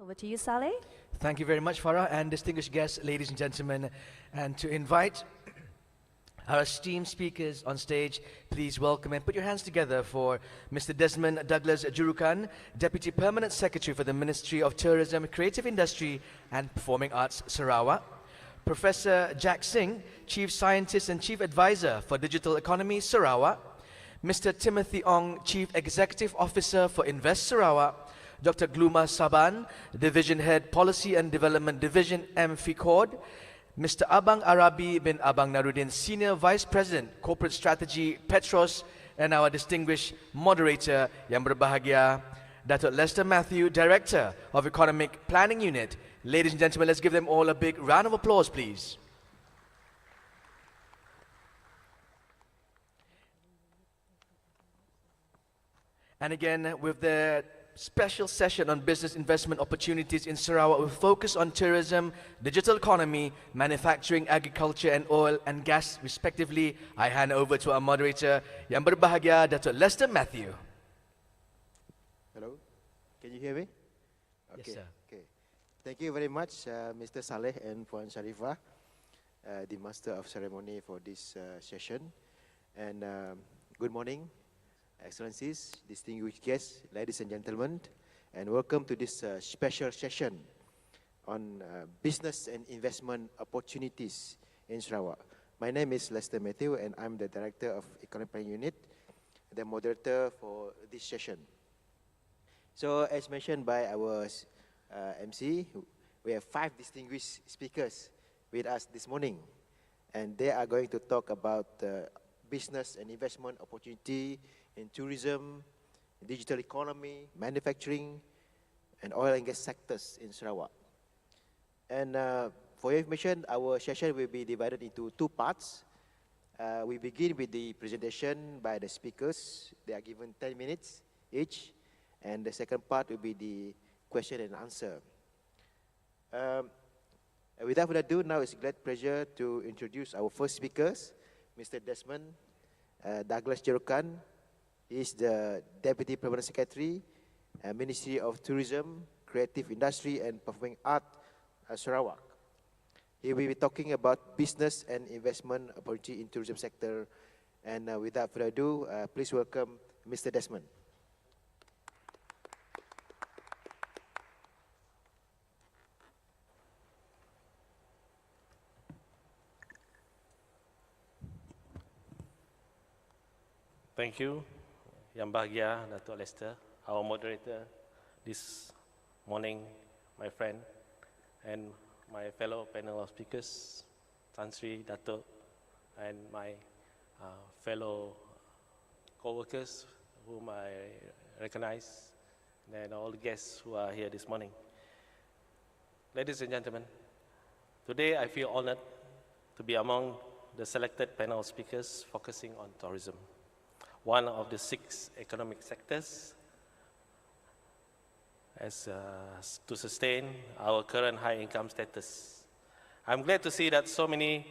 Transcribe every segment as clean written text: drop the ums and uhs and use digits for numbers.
Over to you, Saleh. Thank you very much, Farah, and distinguished guests, ladies and gentlemen. And to invite our esteemed speakers on stage, please welcome and put your hands together for Mr. Desmond Douglas Jurukan, Deputy Permanent Secretary for the Ministry of Tourism, Creative Industry and Performing Arts, Sarawak. Professor Jack Singh, Chief Scientist and Chief Advisor for Digital Economy, Sarawak. Mr. Timothy Ong, Chief Executive Officer for Invest Sarawak. Dr. Gluma Saban, Division Head Policy and Development Division, MFICOD. Mr. Abang Arabi bin Abang Narudin, Senior Vice President, Corporate Strategy, Petros, and our distinguished moderator, yang berbahagia, Datuk Lester Matthew, Director of Economic Planning Unit. Ladies and gentlemen, let's give them all a big round of applause, please. And again, with the special session on business investment opportunities in Sarawak with focus on tourism, digital economy, manufacturing, agriculture and oil and gas respectively, I hand over to our moderator, yang berbahagia, Datuk Lester Matthew. Hello, can you hear me? Yes, sir. Okay. Thank you very much, Mr. Saleh and Puan Sharifah, the Master of Ceremony for this session. And good morning, Excellencies, distinguished guests, ladies and gentlemen, and welcome to this special session on business and investment opportunities in Sarawak. My name is Lester Matthew and I'm the Director of Economic Planning Unit, the moderator for this session. So as mentioned by our MC, we have 5 distinguished speakers with us this morning, and they are going to talk about business and investment opportunity in tourism, digital economy, manufacturing, and oil and gas sectors in Sarawak. And for your information, our session will be divided into 2 parts. We begin with the presentation by the speakers. They are given 10 minutes each. And the second part will be the question and answer. Without further ado, now it's a great pleasure to introduce our first speakers, Mr. Desmond Douglas Jurukan. He is the Deputy Permanent Secretary, Ministry of Tourism, Creative Industry and Performing Art, Sarawak. He will be talking about business and investment opportunity in tourism sector. And without further ado, please welcome Mr. Desmond. Thank you, Yang Bahagia, Datuk Lester, our moderator this morning, my friend, and my fellow panel of speakers, Tan Sri, Datuk, and my fellow co-workers whom I recognize, and all the guests who are here this morning. Ladies and gentlemen, today I feel honored to be among the selected panel of speakers focusing on tourism, one of the 6 economic sectors to sustain our current high income status. I'm glad to see that so many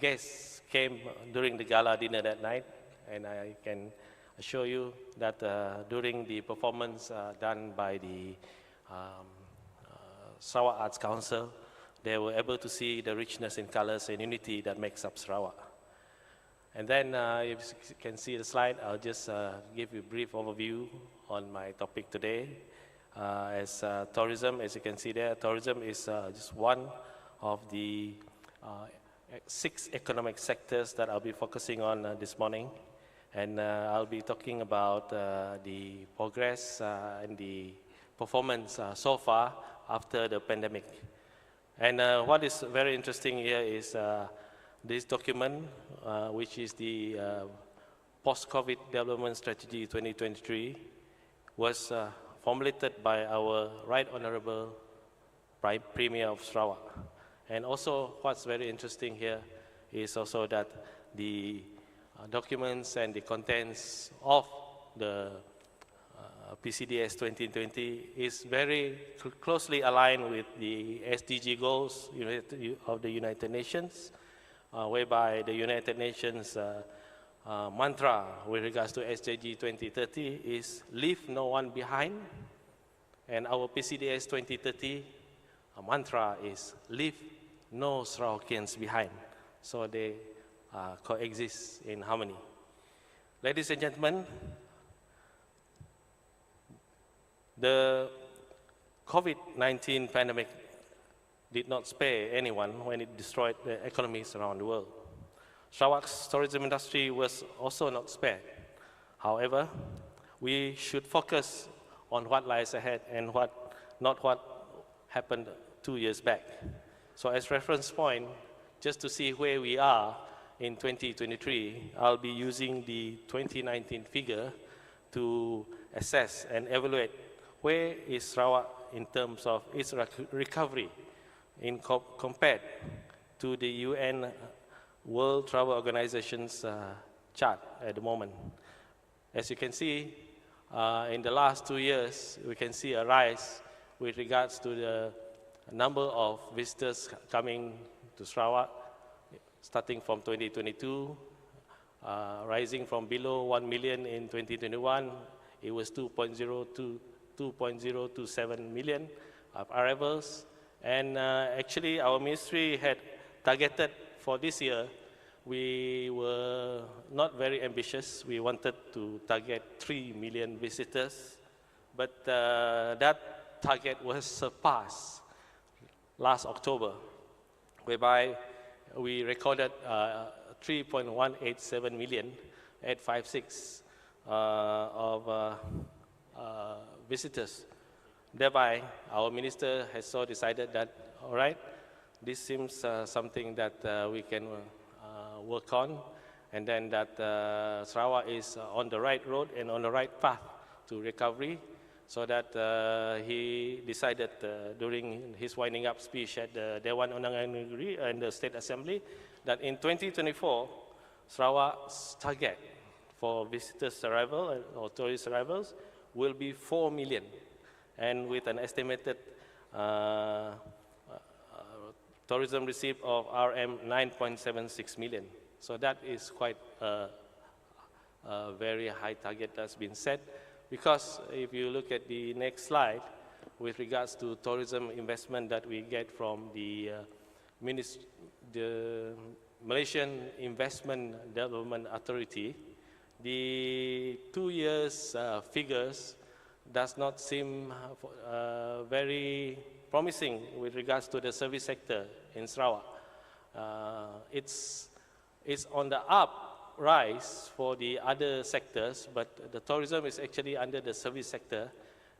guests came during the gala dinner that night, and I can assure you that during the performance done by the Sarawak Arts Council, they were able to see the richness in colors and unity that makes up Sarawak. And then, if you can see the slide, I'll just give you a brief overview on my topic today. Tourism, as you can see there, tourism is just one of the 6 economic sectors that I'll be focusing on this morning. And I'll be talking about the progress and the performance so far after the pandemic. And what is very interesting here is this document, which is the Post-COVID Development Strategy 2023, was formulated by our Right Honourable Premier of Sarawak. And also what's very interesting here is also that the documents and the contents of the PCDS 2020 is very closely aligned with the SDG goals of the United Nations, whereby the United Nations mantra with regards to SDG 2030 is leave no one behind, And our PCDS 2030 mantra is leave no Sarawakians behind. So they coexist in harmony. Ladies and gentlemen, the COVID-19 pandemic did not spare anyone when it destroyed the economies around the world. Sarawak's tourism industry was also not spared. However, we should focus on what lies ahead and not what happened 2 years back. So as reference point, just to see where we are in 2023, I'll be using the 2019 figure to assess and evaluate where is Sarawak in terms of its recovery compared to the UN World Travel Organization's chart at the moment. As you can see, in the last 2 years, we can see a rise with regards to the number of visitors coming to Sarawak, starting from 2022, rising from below 1 million in 2021. It was 2.027 million arrivals. And actually, our ministry had targeted for this year. We were not very ambitious. We wanted to target 3 million visitors, but that target was surpassed last October, whereby we recorded 3.187 million at 5.6 of visitors. Thereby, our minister has so decided that, all right, this seems something that we can work on, and then that Sarawak is on the right road and on the right path to recovery, so that he decided during his winding up speech at the Dewan Undangan Negeri and the State Assembly that in 2024, Sarawak's target for visitors arrival or tourist arrivals will be 4 million, and with an estimated tourism receipt of RM 9.76 million. So that is quite a very high target that's been set, because if you look at the next slide, with regards to tourism investment that we get from the Malaysian Investment Development Authority, the 2 years figures does not seem very promising with regards to the service sector in Sarawak. It's on the uprise for the other sectors, but the tourism is actually under the service sector.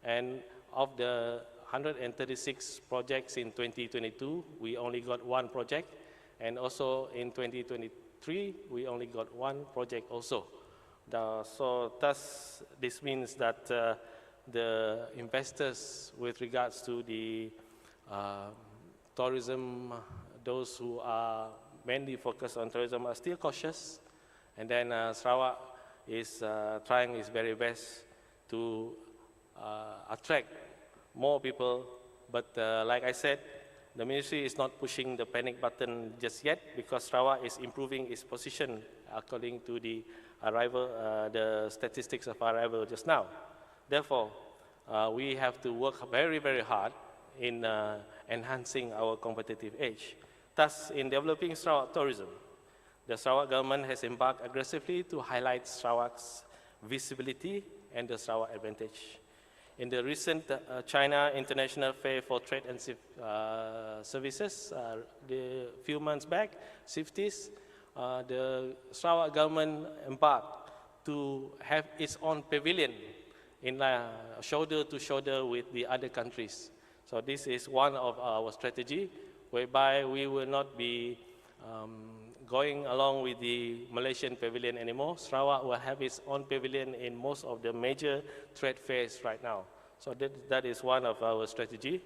And of the 136 projects in 2022, we only got 1 project. And also in 2023, we only got 1 project also. So thus, this means that the investors with regards to the tourism, those who are mainly focused on tourism are still cautious. And then Sarawak is trying its very best to attract more people. But like I said, the ministry is not pushing the panic button just yet, because Sarawak is improving its position according to the arrival, the statistics of arrival just now. Therefore, we have to work very, very hard in enhancing our competitive edge. Thus, in developing Sarawak tourism, the Sarawak government has embarked aggressively to highlight Sarawak's visibility and the Sarawak advantage. In the recent China International Fair for Trade and Services, the few months back, CIFTIS, the Sarawak government embarked to have its own pavilion in shoulder to shoulder with the other countries. So this is one of our strategy, whereby we will not be going along with the Malaysian pavilion anymore. Sarawak will have its own pavilion in most of the major trade fairs right now. So that is one of our strategy.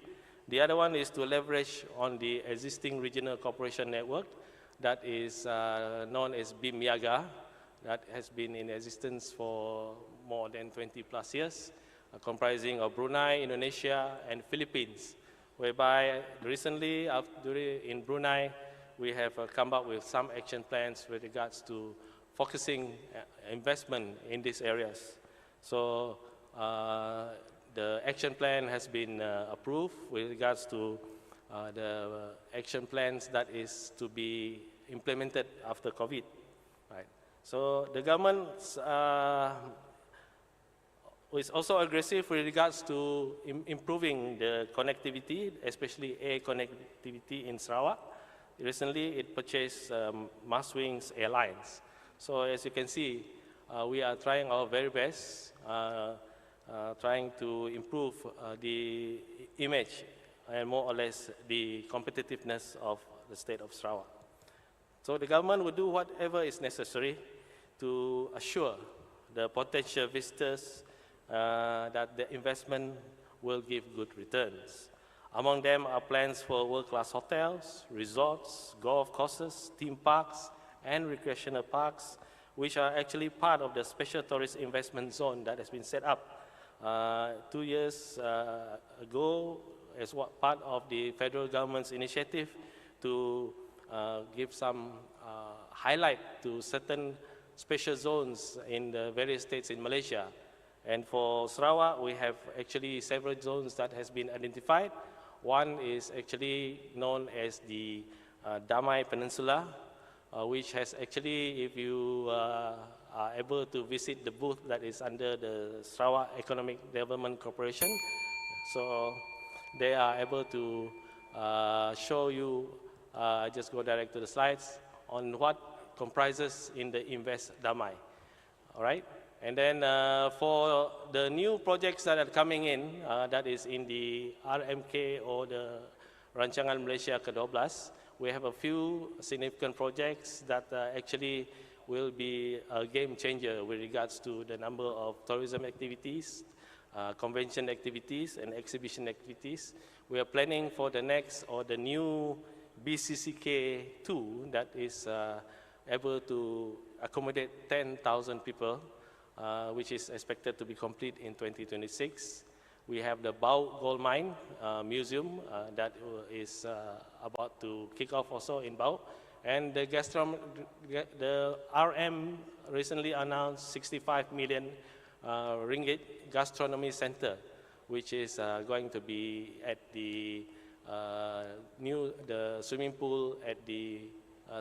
The other one is to leverage on the existing regional cooperation network that is known as BIMYAGA, that has been in existence for more than 20 plus years, comprising of Brunei, Indonesia, and Philippines, whereby recently in Brunei, we have come up with some action plans with regards to focusing investment in these areas. So the action plan has been approved with regards to the action plans that is to be implemented after COVID. Right. So the government is also aggressive with regards to improving the connectivity, especially air connectivity in Sarawak. Recently, it purchased Maswing's Airlines. So as you can see, we are trying our very best, trying to improve the image and more or less the competitiveness of the state of Sarawak. So the government will do whatever is necessary to assure the potential visitors that the investment will give good returns. Among them are plans for world-class hotels, resorts, golf courses, theme parks, and recreational parks, which are actually part of the special tourist investment zone that has been set up 2 years ago as part of the federal government's initiative to give some highlight to certain special zones in the various states in Malaysia. And for Sarawak, we have actually several zones that has been identified. One is actually known as the Damai Peninsula, which has actually, if you are able to visit the booth that is under the Sarawak Economic Development Corporation, so they are able to show you, just go direct to the slides, on what comprises in the Invest Damai, all right? And then for the new projects that are coming in, that is in the RMK or the Rancangan Malaysia ke-12, we have a few significant projects that actually will be a game changer with regards to the number of tourism activities, convention activities, and exhibition activities. We are planning for the next or the new BCCK2 that is able to accommodate 10,000 people, which is expected to be complete in 2026. We have the Bau Gold Mine Museum that is about to kick off also in Bau. And the RM recently announced 65 million ringgit gastronomy center, which is going to be at the the swimming pool at the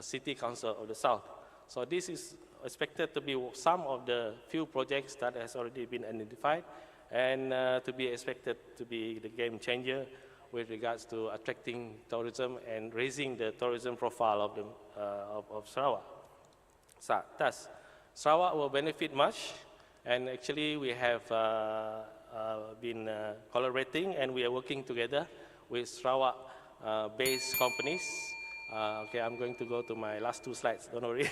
City Council of the South. So this is expected to be some of the few projects that has already been identified and to be expected to be the game changer with regards to attracting tourism and raising the tourism profile of, of Sarawak. So, thus, Sarawak will benefit much, and actually we have been collaborating and we are working together with Sarawak-based companies. Okay, I'm going to go to my last two slides, don't worry.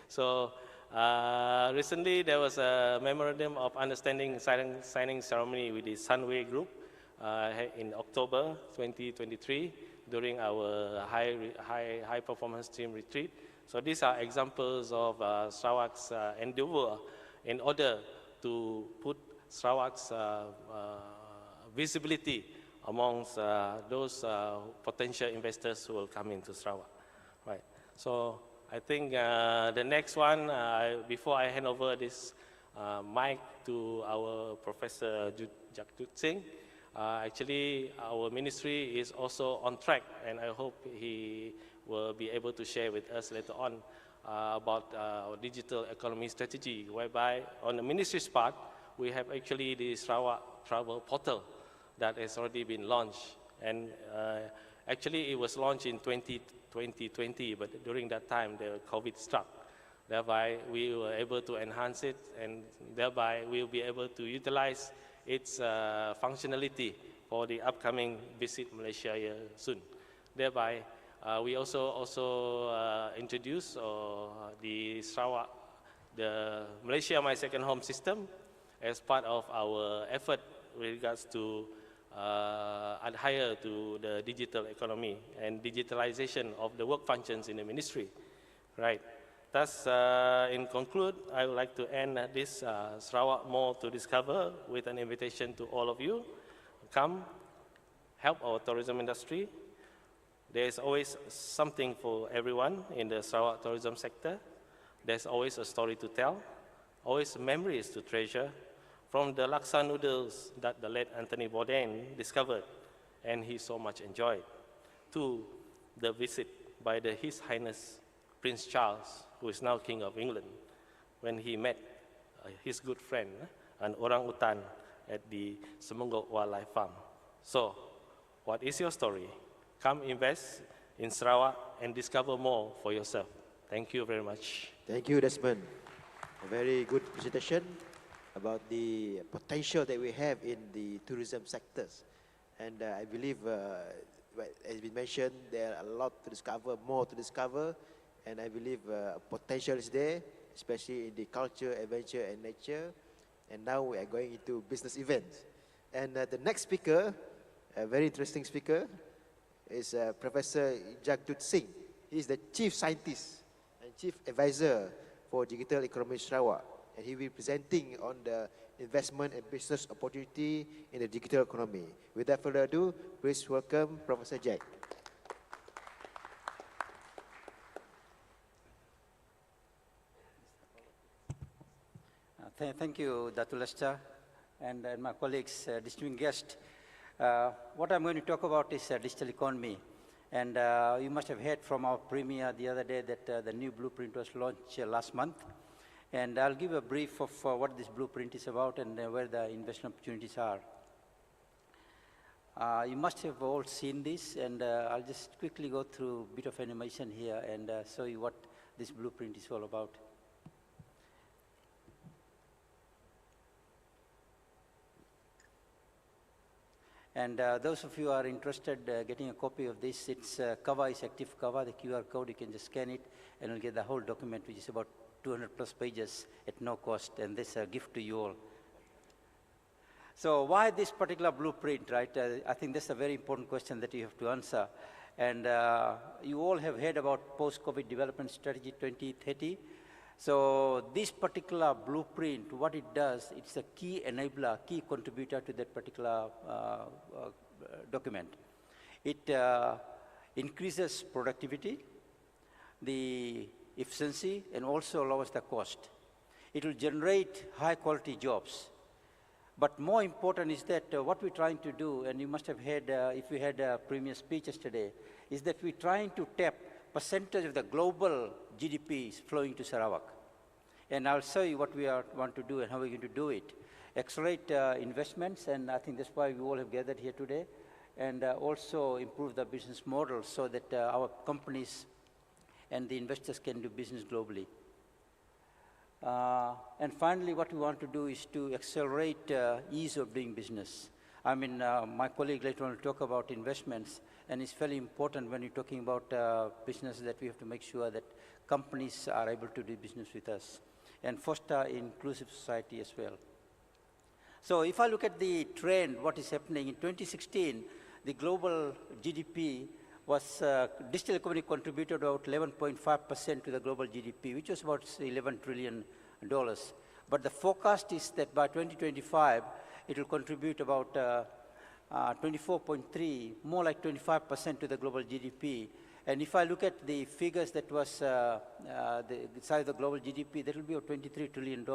So, recently there was a memorandum of understanding signing ceremony with the Sunway Group in October 2023 during our high performance team retreat. So these are examples of Sarawak's endeavor in order to put Sarawak's visibility amongst those potential investors who will come into Sarawak. Right. So I think the next one, before I hand over this mic to our Professor Jakjut Singh, actually our ministry is also on track, and I hope he will be able to share with us later on about our digital economy strategy, whereby on the ministry's part, we have actually the Sarawak Travel Portal that has already been launched. And actually it was launched in 2020, but during that time the COVID struck. Thereby we were able to enhance it, and thereby we will be able to utilize its functionality for the upcoming Visit Malaysia here soon. Thereby we also introduced the Sarawak, the Malaysia My Second Home system as part of our effort with regards to adhere to the digital economy and digitalization of the work functions in the ministry. Right. Thus, in conclude, I would like to end this Sarawak More to Discover with an invitation to all of you. Come, help our tourism industry. There is always something for everyone in the Sarawak tourism sector. There's always a story to tell, always memories to treasure, from the laksa noodles that the late Anthony Bourdain discovered and he so much enjoyed, to the visit by His Highness Prince Charles, who is now King of England, when he met his good friend, an orangutan at the Semenggok Wildlife Farm. So, what is your story? Come invest in Sarawak and discover more for yourself. Thank you very much. Thank you, Desmond. A very good presentation about the potential that we have in the tourism sectors. And I believe, as we mentioned, there are a lot to discover, more to discover. And I believe potential is there, especially in the culture, adventure, and nature. And now we are going into business events. And the next speaker, a very interesting speaker, is Professor Jagdut Singh. He is the Chief Scientist and Chief Advisor for Digital Economy Sarawak. And he will be presenting on the investment and business opportunity in the digital economy. Without further ado, please welcome Professor Jack. Thank you, Datu Lester, and my colleagues, distinguished guests. What I'm going to talk about is digital economy. And you must have heard from our premier the other day that the new blueprint was launched last month. And I'll give a brief of what this blueprint is about and where the investment opportunities are. You must have all seen this, and I'll just quickly go through a bit of animation here and show you what this blueprint is all about. And those of you who are interested getting a copy of this, its cover is active cover, the QR code, you can just scan it and you'll get the whole document, which is about 200 plus pages at no cost, and this is a gift to you all. So why this particular blueprint, right? I think that's a very important question that you have to answer. And you all have heard about post-COVID development strategy 2030. So this particular blueprint, what it does, it's a key enabler, key contributor to that particular document. It increases productivity, the efficiency, and also lowers the cost. It will generate high quality jobs. But more important is that what we're trying to do, and you must have heard, if you had a premier speech yesterday, is that we're trying to tap percentage of the global GDP is flowing to Sarawak. And I'll show you what we want to do and how we're going to do it. Accelerate investments, and I think that's why we all have gathered here today, and also improve the business model so that our companies and the investors can do business globally. And finally, what we want to do is to accelerate ease of doing business. I mean, my colleague later on will talk about investments, and it's fairly important when you're talking about business that we have to make sure that companies are able to do business with us and foster inclusive society as well. So if I look at the trend, what is happening in 2016, the global GDP was, digital economy contributed about 11.5% to the global GDP, which was about $11 trillion. But the forecast is that by 2025, it will contribute about 24.3, more like 25% to the global GDP. And if I look at the figures that was the size of the global GDP, that will be about $23 trillion.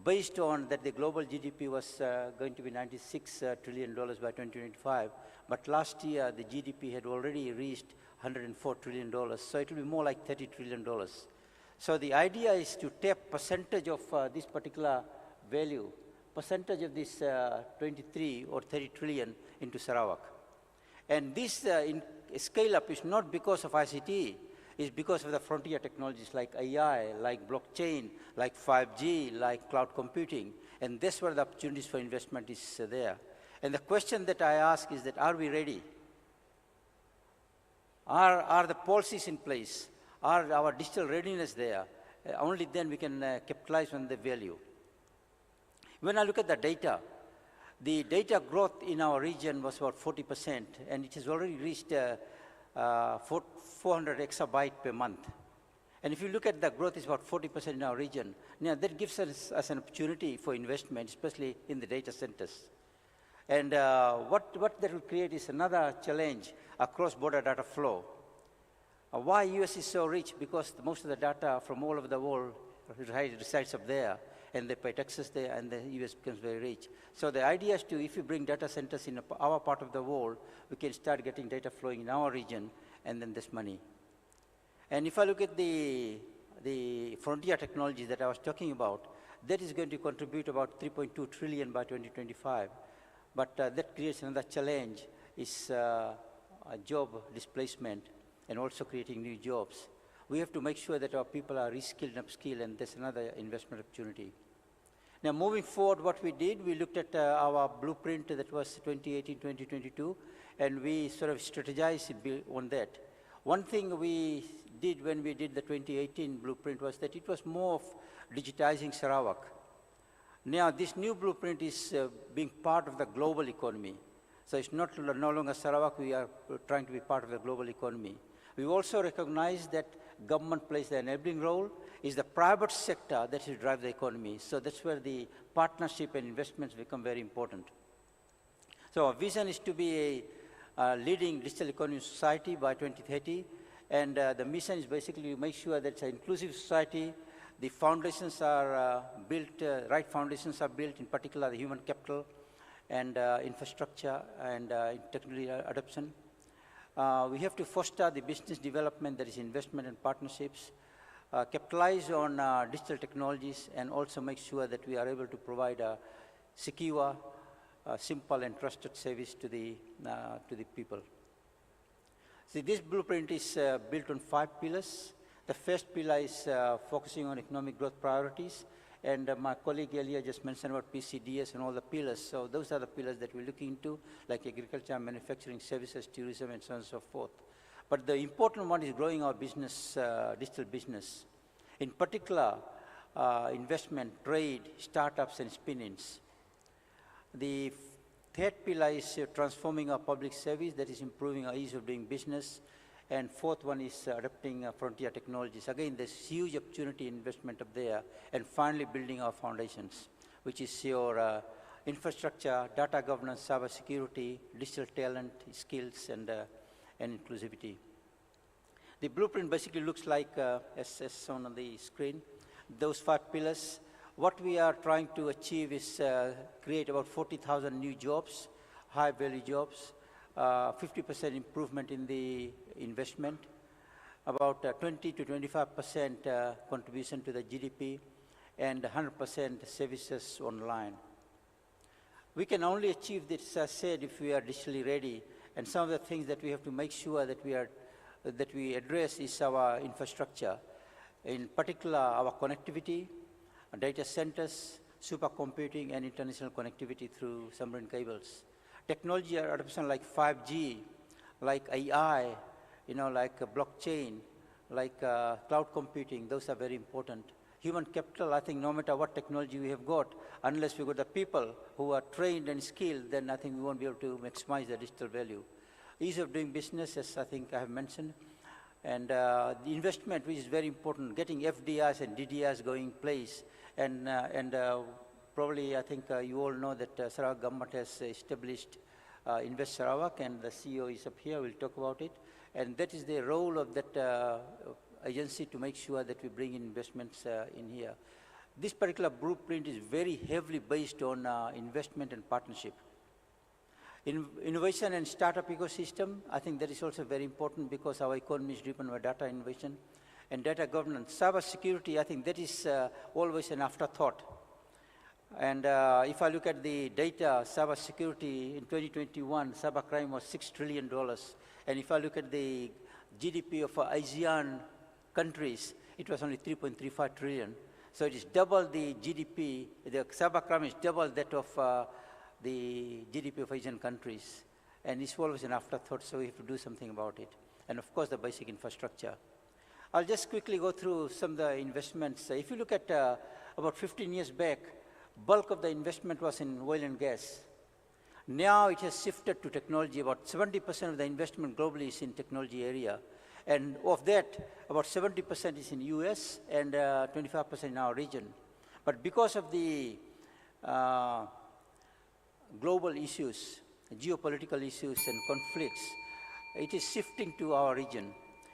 Based on that, the global GDP was going to be $96 trillion by 2025. But last year, the GDP had already reached $104 trillion. So it will be more like $30 trillion. So the idea is to tap percentage of this particular value, percentage of this 23 or 30 trillion into Sarawak. And this scale up is not because of ICT, it's because of the frontier technologies like AI, like blockchain, like 5G, like cloud computing. And that's where the opportunities for investment is there. And the question that I ask is that, are we ready? Are the policies in place? Are our digital readiness there? Only then we can capitalize on the value. When I look at the data growth in our region was about 40%, and it has already reached 400 exabytes per month. And if you look at the growth, it's about 40% in our region. Now, that gives us an opportunity for investment, especially in the data centers. And what that will create is another challenge, a cross-border data flow. Why US is so rich? Because most of the data from all over the world resides up there. and they pay taxes there, and the US becomes very rich. So the idea is to, if you bring data centers in our part of the world, we can start getting data flowing in our region, and then there's money. And if I look at the frontier technologies that I was talking about, that is going to contribute about 3.2 trillion by 2025. But that creates another challenge, is a job displacement and also creating new jobs. We have to make sure that our people are reskilled and upskilled, and that's another investment opportunity. Now, moving forward, what we did, we looked at our blueprint that was 2018-2022, and we sort of strategized on that. One thing we did when we did the 2018 blueprint was that it was more of digitizing Sarawak. Now, this new blueprint is being part of the global economy. So it's no longer Sarawak, we are trying to be part of the global economy. We also recognize that government plays the enabling role, is the private sector that should drive the economy. So that's where the partnership and investments become very important. So our vision is to be a leading digital economy society by 2030, and the mission is basically to make sure that it's an inclusive society. The foundations are built, right foundations are built, in particular the human capital and infrastructure and technology adoption. We have to foster the business development, that is investment and partnerships, capitalize on digital technologies, and also make sure that we are able to provide a secure, simple and trusted service to the people. See, this blueprint is built on 5 pillars. The first pillar is focusing on economic growth priorities, and my colleague earlier just mentioned about PCDS and all the pillars. So those are the pillars that we're looking into, like agriculture, manufacturing, services, tourism, and so on and so forth. But the important one is growing our business, digital business. In particular, investment, trade, startups, and spin-ins. The third pillar is transforming our public service, that is improving our ease of doing business. And fourth one is adopting frontier technologies. Again, there's huge opportunity investment up there. And finally, building our foundations, which is your infrastructure, data governance, cyber security, digital talent, skills, and inclusivity. The blueprint basically looks like, as shown on the screen, those 5 pillars. What we are trying to achieve is create about 40,000 new jobs, high-value jobs, 50% improvement in the investment, about 20 to 25% contribution to the GDP, and 100% services online. We can only achieve this, as I said, if we are digitally ready. And some of the things that we have to make sure that we address is our infrastructure. In particular, our connectivity, data centers, supercomputing, and international connectivity through submarine cables. Technology adoption like 5G, like AI, like blockchain, like cloud computing, those are very important. Human capital, I think no matter what technology we have got, unless we got the people who are trained and skilled, then I think we won't be able to maximize the digital value. Ease of doing business, as I think I have mentioned. And the investment, which is very important, getting FDIs and DDIs going in place. And probably, I think you all know that Sarawak government has established Invest Sarawak, and the CEO is up here, we'll talk about it. And that is the role of that agency to make sure that we bring in investments in here. This particular blueprint is very heavily based on investment and partnership. Innovation and startup ecosystem, I think that is also very important because our economy is driven by data innovation and data governance. Cyber security, I think that is always an afterthought. And if I look at the data, cyber security in 2021, cybercrime was $6 trillion. And if I look at the GDP of ASEAN countries, it was only 3.35 trillion. So it is double the GDP, the cybercrime is double that of the GDP of Asian countries. And it's always an afterthought, so we have to do something about it. And of course, the basic infrastructure. I'll just quickly go through some of the investments. If you look at about 15 years back, bulk of the investment was in oil and gas. Now it has shifted to technology. About 70% of the investment globally is in technology area. And of that, about 70% is in US and 25% in our region. But because of the global issues, geopolitical issues and conflicts, it is shifting to our region.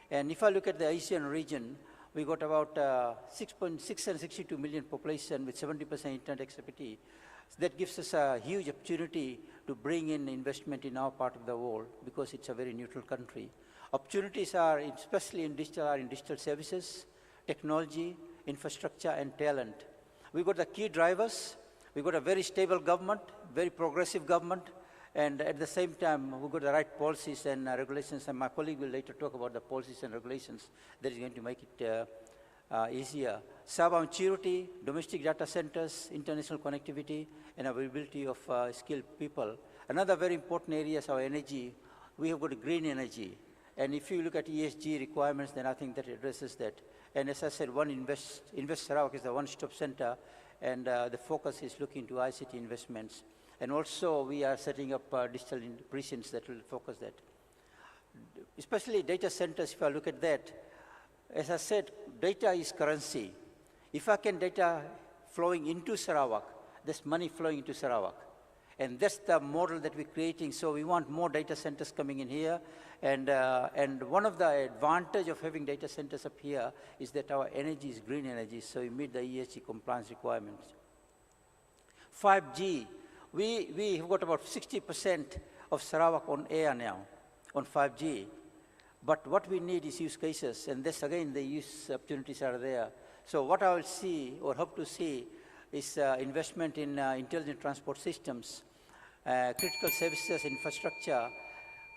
And if I look at the Asian region, We got about 6.662 million population with 70% internet activity. So that gives us a huge opportunity to bring in investment in our part of the world because it's a very neutral country. Opportunities are, especially in digital services, technology, infrastructure, and talent. We got the key drivers. We got a very stable government, very progressive government, and at the same time, we got the right policies and regulations. And my colleague will later talk about the policies and regulations that is going to make it easier. Cyber maturity, domestic data centers, international connectivity, and availability of skilled people. Another very important area is our energy. We have got green energy. And if you look at ESG requirements, then I think that addresses that. And as I said, Invest Sarawak is the one-stop center, and the focus is looking to ICT investments. And also, we are setting up digital precincts that will focus that. Especially data centers, if I look at that, as I said, data is currency. If I can data flowing into Sarawak, there's money flowing into Sarawak. And that's the model that we're creating. So we want more data centers coming in here. And one of the advantage of having data centers up here is that our energy is green energy, so we meet the ESG compliance requirements. 5G, we have got about 60% of Sarawak on air now, on 5G. But what we need is use cases, and this again, the use opportunities are there. So what I will see, or hope to see, is investment in intelligent transport systems, critical services, infrastructure,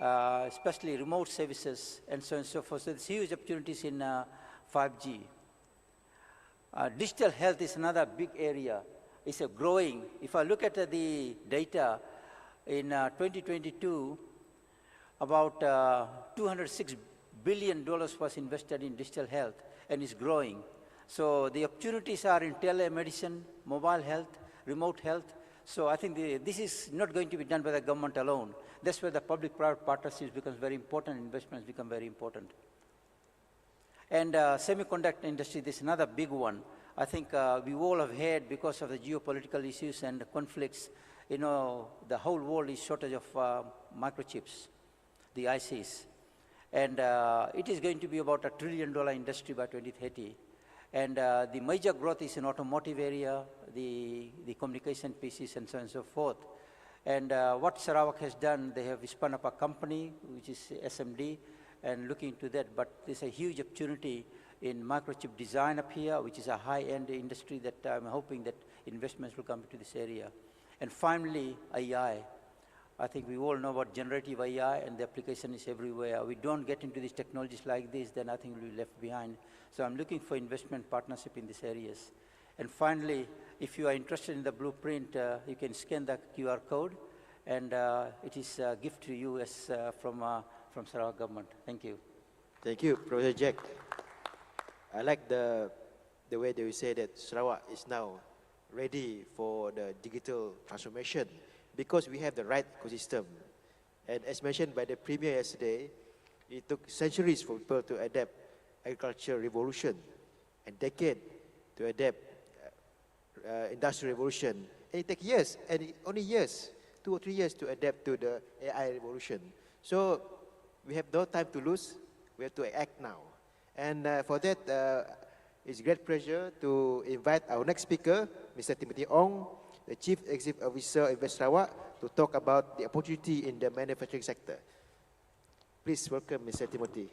especially remote services, and so on and so forth. So there's huge opportunities in 5G. Digital health is another big area. It's growing. If I look at the data, in 2022, about $206 billion was invested in digital health, and it's growing. So the opportunities are in telemedicine, mobile health, remote health. So I think this is not going to be done by the government alone. That's where the public-private partnerships becomes very important, investments become very important. And semiconductor industry, this is another big one. I think we all have had, because of the geopolitical issues and the conflicts, you know, the whole world is shortage of microchips, the ICs. And it is going to be about $1 trillion industry by 2030. And the major growth is in automotive area, the communication pieces, and so on and so forth. And what Sarawak has done, they have spun up a company, which is SMD, and looking into that. But there's a huge opportunity in microchip design up here, which is a high-end industry that I'm hoping that investments will come into this area. And finally, AI. I think we all know about generative AI, and the application is everywhere. We don't get into these technologies like this, then I think we'll be left behind. So I'm looking for investment partnership in these areas. And finally, if you are interested in the blueprint, you can scan the QR code, and it is a gift to you as from Sarawak government. Thank you. Thank you, Professor Jack. I like the way that you say that Sarawak is now ready for the digital transformation because we have the right ecosystem. And as mentioned by the Premier yesterday, it took centuries for people to adapt agricultural revolution and decade to adapt industrial revolution. And it takes years, and only years, 2 or 3 years to adapt to the AI revolution. So we have no time to lose. We have to act now. And for that, it's a great pleasure to invite our next speaker, Mr. Timothy Ong, the Chief Executive Officer of Invest Sarawak, to talk about the opportunity in the manufacturing sector. Please welcome Mr. Timothy.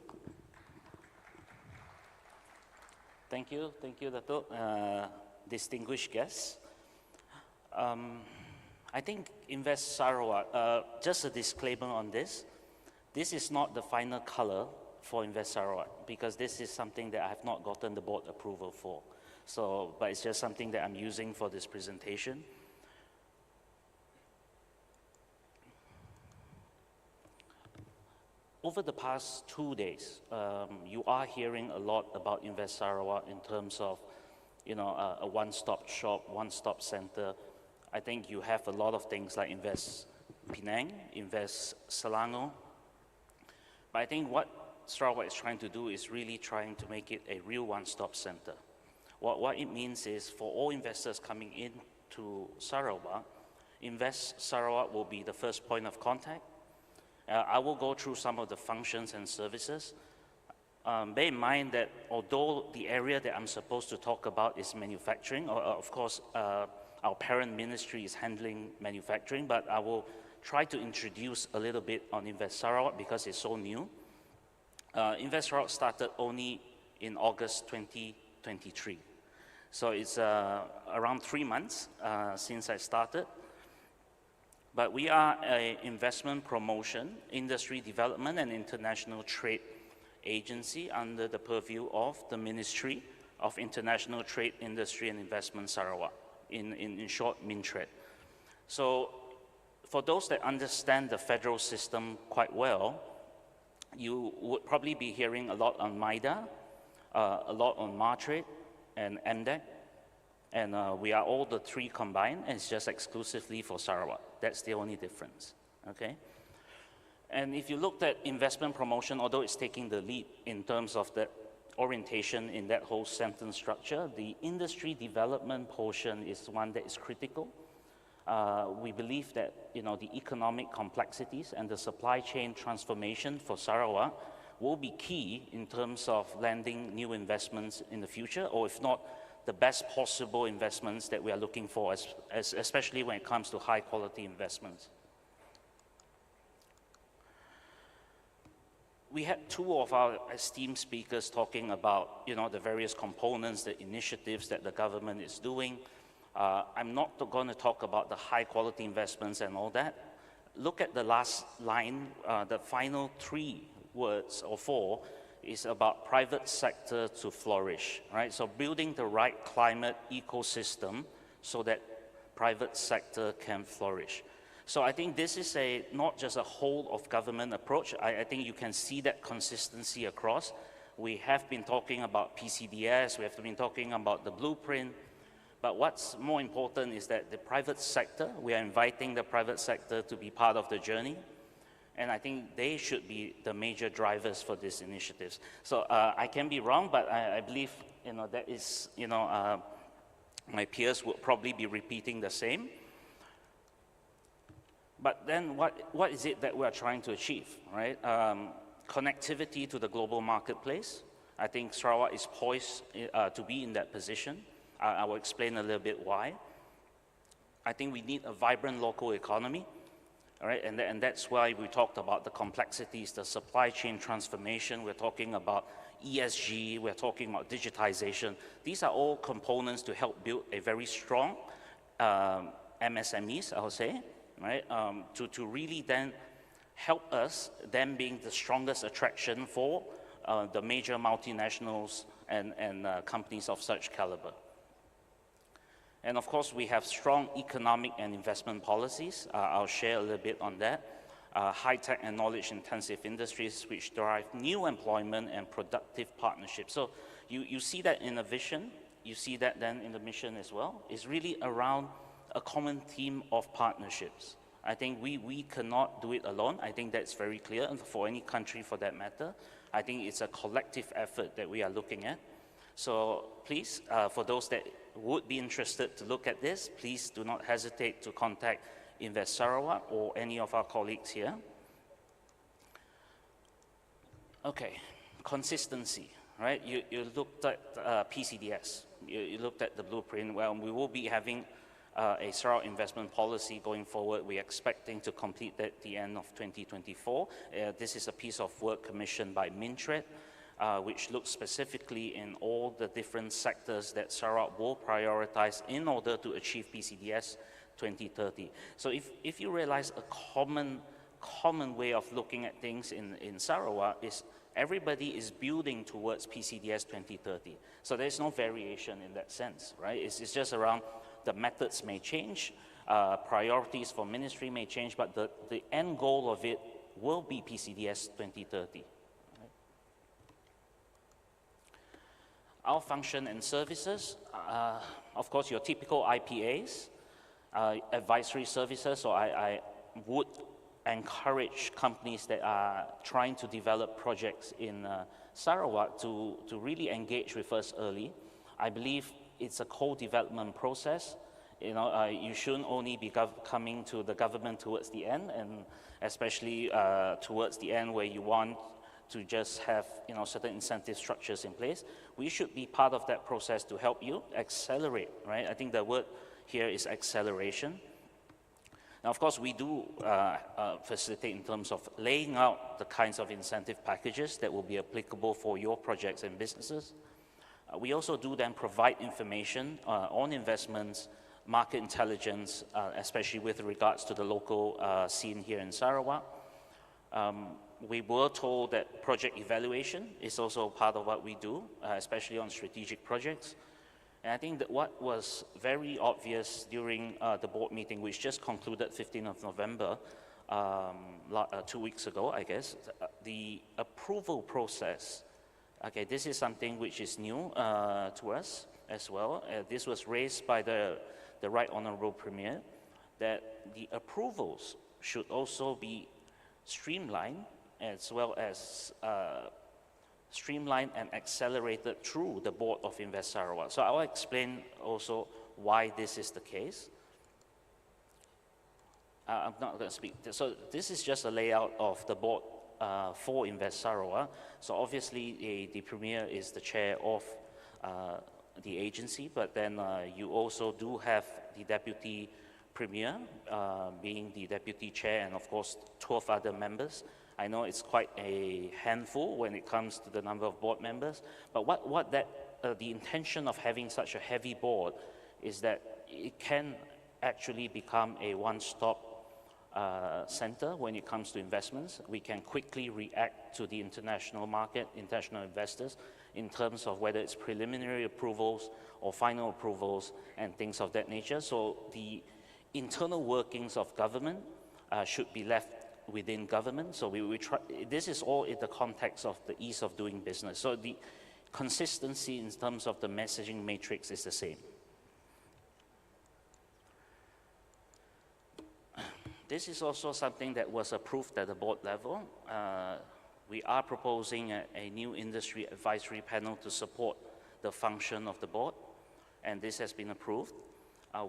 Thank you, Dato'. Distinguished guests. I think Invest Sarawak, just a disclaimer on this. This is not the final color for Invest Sarawak because this is something that I have not gotten the board approval for. So, but it's just something that I'm using for this presentation. Over the past 2 days, you are hearing a lot about Invest Sarawak in terms of, you know, a one-stop shop, one-stop center. I think you have a lot of things like Invest Penang, Invest Selangor. But I think what Sarawak is trying to do is really trying to make it a real one-stop center. What it means is for all investors coming into Sarawak, Invest Sarawak will be the first point of contact. I will go through some of the functions and services. Bear in mind that although the area that I'm supposed to talk about is manufacturing, of course, our parent ministry is handling manufacturing, but I will try to introduce a little bit on Invest Sarawak because it's so new. Invest Sarawak started only in August 2023. So it's around 3 months since I started. But we are an investment promotion, industry development, and international trade agency under the purview of the Ministry of International Trade, Industry and Investment Sarawak, in short, MINTRAD. So for those that understand the federal system quite well, you would probably be hearing a lot on MIDA, a lot on MATRADE and MDEC, and we are all the three combined, and it's just exclusively for Sarawak. That's the only difference, okay? And if you looked at investment promotion, although it's taking the lead in terms of the orientation in that whole sentence structure, the industry development portion is one that is critical. We believe that the economic complexities and the supply chain transformation for Sarawak will be key in terms of landing new investments in the future, or if not, the best possible investments that we are looking for, especially when it comes to high quality investments. We had two of our esteemed speakers talking about the various components, the initiatives that the government is doing. I'm not going to talk about the high quality investments and all that. Look at the last line, the final 3 words or 4 is about private sector to flourish, right? So building the right climate ecosystem so that private sector can flourish. So I think this is not just a whole of government approach. I think you can see that consistency across. We have been talking about PCDS, we have been talking about the blueprint, but what's more important is that the private sector, we are inviting the private sector to be part of the journey, and I think they should be the major drivers for these initiatives. So I can be wrong, but I believe that is, my peers would probably be repeating the same. But then what is it that we are trying to achieve, right? Connectivity to the global marketplace. I think Sarawak is poised to be in that position. I will explain a little bit why. I think we need a vibrant local economy, all right? And that's why we talked about the complexities, the supply chain transformation. We're talking about ESG, we're talking about digitization. These are all components to help build a very strong MSMEs, I would say, right? To really then help us, them being the strongest attraction for the major multinationals and companies of such caliber. And of course, we have strong economic and investment policies. I'll share a little bit on that. High-tech and knowledge-intensive industries which drive new employment and productive partnerships. So you see that in the vision, you see that then in the mission as well. It's really around a common theme of partnerships. I think we cannot do it alone. I think that's very clear, and for any country for that matter. I think it's a collective effort that we are looking at. So please, for those that would be interested to look at this, please do not hesitate to contact Invest Sarawak or any of our colleagues here. Okay, consistency, right? You looked at PCDS, you looked at the blueprint. Well, we will be having a Sarawak investment policy going forward. We're expecting to complete that at the end of 2024. This is a piece of work commissioned by MINTRAD, which looks specifically in all the different sectors that Sarawak will prioritize in order to achieve PCDS 2030. So if you realize a common way of looking at things in Sarawak is everybody is building towards PCDS 2030. So there's no variation in that sense, right? It's just around the methods may change, priorities for ministry may change, but the end goal of it will be PCDS 2030. Right? Our function and services, of course, your typical IPAs, advisory services, so I would encourage companies that are trying to develop projects in Sarawak to really engage with us early. I believe it's a co-development process. You shouldn't only be coming to the government towards the end, and especially towards the end where you want to just have certain incentive structures in place. We should be part of that process to help you accelerate, right? I think the word here is acceleration. Now, of course, we do facilitate in terms of laying out the kinds of incentive packages that will be applicable for your projects and businesses. We also do then provide information on investments, market intelligence, especially with regards to the local scene here in Sarawak. We were told that project evaluation is also part of what we do, especially on strategic projects. And I think that what was very obvious during the board meeting, which just concluded 15th of November, 2 weeks ago, I guess, the approval process, okay, this is something which is new to us as well. This was raised by the Right Honourable Premier, that the approvals should also be streamlined, as well as streamlined and accelerated through the board of Invest Sarawak. So I'll explain also why this is the case. I'm not going to speak. So this is just a layout of the board for Invest Sarawak. So obviously the Premier is the chair of the agency, but then you also do have the Deputy Premier being the Deputy Chair, and of course 12 other members. I know it's quite a handful when it comes to the number of board members, but the intention of having such a heavy board is that it can actually become a one-stop center when it comes to investments. We can quickly react to the international market, international investors, in terms of whether it's preliminary approvals or final approvals and things of that nature. So the internal workings of government should be left within government. So we try, this is all in the context of the ease of doing business. So the consistency in terms of the messaging matrix is the same. This is also something that was approved at the board level. We are proposing a new industry advisory panel to support the function of the board, and this has been approved.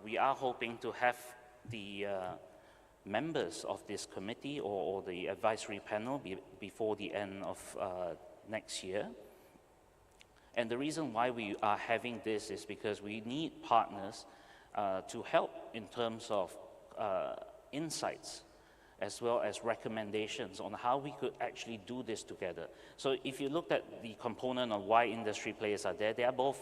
We are hoping to have the members of this committee or the advisory panel before the end of next year. And the reason why we are having this is because we need partners to help in terms of insights as well as recommendations on how we could actually do this together. So if you look at the component of why industry players are there, they are both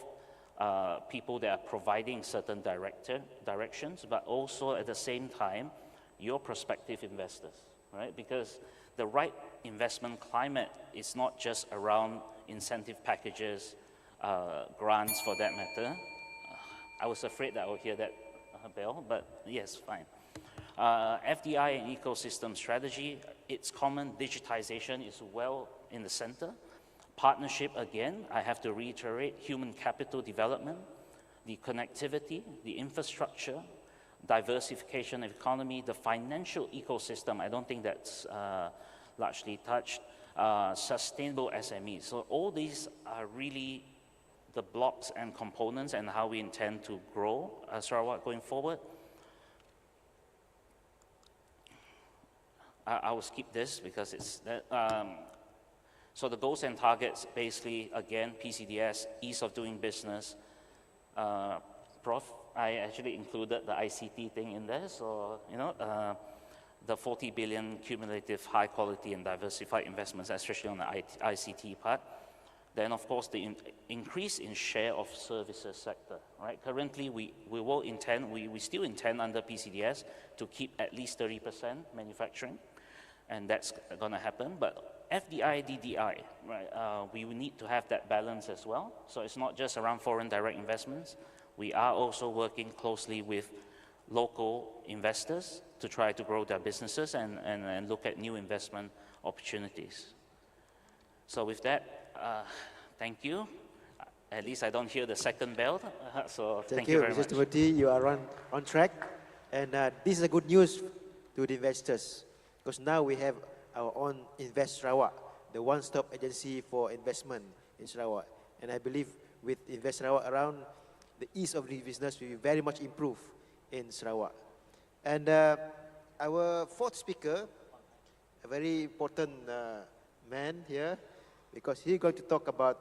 people that are providing certain directions, but also at the same time, your prospective investors, right? Because the right investment climate is not just around incentive packages, grants for that matter. I was afraid that I would hear that bell, but yes, fine. FDI and ecosystem strategy, it's common. Digitization is well in the center. Partnership, again, I have to reiterate, human capital development, the connectivity, the infrastructure, diversification of economy, the financial ecosystem, I don't think that's largely touched, sustainable SMEs. So all these are really the blocks and components and how we intend to grow Sarawak going forward. I will skip this because it's so the goals and targets, basically, again, PCDS, ease of doing business. Prof, I actually included the ICT thing in there, so, the 40 billion cumulative high quality and diversified investments, especially on the ICT part. Then, of course, the increase in share of services sector, right? Currently, we still intend under PCDS to keep at least 30% manufacturing, and that's going to happen. But FDI, DDI, right? We will need to have that balance as well. So it's not just around foreign direct investments. We are also working closely with local investors to try to grow their businesses and look at new investment opportunities. So with that, thank you. At least I don't hear the second bell. So thank you very much. Mr. Timothy, you are on track. And this is a good news to the investors, because now we have our own Invest Sarawak, the one-stop agency for investment in Sarawak. And I believe with Invest Sarawak around, the ease of doing business will very much improve in Sarawak. And our fourth speaker, a very important man here, because he's going to talk about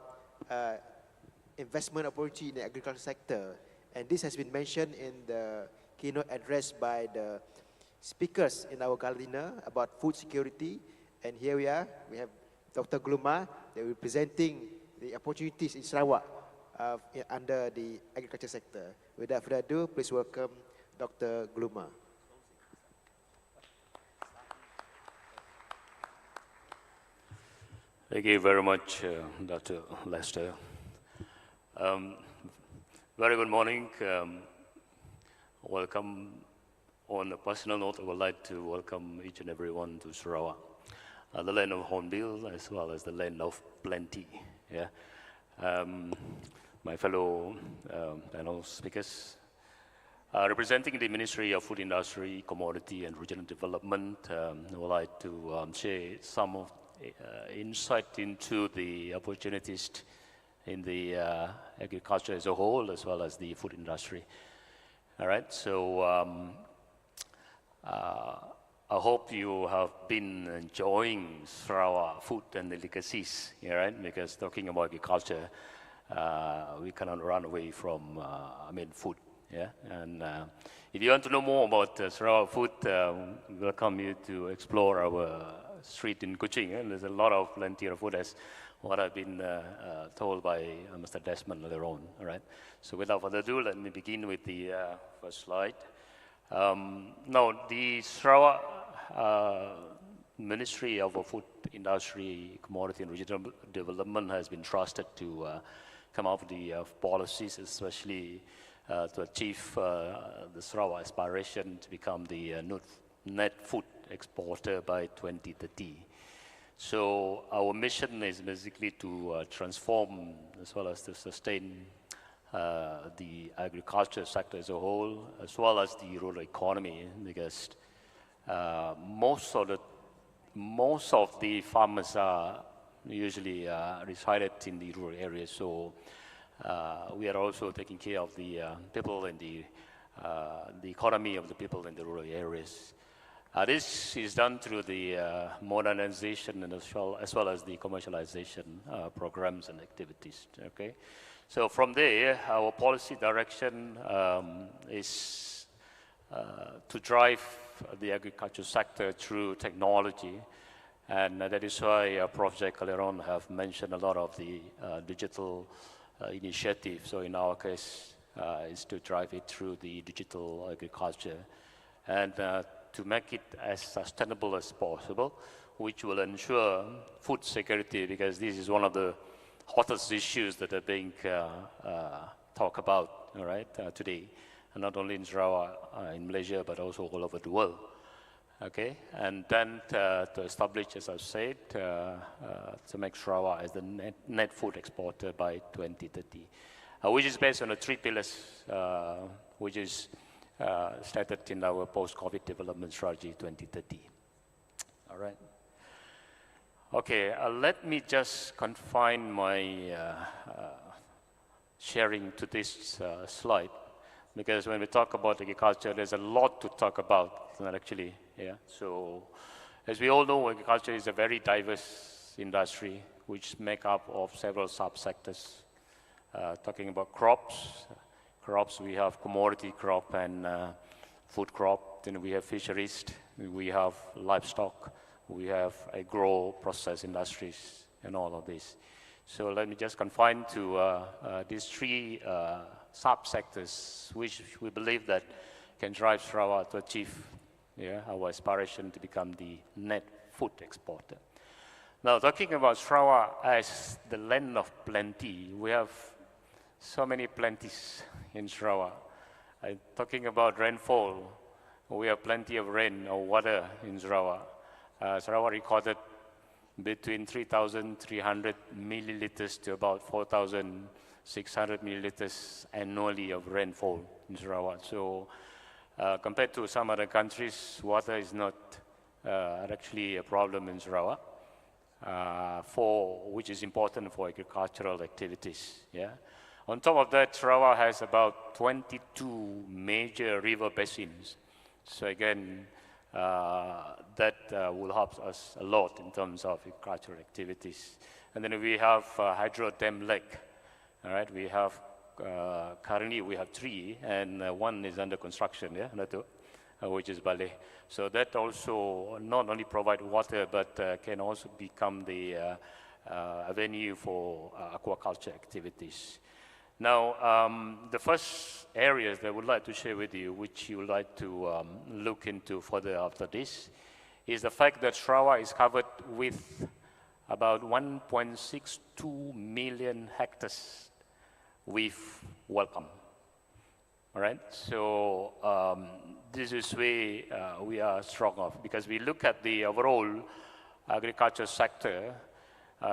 investment opportunity in the agriculture sector. And this has been mentioned in the keynote address by the speakers in our gala dinner about food security. And here we are, we have Dr. Gluma, they will be presenting the opportunities in Sarawak under the agriculture sector. Without further ado, please welcome Dr. Gluma. Thank you very much, Dr. Lester. Very good morning. Welcome. On a personal note, I would like to welcome each and everyone to Sarawak, the land of Hornbill, as well as the land of plenty. Yeah. My fellow panel speakers, representing the Ministry of Food Industry, Commodity and Regional Development, I would like to share some of insight into the opportunities in the agriculture as a whole, as well as the food industry. All right, so I hope you have been enjoying Sarawak food and delicacies, right? Because talking about agriculture, we cannot run away from, food, yeah? And if you want to know more about Sarawak food, we welcome you to explore our street in Kuching. And there's a lot of plenty of food, as what I've been told by Mr. Desmond earlier on, all right? So without further ado, let me begin with the first slide. Now, the Sarawak Ministry of Food Industry, Commodity and Regional Development has been trusted to come up with the policies, especially to achieve the Sarawak aspiration to become the net food exporter by 2030. So our mission is basically to transform as well as to sustain the agriculture sector as a whole, as well as the rural economy, because most of the farmers are usually resided in the rural areas. So we are also taking care of the people in the economy of the people in the rural areas. This is done through the modernization and as well as the commercialization programs and activities. Okay, so from there, our policy direction is to drive the agriculture sector through technology, and that is why Prof. Kaleron have mentioned a lot of the digital initiatives. So in our case, is to drive it through the digital agriculture, and to make it as sustainable as possible, which will ensure food security, because this is one of the hottest issues that are being talked about, all right, today, and not only in Sarawak, in Malaysia, but also all over the world. Okay, and then to establish, as I've said, to make Sarawak as the net food exporter by 2030, which is based on the 3 pillars, which is stated in our post-COVID development strategy 2030. All right. Okay, let me just confine my sharing to this slide, because when we talk about agriculture, there's a lot to talk about, actually. Yeah. So, as we all know, agriculture is a very diverse industry, which make up of several subsectors. Talking about crops, we have commodity crop and food crop. Then we have fisheries. We have livestock. We have agro-process industries and all of this. So let me just confine to these 3 subsectors, which we believe that can drive Sarawak to achieve our aspiration to become the net food exporter. Now, talking about Sarawak as the land of plenty, we have so many plenties in Sarawak. Talking about rainfall, we have plenty of rain or water in Sarawak. Sarawak recorded between 3,300 milliliters to about 4,600 milliliters annually of rainfall in Sarawak. So compared to some other countries, water is not actually a problem in Sarawak, which is important for agricultural activities. Yeah. On top of that, Sarawak has about 22 major river basins. So again, that will help us a lot in terms of agricultural activities. And then we have hydro dam lake. All right, we have currently we have 3, and 1 is under construction, yeah, which is Balai. So that also not only provide water, but can also become the avenue for aquaculture activities. Now, the first areas that I would like to share with you, which you would like to look into further after this, is the fact that Sarawak is covered with about 1.62 million hectares with well palm. All right, so this is where we are strong of, because we look at the overall agriculture sector.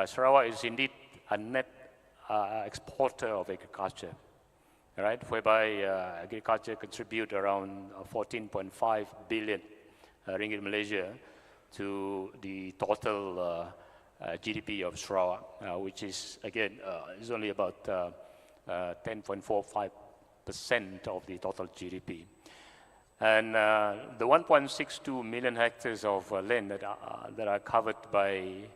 Sarawak is indeed a net exporter of agriculture, right? Whereby agriculture contribute around 14.5 billion ringgit Malaysia to the total GDP of Sarawak, which is again is only about 10.45% of the total GDP. And the 1.62 million hectares of land that are covered by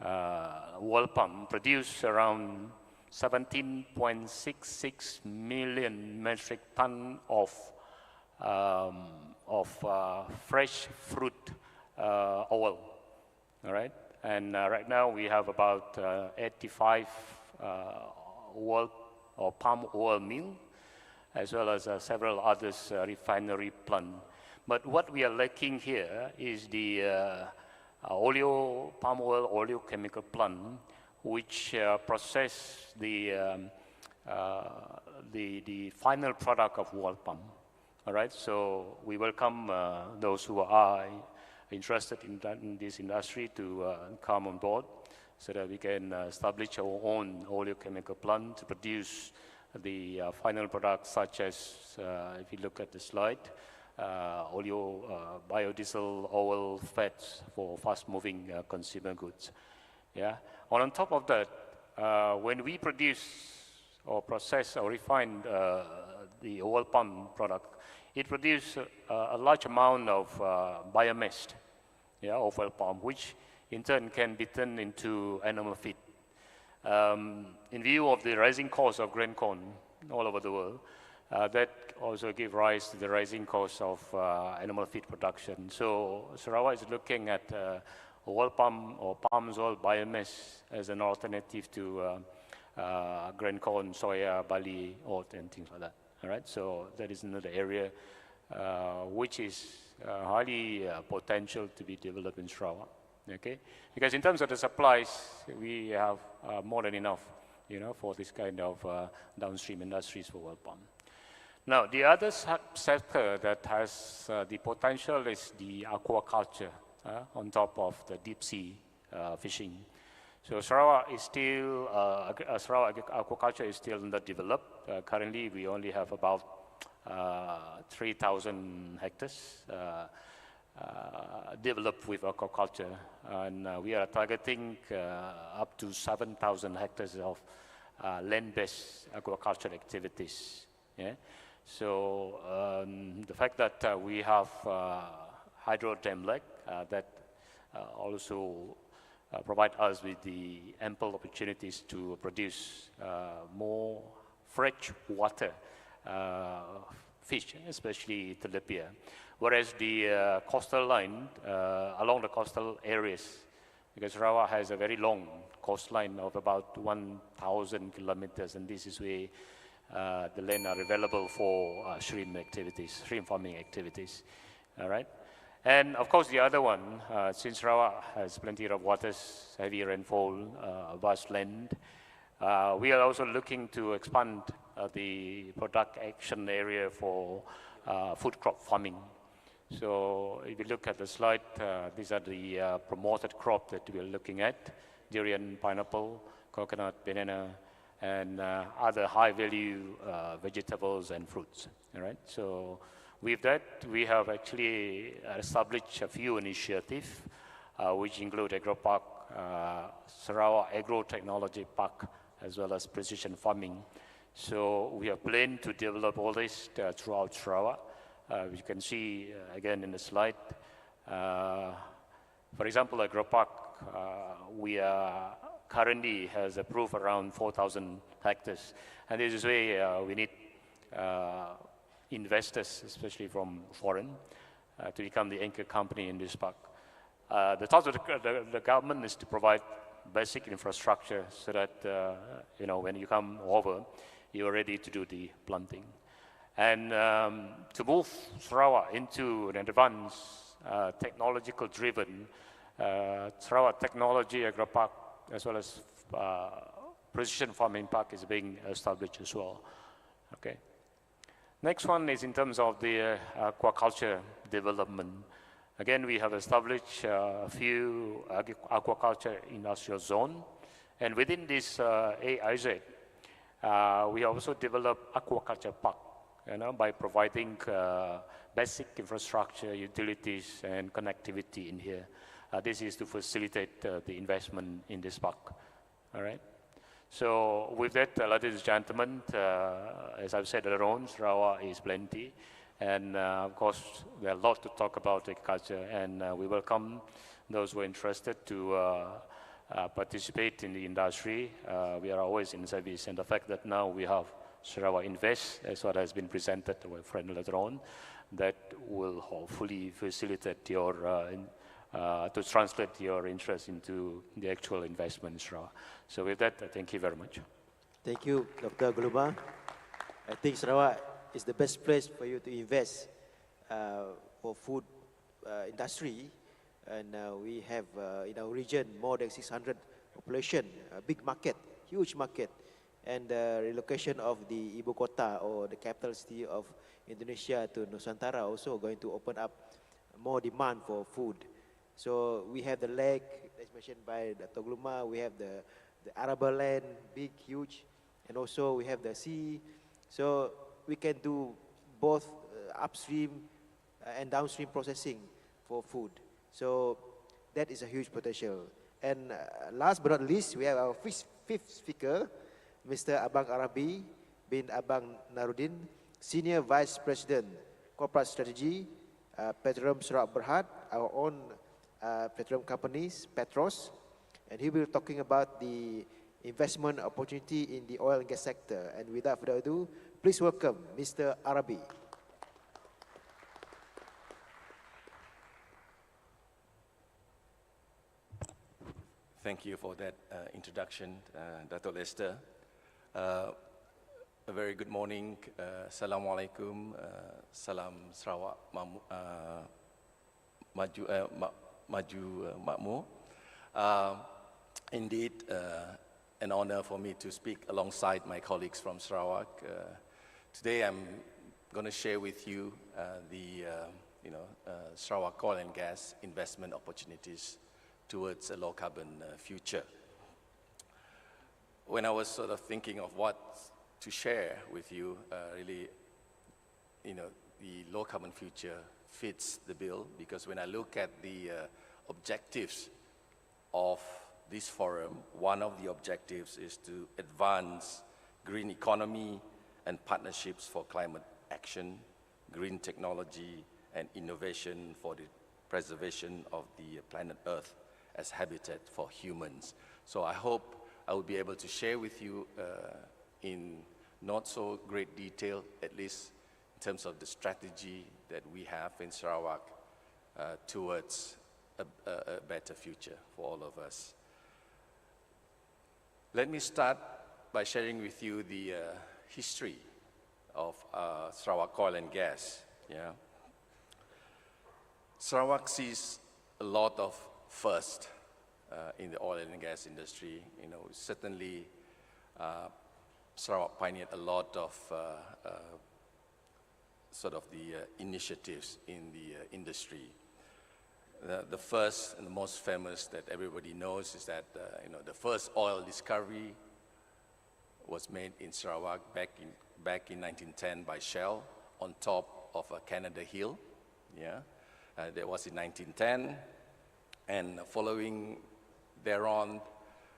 well palm produce around 17.66 million metric ton of fresh fruit oil. All right, and right now we have about 85 oil or palm oil mill, as well as several others refinery plant. But what we are lacking here is the palm oil oleochemical plant, which process the final product of oil palm. All right, so we welcome those who are interested in this industry to come on board, so that we can establish our own oleochemical plant to produce the final products, such as, if you look at the slide, biodiesel, oil, fats for fast-moving consumer goods. Yeah. On top of that, when we produce or process or refine the oil palm product, it produces a large amount of biomass, yeah, of oil palm, which in turn can be turned into animal feed. In view of the rising cost of grain corn all over the world, that also gives rise to the rising cost of animal feed production. So Sarawak is looking at oil palm or palm oil biomass as an alternative to grain corn, soya, barley, oat, and things like that. All right, so that is another area which is highly potential to be developed in Sarawak. Okay, because in terms of the supplies, we have more than enough, you know, for this kind of downstream industries for oil palm. Now, the other sector that has the potential is the aquaculture, on top of the deep sea fishing. So Sarawak is still, Sarawak aquaculture is still underdeveloped. Currently, we only have about 3,000 hectares developed with aquaculture, and we are targeting up to 7,000 hectares of land-based aquaculture activities. Yeah? So the fact that we have hydro dam lake that also provide us with the ample opportunities to produce more fresh water fish, especially tilapia. Whereas the coastal line, along the coastal areas, because Sarawak has a very long coastline of about 1,000 kilometers, and this is where the land are available for shrimp activities, shrimp farming activities. All right. And of course, the other one, since Sarawak has plenty of waters, heavy rainfall, vast land, we are also looking to expand the product action area for food crop farming. So if you look at the slide, these are the promoted crop that we are looking at: durian, pineapple, coconut, banana, and other high-value vegetables and fruits. All right. So with that, we have actually established a few initiatives, which include AgroPark, Sarawak Agro Technology Park, as well as precision farming. So we have planned to develop all this throughout Sarawak. You can see again in the slide, For example, Agropark, we currently has approved around 4,000 hectares. And this is where we need investors, especially from foreign, to become the anchor company in this park. The task of the government is to provide basic infrastructure so that, when you come over, you're ready to do the planting. And to move Sarawak into an advanced, technological-driven Sarawak Technology Agropark, as well as precision farming park is being established as well. Okay. Next one is in terms of the aquaculture development. Again, we have established a few aquaculture industrial zone, and within this AIZ, we also developed aquaculture park, by providing basic infrastructure, utilities, and connectivity in here. This is to facilitate the investment in this park. All right. So with that, ladies and gentlemen, as I've said earlier on, Sarawak is plenty. And of course, there are a lot to talk about agriculture, and we welcome those who are interested to participate in the industry. We are always in service, and the fact that now we have Sarawak Invest, as what has been presented to my friend later on, that will hopefully facilitate your, to translate your interest into the actual investment in Sarawak. So with that, thank you very much. Thank you, Dr. Gluma. I think Sarawak is the best place for you to invest for food industry, and we have in our region more than 600 population, a big market, huge market, and the relocation of the Ibu Kota or the capital city of Indonesia to Nusantara also going to open up more demand for food. So we have the lake, as mentioned by Dr. Gluma, we have the arable land, big, huge, and also we have the sea. So we can do both upstream and downstream processing for food. So that is a huge potential. And last but not least, we have our fifth speaker, Mr. Abang Arabi bin Abang Narudin, Senior Vice President, Corporate Strategy, Petroleum Sarawak Berhad, our own petroleum companies, Petros, and he will be talking about the investment opportunity in the oil and gas sector. And without further ado, please welcome Mr. Arabi. Thank you for that introduction, Dr. Lester. A very good morning. Assalamualaikum. Salam Sarawak Maju Makmur. Indeed, an honor for me to speak alongside my colleagues from Sarawak. Today I'm going to share with you the Sarawak oil and gas investment opportunities towards a low carbon future. When I was sort of thinking of what to share with you, really, the low carbon future fits the bill, because when I look at the objectives of this forum, one of the objectives is to advance green economy and partnerships for climate action, green technology, and innovation for the preservation of the planet Earth as habitat for humans. So I hope I will be able to share with you in not so great detail, at least in terms of the strategy that we have in Sarawak towards a better future for all of us. Let me start by sharing with you the history of Sarawak oil and gas. Yeah. Sarawak sees a lot of first in the oil and gas industry. Certainly Sarawak pioneered a lot of sort of the initiatives in the industry. The first and the most famous that everybody knows is that the first oil discovery was made in Sarawak back in 1910 by Shell on top of a Canada Hill. Yeah, that was in 1910, and following thereon,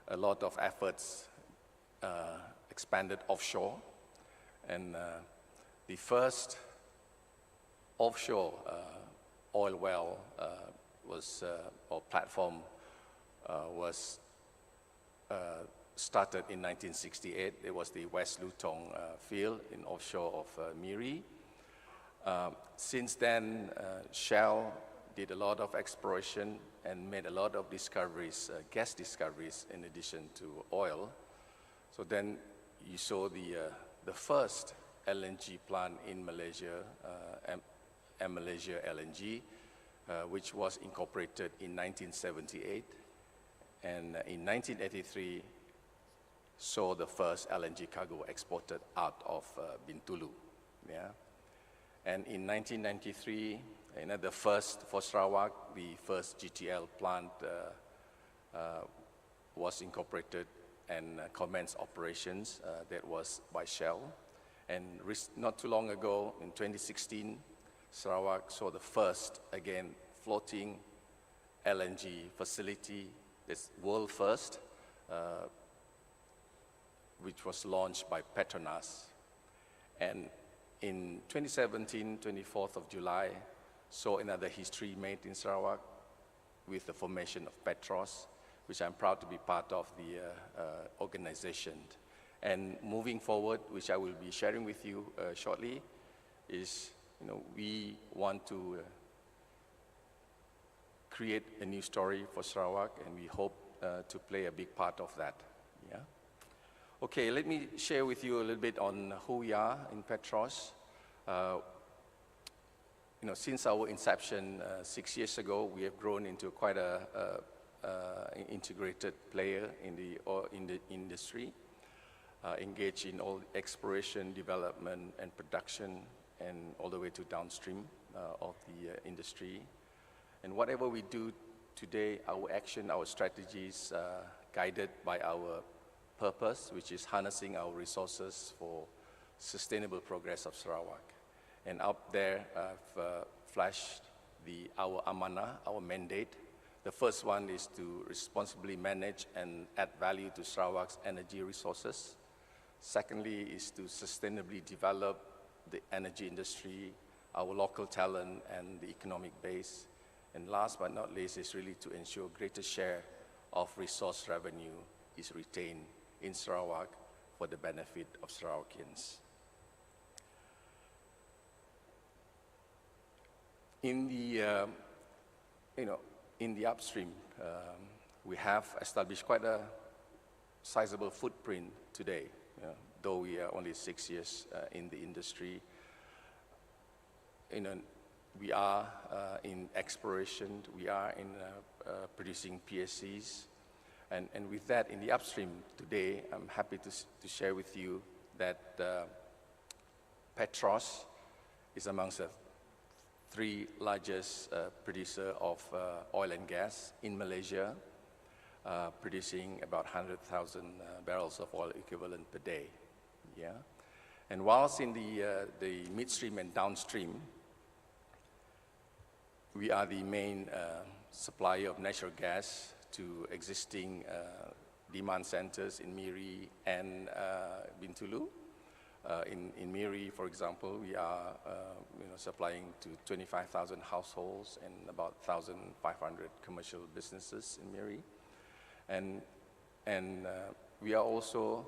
a lot of efforts expanded offshore, and the first offshore oil well was, or platform was started in 1968. It was the West Lutong field in offshore of Miri. Since then, Shell did a lot of exploration and made a lot of discoveries, gas discoveries in addition to oil. So then you saw the first LNG plant in Malaysia, Malaysia LNG, which was incorporated in 1978. And in 1983, saw the first LNG cargo exported out of Bintulu. Yeah? And in 1993, the first, for Sarawak, the first GTL plant was incorporated and commenced operations. That was by Shell. And not too long ago, in 2016, Sarawak saw the first, again, floating LNG facility, this world first, which was launched by Petronas. And in 2017, 24th of July, saw another history made in Sarawak with the formation of Petros, which I'm proud to be part of the organization. And moving forward, which I will be sharing with you shortly, is we want to create a new story for Sarawak, and we hope to play a big part of that. Yeah. Okay, let me share with you a little bit on who we are in Petros. Since our inception 6 years ago, we have grown into quite a integrated player in the industry, engaged in all exploration, development, and production, and all the way to downstream of the industry. And whatever we do today, our action, our strategies, guided by our purpose, which is harnessing our resources for sustainable progress of Sarawak. And up there, I've flashed our amanah, our mandate. The first one is to responsibly manage and add value to Sarawak's energy resources. Secondly is to sustainably develop the energy industry, our local talent, and the economic base. And last but not least is really to ensure greater share of resource revenue is retained in Sarawak for the benefit of Sarawakians. In the upstream, we have established quite a sizable footprint today, though we are only 6 years in the industry. We are in exploration, we are in producing PSCs, and with that, in the upstream today, I'm happy to share with you that Petros is amongst the 3 largest producer of oil and gas in Malaysia, producing about 100,000 barrels of oil equivalent per day. Yeah, and whilst in the midstream and downstream, we are the main supplier of natural gas to existing demand centers in Miri and Bintulu. In Miri, for example, we are supplying to 25,000 households and about 1,500 commercial businesses in Miri. And we are also,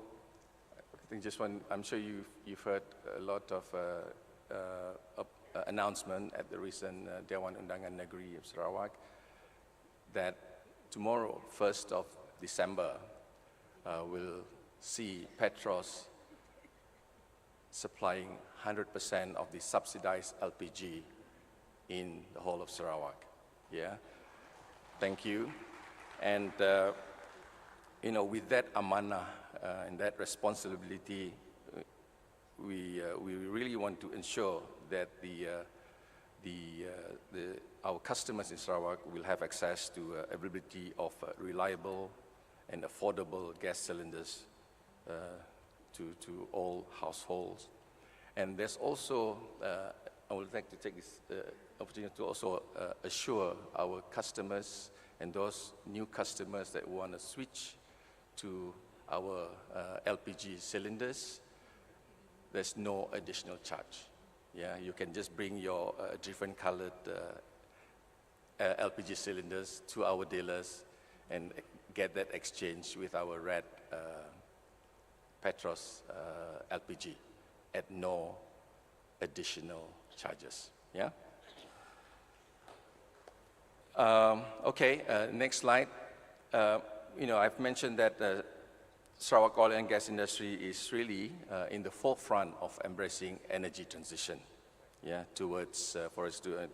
I think I'm sure you've heard a lot of announcement at the recent Dewan Undangan Negeri of Sarawak that tomorrow, 1st of December, will see Petros supplying 100% of the subsidized LPG in the whole of Sarawak. Yeah, thank you. And with that amanah and that responsibility, we really want to ensure that our customers in Sarawak will have access to availability of reliable and affordable gas cylinders to all households. And there's also, I would like to take this opportunity to also assure our customers and those new customers that want to switch to our LPG cylinders, there's no additional charge. Yeah, you can just bring your different colored LPG cylinders to our dealers and get that exchange with our red Petros LPG at no additional charges. Yeah. Okay. Next slide. I've mentioned that Sarawak oil and gas industry is really in the forefront of embracing energy transition. Yeah, towards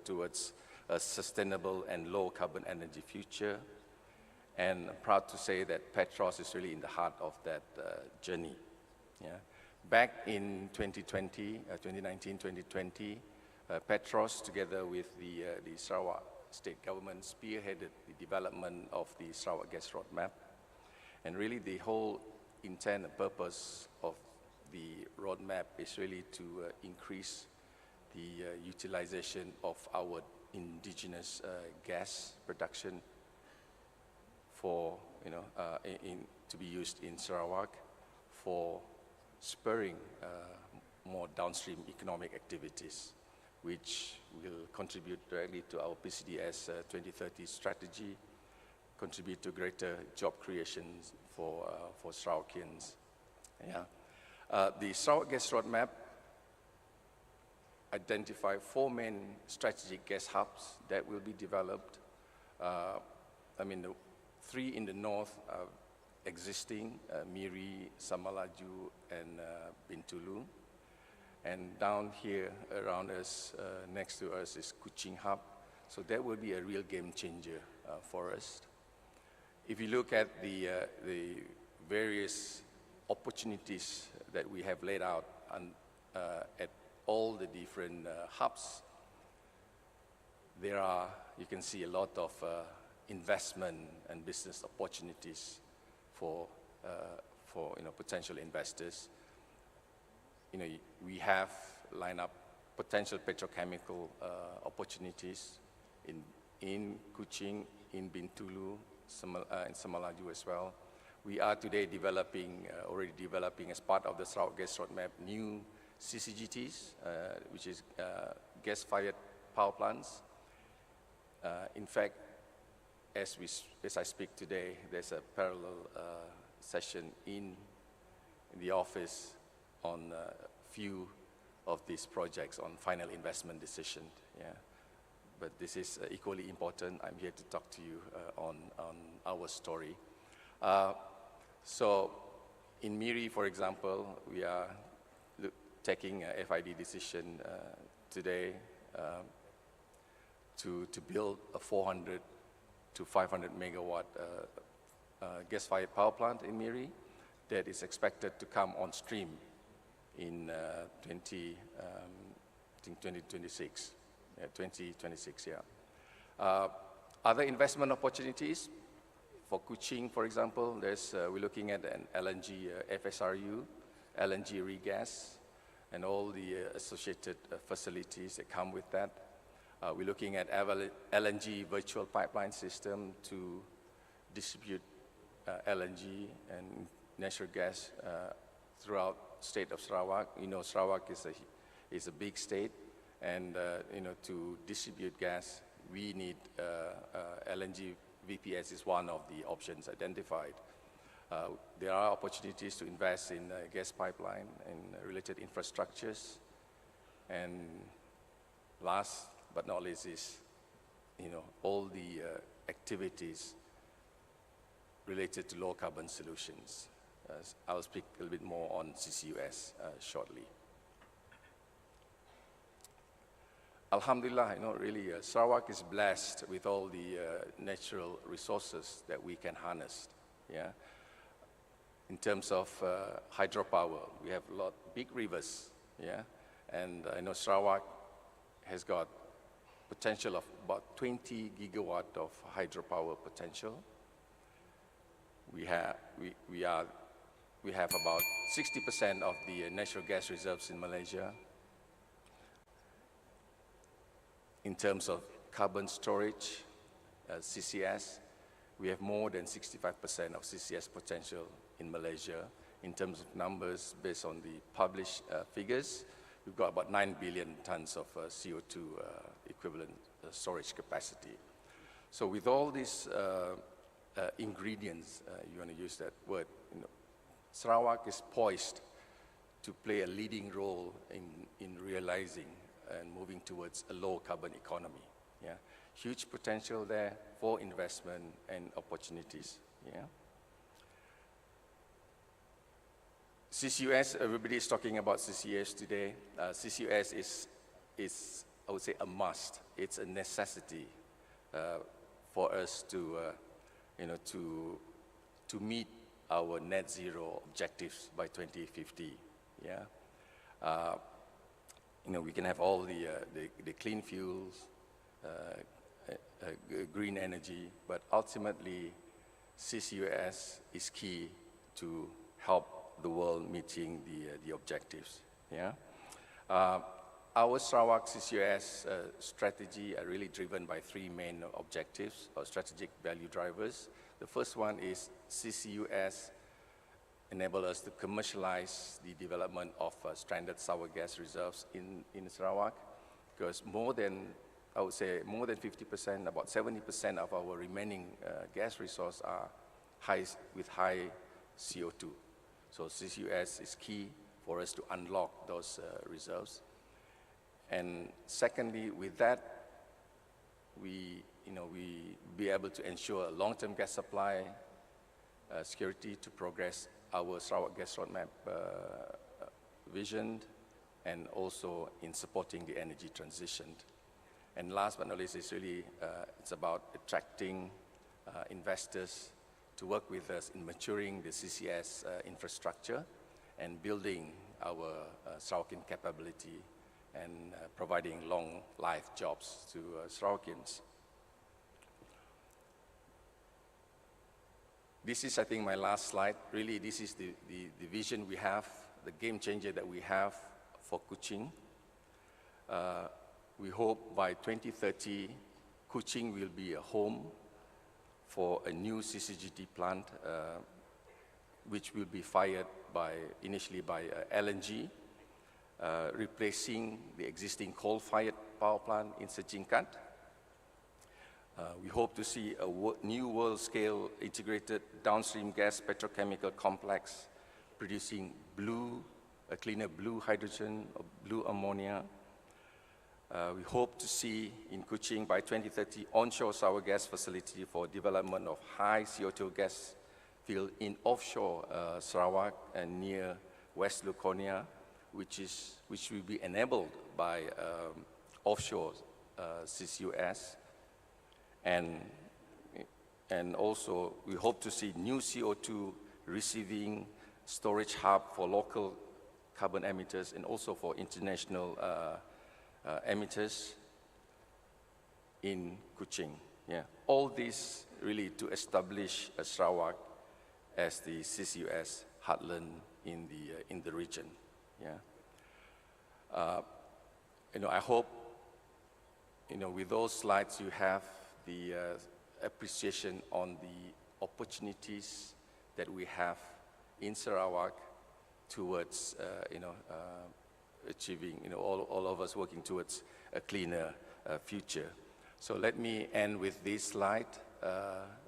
towards a sustainable and low carbon energy future. And I'm proud to say that Petros is really in the heart of that journey. Yeah. Back in 2020, 2019-2020, Petros, together with the Sarawak state government, spearheaded the development of the Sarawak Gas Roadmap. And really the whole intent and purpose of the roadmap is really to increase the utilization of our indigenous gas production for, to be used in Sarawak for spurring more downstream economic activities, which will contribute directly to our PCDS 2030 strategy, contribute to greater job creation for Sarawakians. Yeah. The Sarawak Gas Roadmap identify 4 main strategic gas hubs that will be developed. The 3 in the north are existing, Miri, Samalaju, and Bintulu. And down here around us, next to us is Kuching Hub. So that will be a real game changer for us. If you look at the various opportunities that we have laid out at all the different hubs, you can see a lot of investment and business opportunities for potential investors. We have lined up potential petrochemical opportunities in Kuching, in Bintulu, in Samalaju as well. We are today already developing as part of the Sarawak Gas Roadmap, new CCGTs, which is gas-fired power plants. In fact, as I speak today, there's a parallel session in the office on a few of these projects on final investment decision. Yeah. But this is equally important. I'm here to talk to you on our story. So in Miri, for example, we are taking a FID decision today to build a 400 to 500 megawatt gas-fired power plant in Miri that is expected to come on stream in 2026. Yeah, 2026, yeah. Other investment opportunities for Kuching, for example, we're looking at an LNG FSRU, LNG regas, and all the associated facilities that come with that. We're looking at LNG virtual pipeline system to distribute LNG and natural gas throughout state of Sarawak. Sarawak is a big state, and to distribute gas, we need LNG VPS is one of the options identified. There are opportunities to invest in gas pipeline and related infrastructures. And last but not least is, all the activities related to low carbon solutions. I'll speak a little bit more on CCUS shortly. Alhamdulillah, really, Sarawak is blessed with all the natural resources that we can harness. Yeah. In terms of hydropower, we have a lot big rivers. Yeah, and I know Sarawak has got potential of about 20 gigawatt of hydropower potential. We have about 60% of the natural gas reserves in Malaysia. In terms of carbon storage, CCS, we have more than 65% of CCS potential in Malaysia. In terms of numbers, based on the published figures, we've got about 9 billion tons of CO2 equivalent storage capacity. So with all these ingredients, you want to use that word, you know, Sarawak is poised to play a leading role in realizing and moving towards a low carbon economy. Yeah, huge potential there for investment and opportunities. Yeah. CCUS, everybody is talking about CCUS today. CCUS is, I would say, a must. It's a necessity for us to, you know, to meet our net zero objectives by 2050. Yeah, you know, we can have all the clean fuels, green energy, but ultimately, CCUS is key to help the world meeting the objectives. Yeah, our Sarawak CCUS strategy are really driven by three main objectives or strategic value drivers. The first one is CCUS enable us to commercialize the development of stranded sour gas reserves in Sarawak, because more than, I would say, more than 50%, about 70% of our remaining gas resource are with high CO2. So CCUS is key for us to unlock those reserves. And secondly, with that, we be able to ensure a long-term gas supply security to progress our Sarawak Gas Roadmap vision, and also in supporting the energy transition. And last but not least, it's really it's about attracting investors to work with us in maturing the CCS infrastructure and building our Sarawakian capability and providing long life jobs to Sarawakians. This is, I think, my last slide. Really, this is the vision we have, the game changer that we have for Kuching. We hope by 2030, Kuching will be a home for a new CCGT plant, which will be fired initially by LNG, replacing the existing coal-fired power plant in Saksikan. We hope to see a new world-scale integrated downstream gas petrochemical complex producing a cleaner blue hydrogen or blue ammonia. We hope to see in Kuching by 2030 onshore sour gas facility for development of high CO2 gas field in offshore Sarawak and near West Luconia, which will be enabled by offshore CCUS. And also, we hope to see new CO2 receiving storage hub for local carbon emitters and also for international emitters in Kuching. Yeah, all this really to establish Sarawak as the CCUS heartland in the region. Yeah, I hope with those slides you have the appreciation on the opportunities that we have in Sarawak towards achieving, all of us working towards a cleaner future. So let me end with this slide.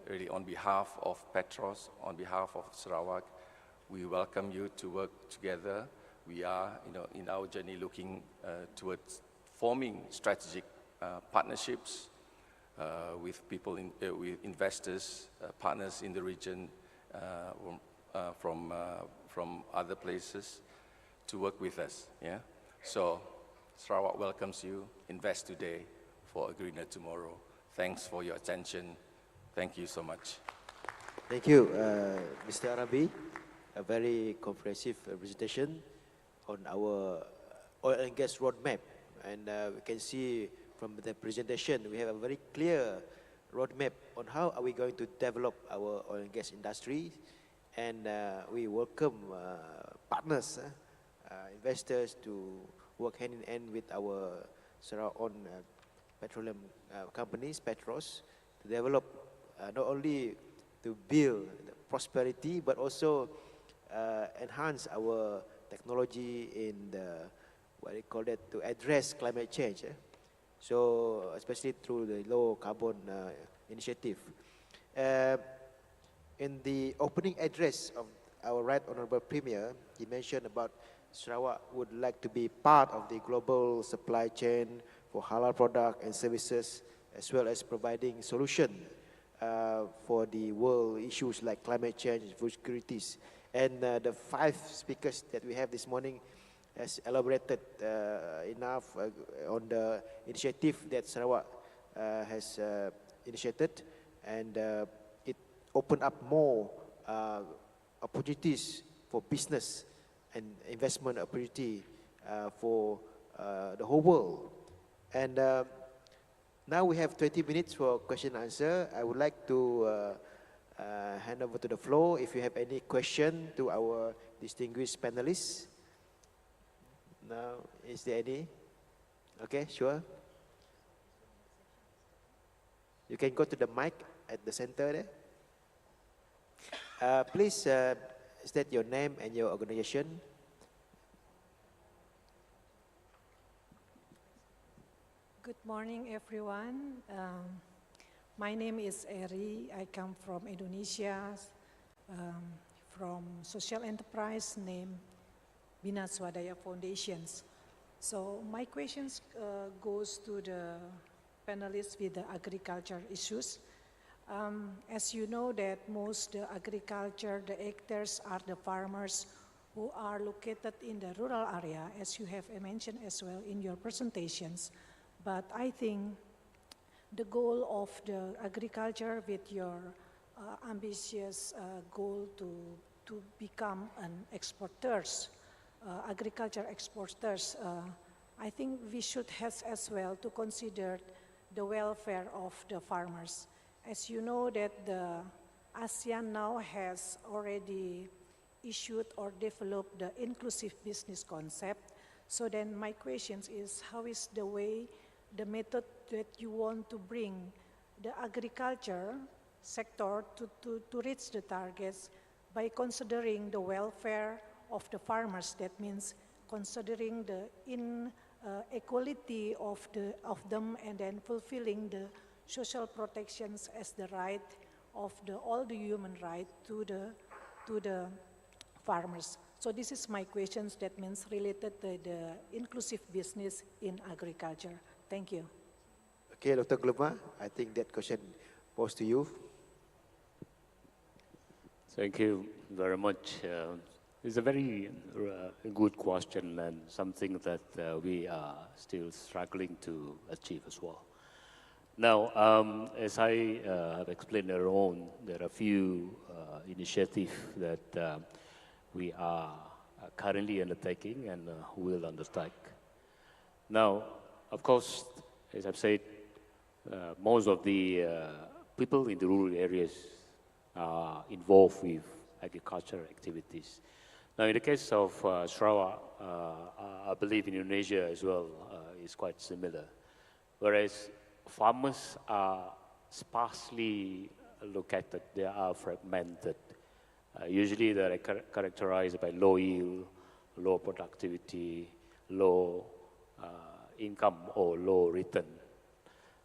Really, on behalf of Petros, on behalf of Sarawak, we welcome you to work together. We are, in our journey looking towards forming strategic partnerships with people, with investors, partners in the region from other places to work with us. Yeah. So Sarawak welcomes you. Invest today for a greener tomorrow. Thanks for your attention. Thank you so much. Thank you, Mr. Arabi. A very comprehensive presentation on our oil and gas roadmap. And we can see from the presentation, we have a very clear roadmap on how are we going to develop our oil and gas industry. And we welcome partners, investors to work hand in hand with our Sarawak own petroleum companies, Petros, to develop not only to build prosperity, but also enhance our technology in the, what they call that, to address climate change. So especially through the low carbon initiative. In the opening address of our Right Honorable Premier, he mentioned about Sarawak would like to be part of the global supply chain for halal product and services, as well as providing solution for the world issues like climate change and food securities. And the 5 speakers that we have this morning has elaborated enough on the initiative that Sarawak has initiated, and it opened up more opportunities for business and investment opportunity for the whole world. And now we have 20 minutes for question and answer. I would like to hand over to the floor if you have any question to our distinguished panelists. Now, is there any? Okay, sure. You can go to the mic at the center there. Please state your name and your organization. Good morning, everyone. My name is Eri. I come from Indonesia, from social enterprise named Bina Swadaya Foundations. So my questions goes to the panelists with the agriculture issues. As you know that most the agriculture, the actors are the farmers who are located in the rural area, as you have mentioned as well in your presentations. But I think the goal of the agriculture with your ambitious goal to become an exporters, agriculture exporters, I think we should have as well to consider the welfare of the farmers. As you know that the ASEAN now has already issued or developed the inclusive business concept. So then my question is, how is the way, the method that you want to bring the agriculture sector to reach the targets by considering the welfare of the farmers? That means considering the inequality of them, and then fulfilling the social protections as the right of all the human right to the farmers. So this is my questions, that means related to the inclusive business in agriculture. Thank you. Okay, Dr. Gluma, I think that question posed to you. Thank you very much. It's a very good question, and something that we are still struggling to achieve as well. Now, as I have explained earlier on, there are a few initiatives that we are currently undertaking and will undertake. Now, of course, as I've said, most of the people in the rural areas are involved with agricultural activities. Now, in the case of Sarawak, I believe in Indonesia as well is quite similar. Whereas farmers are sparsely located, they are fragmented. Usually they are characterized by low yield, low productivity, low income or low return.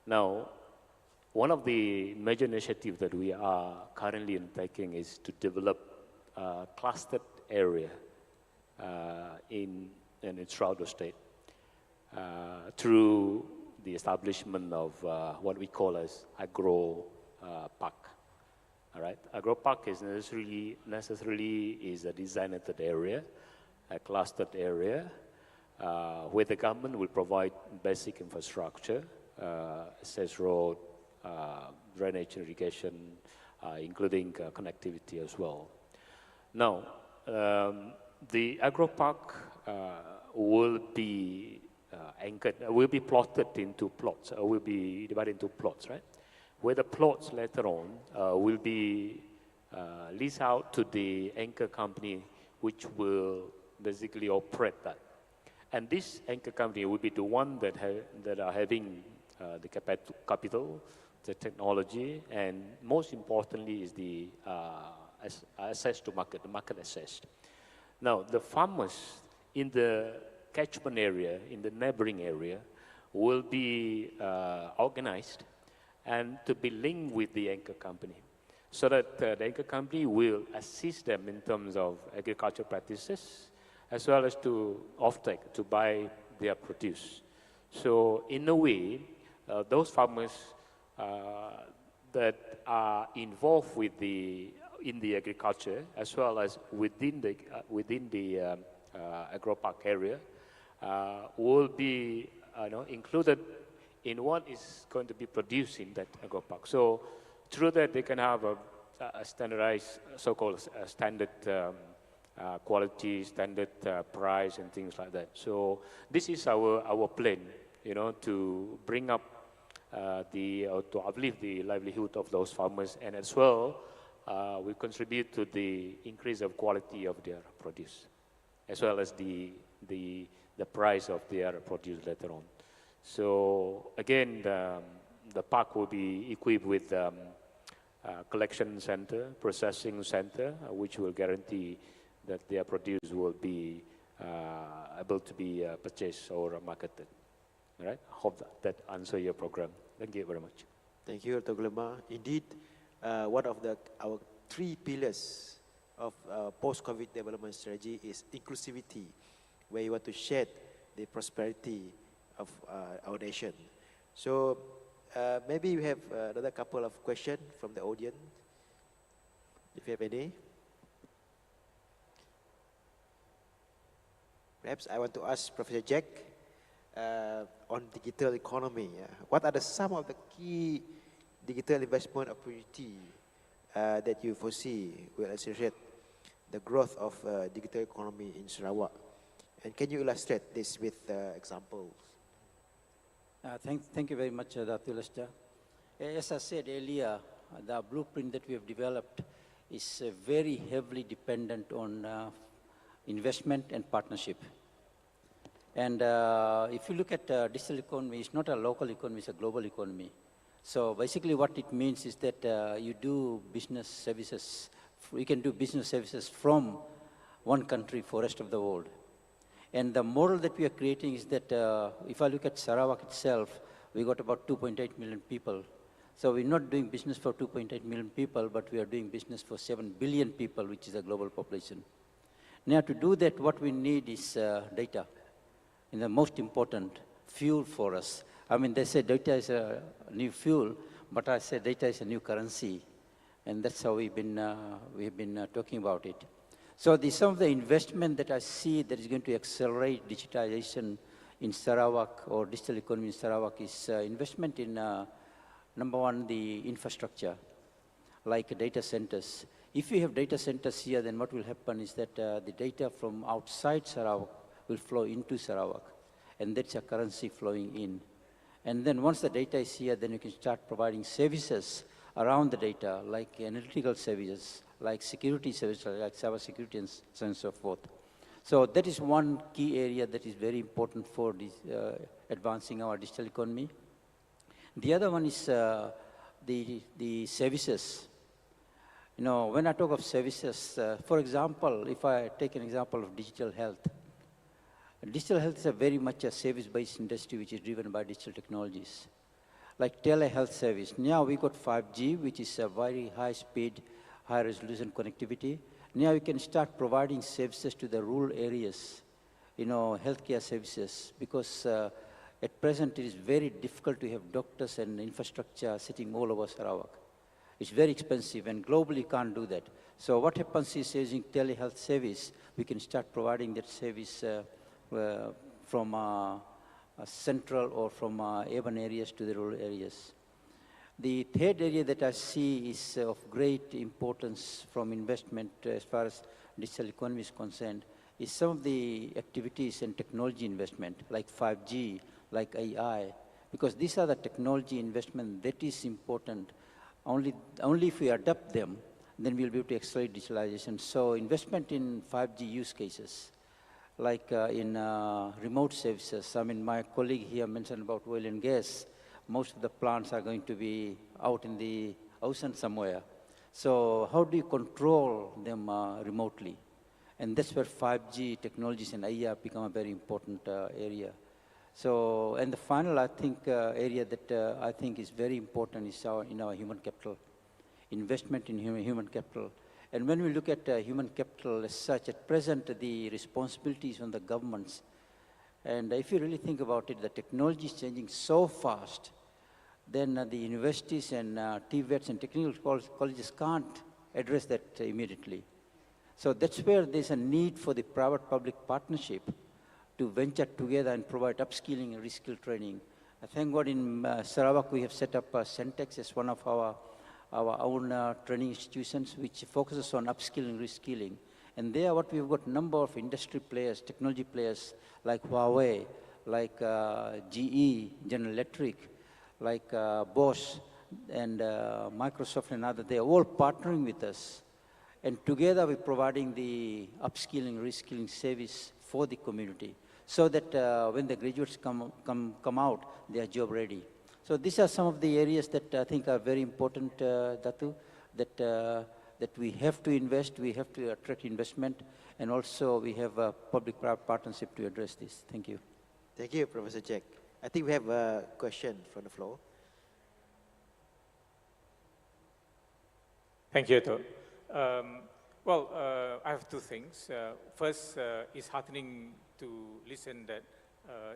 Now, one of the major initiatives that we are currently undertaking is to develop a clustered area in throughout the state through the establishment of what we call as agro park. All right, agro park is necessarily is a designated area, a clustered area, where the government will provide basic infrastructure, access road, drainage irrigation, including connectivity as well. Now, the agro park will be anchored, will be plotted into plots, will be divided into plots, right? Where the plots later on will be leased out to the anchor company, which will basically operate that. And this anchor company will be the one that are having the capital, the technology, and most importantly is the access to market, the market access. Now, the farmers in the catchment area, in the neighboring area, will be organized and to be linked with the anchor company, so that the anchor company will assist them in terms of agriculture practices, as well as to offtake, to buy their produce. So in a way, those farmers that are involved with in the agriculture, as well as within the agro park area, will be included in what is going to be produced in that agro park. So through that, they can have a standardized, so-called standard quality, standard price, and things like that. So this is our plan, to bring up to uplift the livelihood of those farmers, and as well, we contribute to the increase of quality of their produce, as well as the price of their produce later on. So again, the park will be equipped with collection center, processing center, which will guarantee that their produce will be able to be purchased or marketed. All right? I hope that answers your program. Thank you very much. Thank you, Dr. Gulama. Indeed, one of our 3 pillars of post-COVID development strategy is inclusivity, where you want to share the prosperity of our nation. So maybe we have another couple of questions from the audience, if you have any. Perhaps I want to ask Professor Jack on digital economy. What are some of the key digital investment opportunity that you foresee will accelerate the growth of digital economy in Sarawak? And can you illustrate this with examples? Thank you very much, Dr. Lester. As I said earlier, the blueprint that we have developed is very heavily dependent on investment and partnership. And if you look at digital economy, it's not a local economy, it's a global economy. So basically what it means is that you do business services, you can do business services from one country for rest of the world. And the model that we are creating is that if I look at Sarawak itself, we got about 2.8 million people. So we're not doing business for 2.8 million people, but we are doing business for 7 billion people, which is a global population. Now to do that, what we need is data. And the most important fuel for us. I mean, they say data is a new fuel, but I say data is a new currency. And that's how we've been talking about it. So some of the investment that I see that is going to accelerate digitization in Sarawak or digital economy in Sarawak is investment in, number one, the infrastructure, like data centers. If we have data centers here, then what will happen is that the data from outside Sarawak will flow into Sarawak, and that's a currency flowing in. And then once the data is here, then you can start providing services around the data, like analytical services, like security services, like cyber security, and so on and so forth. So that is one key area that is very important for this, advancing our digital economy. The other one is the services. When I talk of services, for example, if I take an example of digital health, digital health is very much a service-based industry which is driven by digital technologies. Like telehealth service. Now we got 5G, which is a very high-speed, high-resolution connectivity. Now you can start providing services to the rural areas, healthcare services, because at present it is very difficult to have doctors and infrastructure sitting all over Sarawak. It's very expensive, and globally you can't do that. So what happens is, using telehealth service, we can start providing that service from central or from urban areas to the rural areas. The third area that I see is of great importance from investment as far as digital economy is concerned is some of the activities and technology investment like 5G, like AI, because these are the technology investment that is important. Only if we adopt them, then we'll be able to accelerate digitalization. So investment in 5G use cases, like in remote services. I mean, my colleague here mentioned about oil and gas. Most of the plants are going to be out in the ocean somewhere. So how do you control them remotely? And that's where 5G technologies and AI become a very important area. So, and the final, I think, area that I think is very important is in our human capital, investment in human capital. And when we look at human capital as such, at present, the responsibilities on the governments. And if you really think about it, the technology is changing so fast, then the universities and TVETs and technical colleges can't address that immediately. So that's where there's a need for the private-public partnership to venture together and provide upskilling and reskill training. Thank God in Sarawak we have set up Centex as one of our own training institutions which focuses on upskilling, reskilling. And there what we've got number of industry players, technology players like Huawei, like GE, General Electric, like Bosch and Microsoft and others. They are all partnering with us. And together we're providing the upskilling, reskilling service for the community so that when the graduates come out, they are job ready. So these are some of the areas that I think are very important, Datu, that we have to invest, we have to attract investment, and also we have a public-private partnership to address this. Thank you. Thank you, Professor Jack. I think we have a question from the floor. Thank you, Ato. I have two things. First, it's heartening to listen that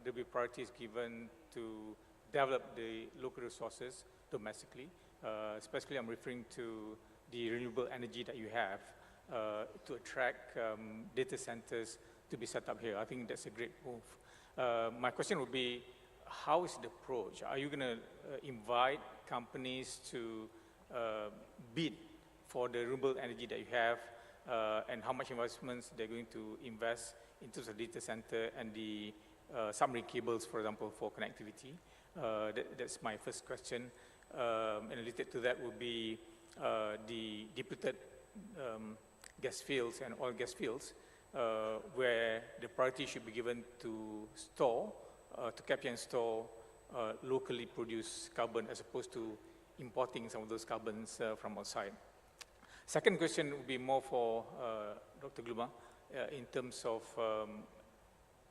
there will be priorities given to develop the local resources domestically. Especially I'm referring to the renewable energy that you have to attract data centers to be set up here. I think that's a great move. My question would be, how is the approach? Are you going to invite companies to bid for the renewable energy that you have and how much investments they're going to invest into the data center and the submarine cables, for example, for connectivity? That's my first question. And related to that would be the depleted gas fields and oil gas fields, where the priority should be given to store, to capture and store locally produced carbon as opposed to importing some of those carbons from outside. Second question would be more for Dr. Gluma in terms of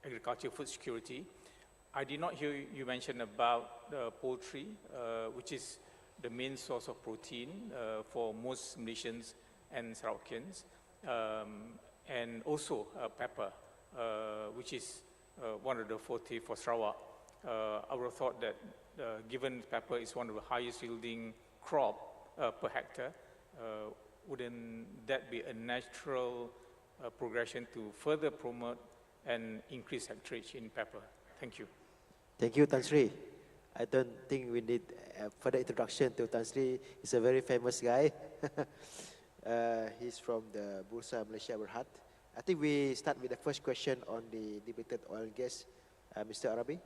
agriculture food security. I did not hear you mention about poultry, which is the main source of protein for most Malaysians and Sarawakians, and also pepper, which is one of the forte for Sarawak. I would have thought that given pepper is one of the highest yielding crop per hectare, wouldn't that be a natural progression to further promote and increase hectareage in pepper? Thank you. Thank you, Tan Sri. I don't think we need further introduction to Tan Sri. He's a very famous guy. He's from the Bursa Malaysia Berhad. I think we start with the first question on the depleted oil and gas. Mr. Arabi?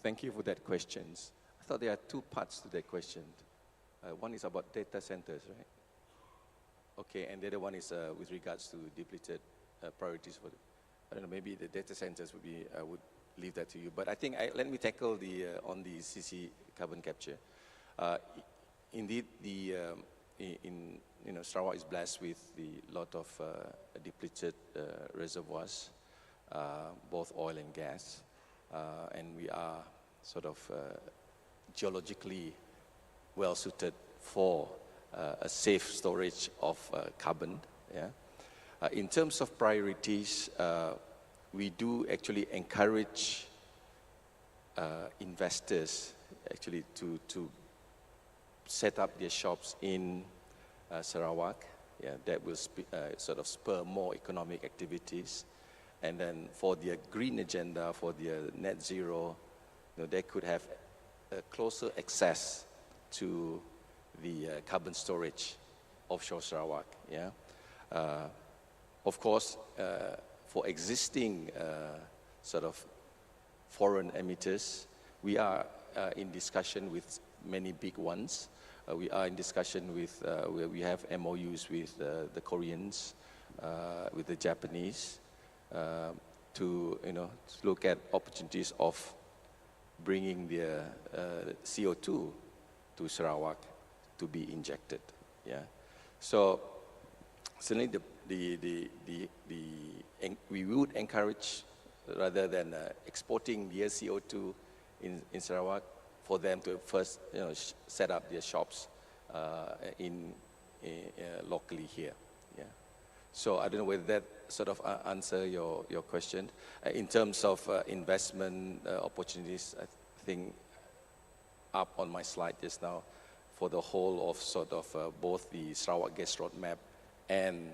Thank you for that question. I thought there are two parts to that question. One is about data centers, right? Okay, and the other one is with regards to depleted priorities for, I don't know, maybe the data centers would be, I would leave that to you. But I think, let me tackle the, on the CC carbon capture. Indeed, Sarawak is blessed with the lot of depleted reservoirs, both oil and gas. And we are sort of geologically well suited for a safe storage of carbon. Yeah? In terms of priorities, we do actually encourage investors actually to set up their shops in Sarawak. Yeah, that will sort of spur more economic activities. And then for their green agenda, for their net zero, they could have a closer access to the carbon storage offshore Sarawak. Yeah? Of course, for existing sort of foreign emitters, we are in discussion with many big ones. We are in discussion with, where we have MOUs with the Koreans, with the Japanese, to look at opportunities of bringing the CO2 to Sarawak to be injected. Yeah, so certainly we would encourage rather than exporting the CO2 in Sarawak, for them to first set up their shops locally here. Yeah. So I don't know whether that sort of answer your question. In terms of investment opportunities, I think up on my slide just now, for the whole of sort of both the Sarawak Gas Roadmap and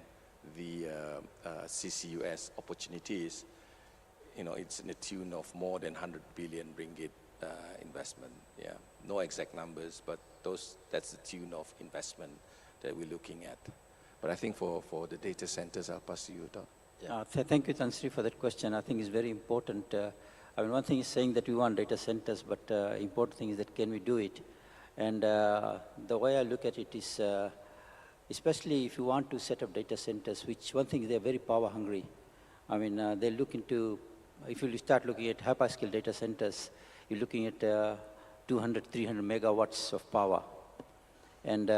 the CCUS opportunities, it's in the tune of more than 100 billion ringgit investment. Yeah, no exact numbers, but that's the tune of investment that we're looking at. But I think for the data centers, I'll pass to you, Doc. Yeah. Thank you, Tan Sri, for that question. I think it's very important. I mean, one thing is saying that we want data centers, but important thing is that can we do it? And the way I look at it is, especially if you want to set up data centers, which one thing is they're very power hungry. I mean, they look into, if you start looking at hyperscale data centers, you're looking at 200, 300 megawatts of power. And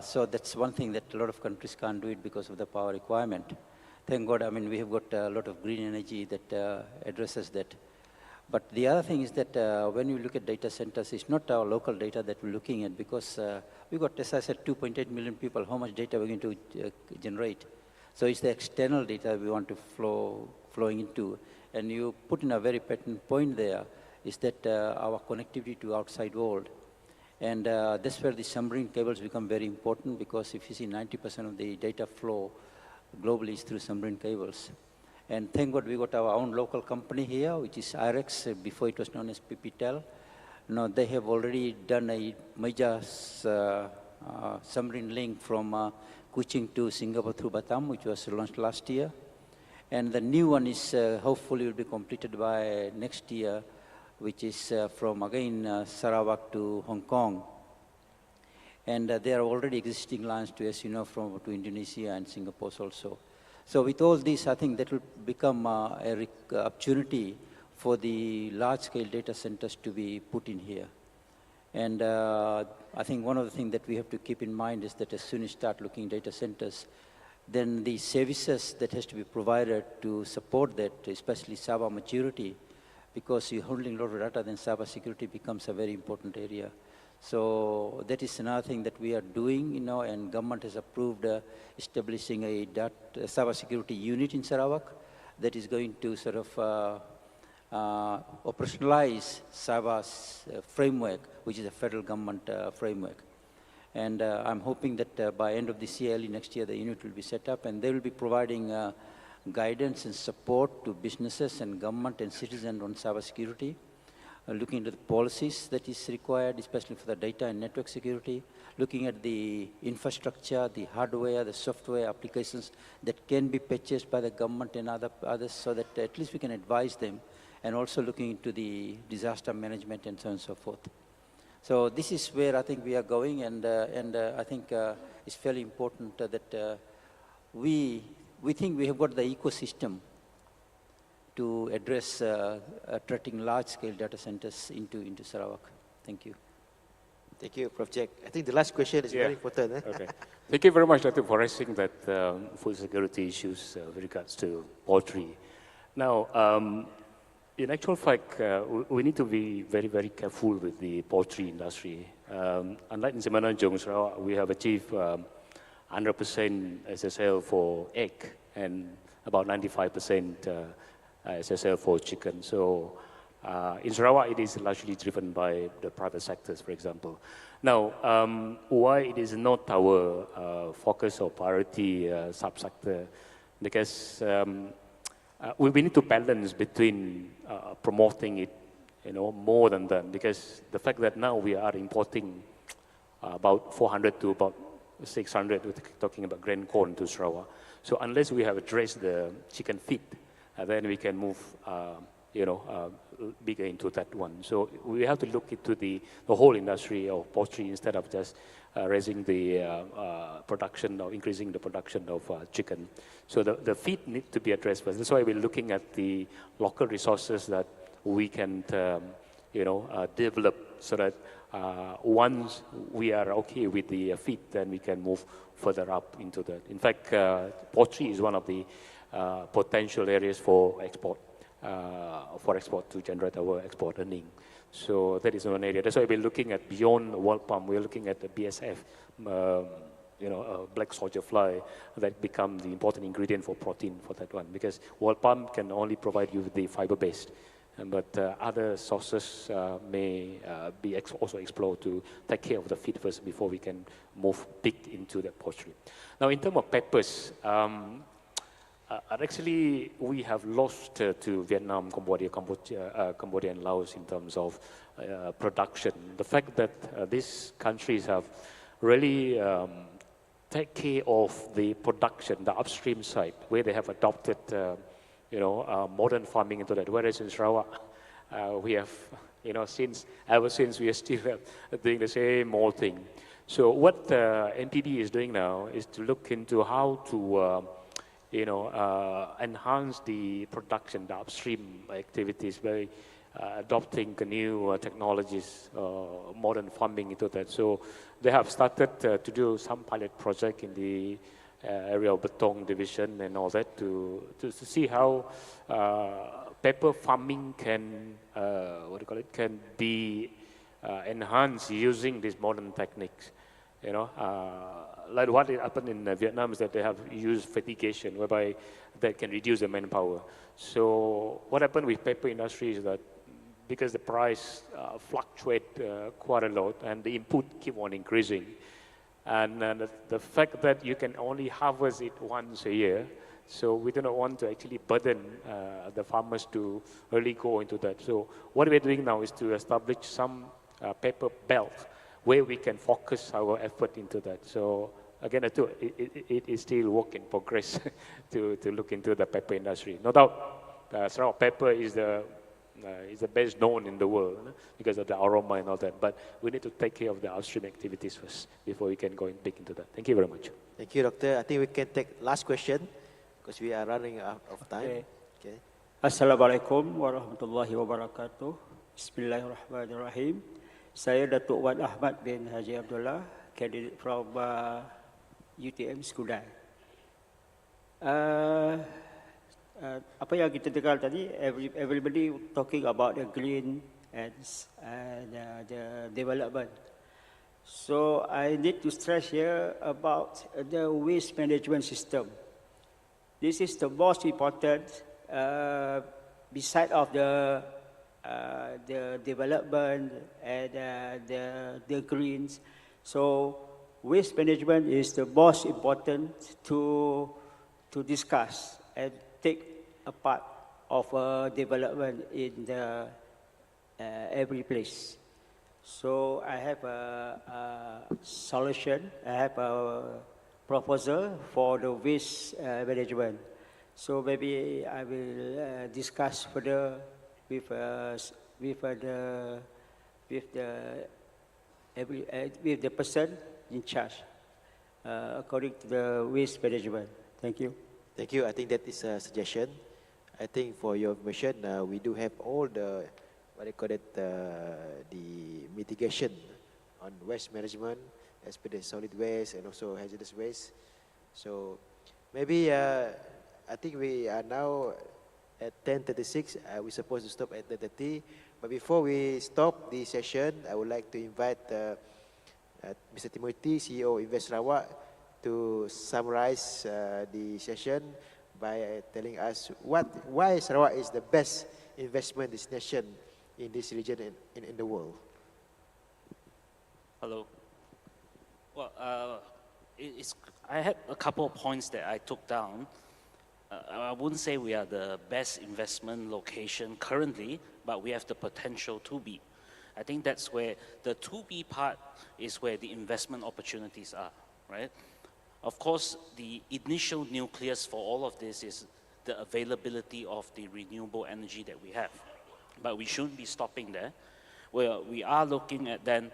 so that's one thing that a lot of countries can't do it because of the power requirement. Thank God, I mean, we have got a lot of green energy that addresses that. But the other thing is that when you look at data centers, it's not our local data that we're looking at, because we've got, as I said, 2.8 million people. How much data we're going to generate? So it's the external data we want to flowing into. And you put in a very pertinent point there, is that our connectivity to outside world. And that's where the submarine cables become very important, because if you see 90% of the data flow globally is through submarine cables. And thank God we got our own local company here, which is IREX, before it was known as PPTEL. Now they have already done a major submarine link from Kuching to Singapore through Batam, which was launched last year. And the new one is hopefully will be completed by next year, which is from again Sarawak to Hong Kong. And there are already existing lines to, as you know, to Indonesia and Singapore also. So with all this, I think that will become an opportunity for the large-scale data centers to be put in here. And I think one of the things that we have to keep in mind is that as soon as you start looking at data centers, then the services that has to be provided to support that, especially cyber maturity, because you're handling a lot of data, then cyber security becomes a very important area. So that is another thing that we are doing, and government has approved establishing a cyber security unit in Sarawak that is going to sort of operationalize cyber framework, which is a federal government framework. And I'm hoping that by end of this year, early next year, the unit will be set up, and they will be providing guidance and support to businesses and government and citizens on cyber security. Looking into the policies that is required, especially for the data and network security, looking at the infrastructure, the hardware, the software applications that can be purchased by the government and others, so that at least we can advise them, and also looking into the disaster management and so on and so forth. So this is where I think we are going, and I think it's fairly important that we think we have got the ecosystem to address attracting large-scale data centers into Sarawak. Thank you. Thank you, Prof. Jack. I think the last question is very important. Okay. Thank you very much, Dr. for raising that food security issues with regards to poultry. Now, in actual fact, we need to be very, very careful with the poultry industry. Unlike in Semenanjung, Sarawak, we have achieved 100% SSL for egg and about 95% SSL for chicken. So in Sarawak, it is largely driven by the private sectors, for example. Now, why it is not our focus or priority subsector? Because we need to balance between promoting it, more than that. Because the fact that now we are importing about 400 to about 600, we're talking about grain corn to Sarawak. So unless we have addressed the chicken feed, then we can move, bigger into that one. So we have to look into the whole industry of poultry instead of just raising the production or increasing the production of chicken. So the feed needs to be addressed first. That's why we're looking at the local resources that we can, develop, so that once we are okay with the feed, then we can move further up into that. In fact, poultry is one of the potential areas for export. for export to generate our export earning. So that is one area. That's why we're looking at beyond world palm. We're looking at the BSF, black soldier fly, that become the important ingredient for protein for that one. Because world palm can only provide you with the fiber-based, but other sources may be also explored to take care of the feed first before we can move big into that poultry. Now, in terms of peppers, actually, we have lost to Vietnam, Cambodia, and Laos in terms of production. The fact that these countries have really take care of the production, the upstream side, where they have adopted, modern farming into that. Whereas in Sarawak, we have, ever since we are still doing the same old thing. So what NPD is doing now is to look into how to enhance the production, the upstream activities by adopting the new technologies, modern farming into that. So they have started to do some pilot project in the area of Betong division and all that to see how pepper farming can, can be enhanced using these modern techniques. Like what happened in Vietnam is that they have used fertigation, whereby that can reduce the manpower. So what happened with pepper industry is that because the price fluctuate quite a lot and the input keep on increasing, and the fact that you can only harvest it once a year, so we do not want to actually burden the farmers to really go into that. So what we're doing now is to establish some pepper belt where we can focus our effort into that. So again, it is still work in progress to look into the pepper industry. No doubt, Sarawak pepper is the best known in the world because of the aroma and all that. But we need to take care of the upstream activities first before we can go big into that. Thank you very much. Thank you, Doctor. I think we can take last question because we are running out of time. Okay. Assalamualaikum warahmatullahi wabarakatuh. Bismillahirrahmanirrahim. Saya Datuk Wan Ahmad bin Haji Abdullah, candidate from UTM Skudai. Apa yang kita dengar tadi, everybody talking about the green and the development. So I need to stress here about the waste management system. This is the most important beside of the development and the greens. So waste management is the most important to discuss and take a part of development in the every place. So I have a solution. I have a proposal for the waste management. So maybe I will discuss further with the person in charge according to the waste management. Thank you. Thank you. I think that is a suggestion. I think for your information, we do have all the the mitigation on waste management, especially solid waste and also hazardous waste. So maybe I think we are now at 10:36. We're supposed to stop at 10:30. But before we stop the session, I would like to invite Mr. Timothy, CEO Invest Sarawak, to summarize the session by telling us why Sarawak is the best investment destination in this region and in the world. Hello. Well, I had a couple of points that I took down. I wouldn't say we are the best investment location currently, but we have the potential to be. I think that's where the to be part is where the investment opportunities are, right? Of course, the initial nucleus for all of this is the availability of the renewable energy that we have. But we shouldn't be stopping there. We are looking at then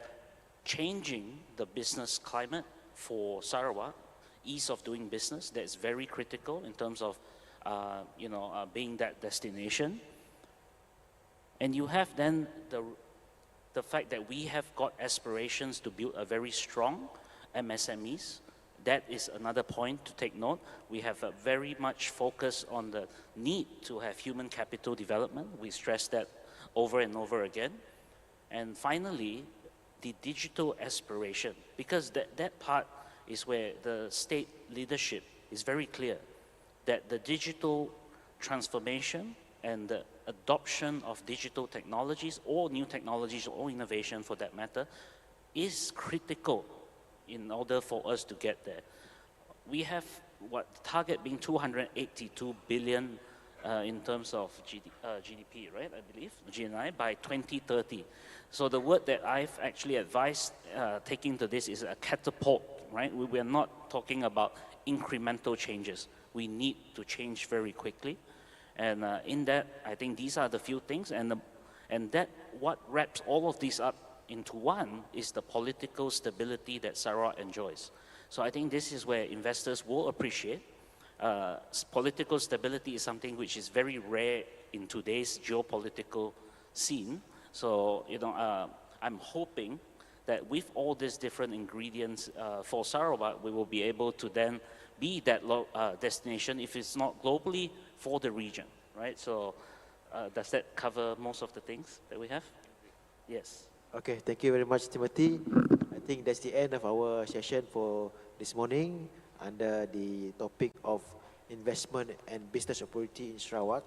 changing the business climate for Sarawak, ease of doing business. That's very critical in terms of, being that destination. And you have then the fact that we have got aspirations to build a very strong MSMEs that is another point to take note. We have a very much focus on the need to have human capital development. We stress that over and over again. And finally, the digital aspiration, because that part is where the state leadership is very clear that the digital transformation and the adoption of digital technologies or new technologies or innovation for that matter is critical in order for us to get there. We have what target being 282 billion in terms of GDP, right? I believe GNI by 2030. So the word that I've actually advised taking to this is a catapult, right? We are not talking about incremental changes. We need to change very quickly, and in that, I think these are the few things, and that what wraps all of these up into one is the political stability that Sarawak enjoys. So I think this is where investors will appreciate. Political stability is something which is very rare in today's geopolitical scene. So, I'm hoping that with all these different ingredients for Sarawak, we will be able to then be that destination, if it's not globally, for the region, right? So does that cover most of the things that we have? Yes. Okay, thank you very much, Timothy. I think that's the end of our session for this morning under the topic of investment and business opportunity in Sarawak.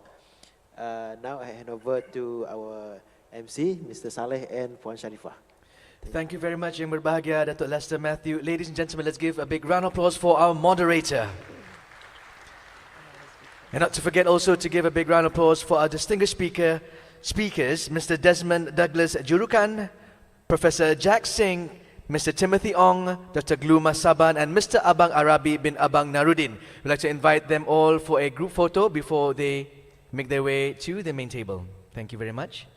Now I hand over to our MC, Mr. Saleh and Puan Sharifah. Thank you very much, Yang Berbahagia, Datuk Lester Matthew. Ladies and gentlemen, let's give a big round of applause for our moderator. And not to forget also to give a big round of applause for our distinguished speakers, Mr. Desmond Douglas Jurukan, Professor Jack Singh, Mr. Timothy Ong, Dr. Gluma Saban, and Mr. Abang Arabi bin Abang Narudin. We'd like to invite them all for a group photo before they make their way to the main table. Thank you very much.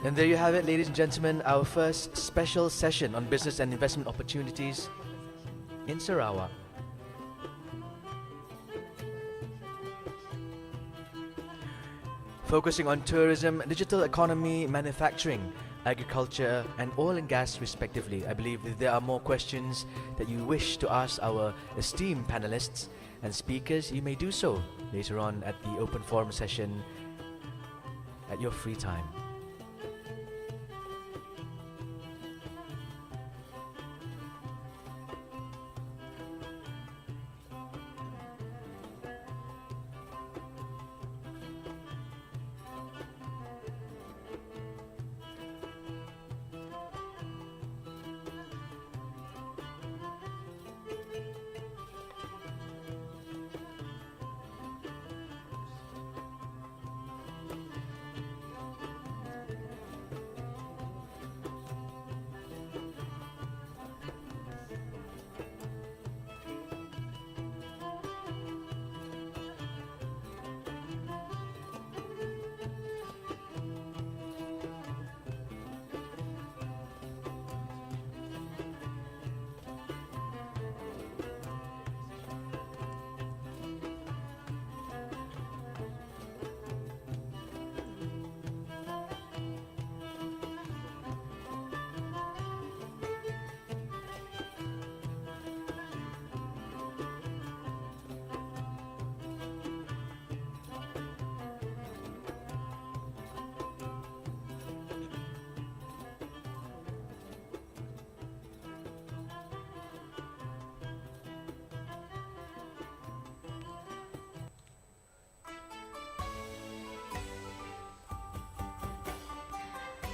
And there you have it, ladies and gentlemen, our first special session on business and investment opportunities in Sarawak. Focusing on tourism, digital economy, manufacturing, agriculture, and oil and gas respectively. I believe if there are more questions that you wish to ask our esteemed panelists and speakers, you may do so later on at the open forum session at your free time.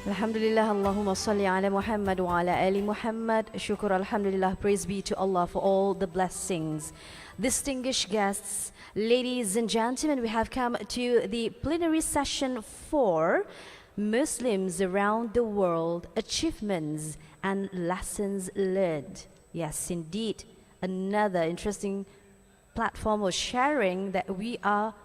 Alhamdulillah, Allahumma salli ala Muhammad wa ala ali Muhammad. Shukr, alhamdulillah, praise be to Allah for all the blessings. Distinguished guests, ladies and gentlemen, we have come to the plenary session for Muslims around the world, achievements and lessons learned. Yes, indeed, another interesting platform of sharing that we are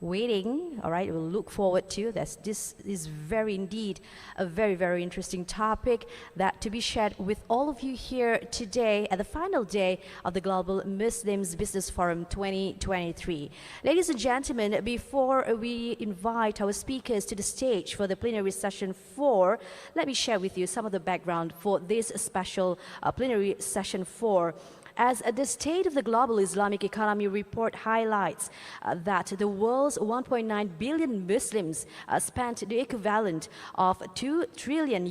waiting, all right, we'll look forward to. This is very indeed a very, very interesting topic that to be shared with all of you here today at the final day of the Global Muslims Business Forum 2023. Ladies and gentlemen, before we invite our speakers to the stage for the plenary session 4, let me share with you some of the background for this special plenary session 4. As the State of the Global Islamic Economy report highlights that the world's 1.9 billion Muslims spent the equivalent of $2 trillion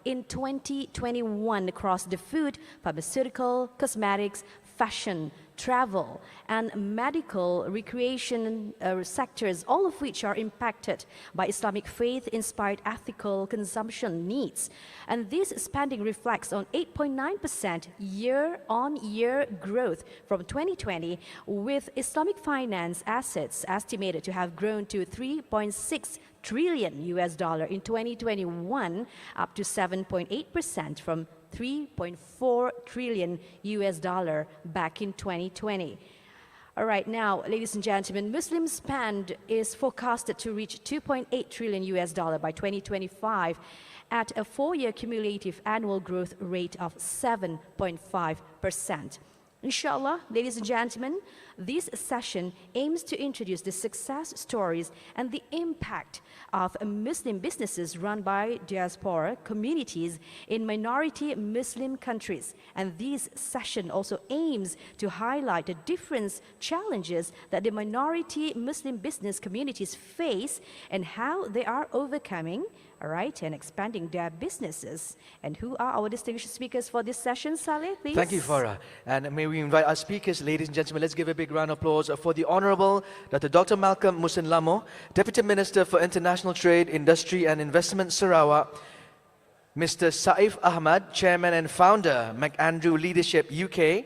in 2021 across the food, pharmaceutical, cosmetics, fashion, travel, and medical recreation sectors, all of which are impacted by Islamic faith-inspired ethical consumption needs. And this spending reflects on 8.9% year-on-year growth from 2020, with Islamic finance assets estimated to have grown to $3.6 trillion in 2021, up to 7.8% from $3.4 trillion back in 2020. All right, now, ladies and gentlemen, Muslim spend is forecasted to reach $2.8 trillion by 2025 at a 4-year cumulative annual growth rate of 7.5%. Inshallah, ladies and gentlemen, this session aims to introduce the success stories and the impact of Muslim businesses run by diaspora communities in minority Muslim countries. And this session also aims to highlight the different challenges that the minority Muslim business communities face and how they are overcoming, all right, and expanding their businesses. And who are our distinguished speakers for this session, Saleh, please? Thank you, Farah. And may we invite our speakers, ladies and gentlemen. Let's give a big round of applause for the Honorable Dr. Malcolm Musin Lamo, Deputy Minister for International Trade, Industry and Investment, Sarawak, Mr. Saif Ahmad, Chairman and Founder, McAndrew Leadership UK,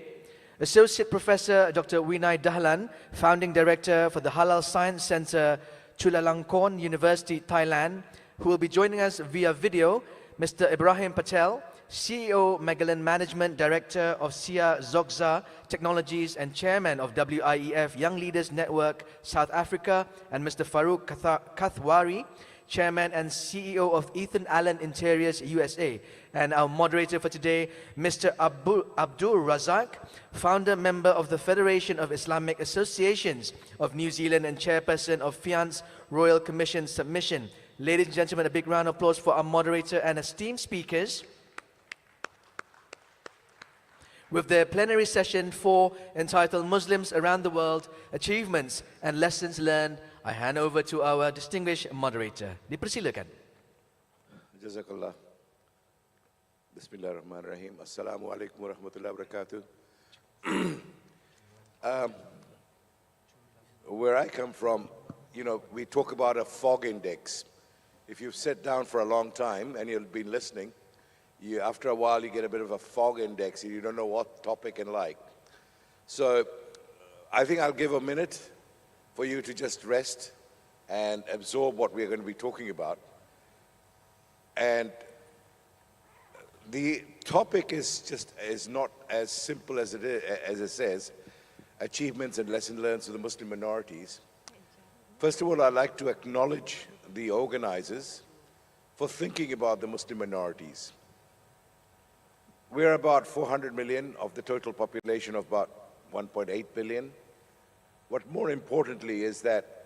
Associate Professor Dr. Winay Dahlan, Founding Director for the Halal Science Centre, Chulalongkorn University, Thailand, who will be joining us via video, Mr. Ibrahim Patel, CEO, Magellan Management Director of SIA Zogza Technologies and Chairman of WIEF Young Leaders Network South Africa, and Mr. Farouk Kathwari, Chairman and CEO of Ethan Allen Interiors USA. And our moderator for today, Mr. Abdul Razak, Founder Member of the Federation of Islamic Associations of New Zealand and Chairperson of FIANC's Royal Commission Submission. Ladies and gentlemen, a big round of applause for our moderator and esteemed speakers. With their plenary session 4 entitled Muslims Around the World, Achievements and Lessons Learned, I hand over to our distinguished moderator. Dipersilakan. Jazakallah. Bismillahirrahmanirrahim. Assalamu alaikum warahmatullahi wabarakatuh. Where I come from, you know, we talk about a fog index. If you've sat down for a long time and you've been listening, after a while you get a bit of a fog index and you don't know what topic and like. So I think I'll give a minute for you to just rest and absorb what we're going to be talking about. And the topic is not as simple as it says, achievements and lessons learned to the Muslim minorities. First of all, I'd like to acknowledge the organizers for thinking about the Muslim minorities. We're about 400 million of the total population of about 1.8 billion. What more importantly is that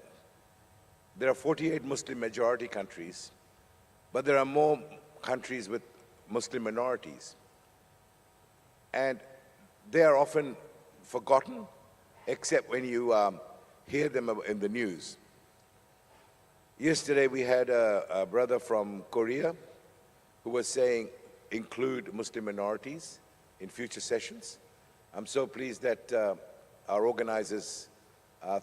there are 48 Muslim majority countries, but there are more countries with Muslim minorities. And they are often forgotten, except when you hear them in the news. Yesterday we had a brother from Korea who was saying, include Muslim minorities in future sessions. I'm so pleased that our organizers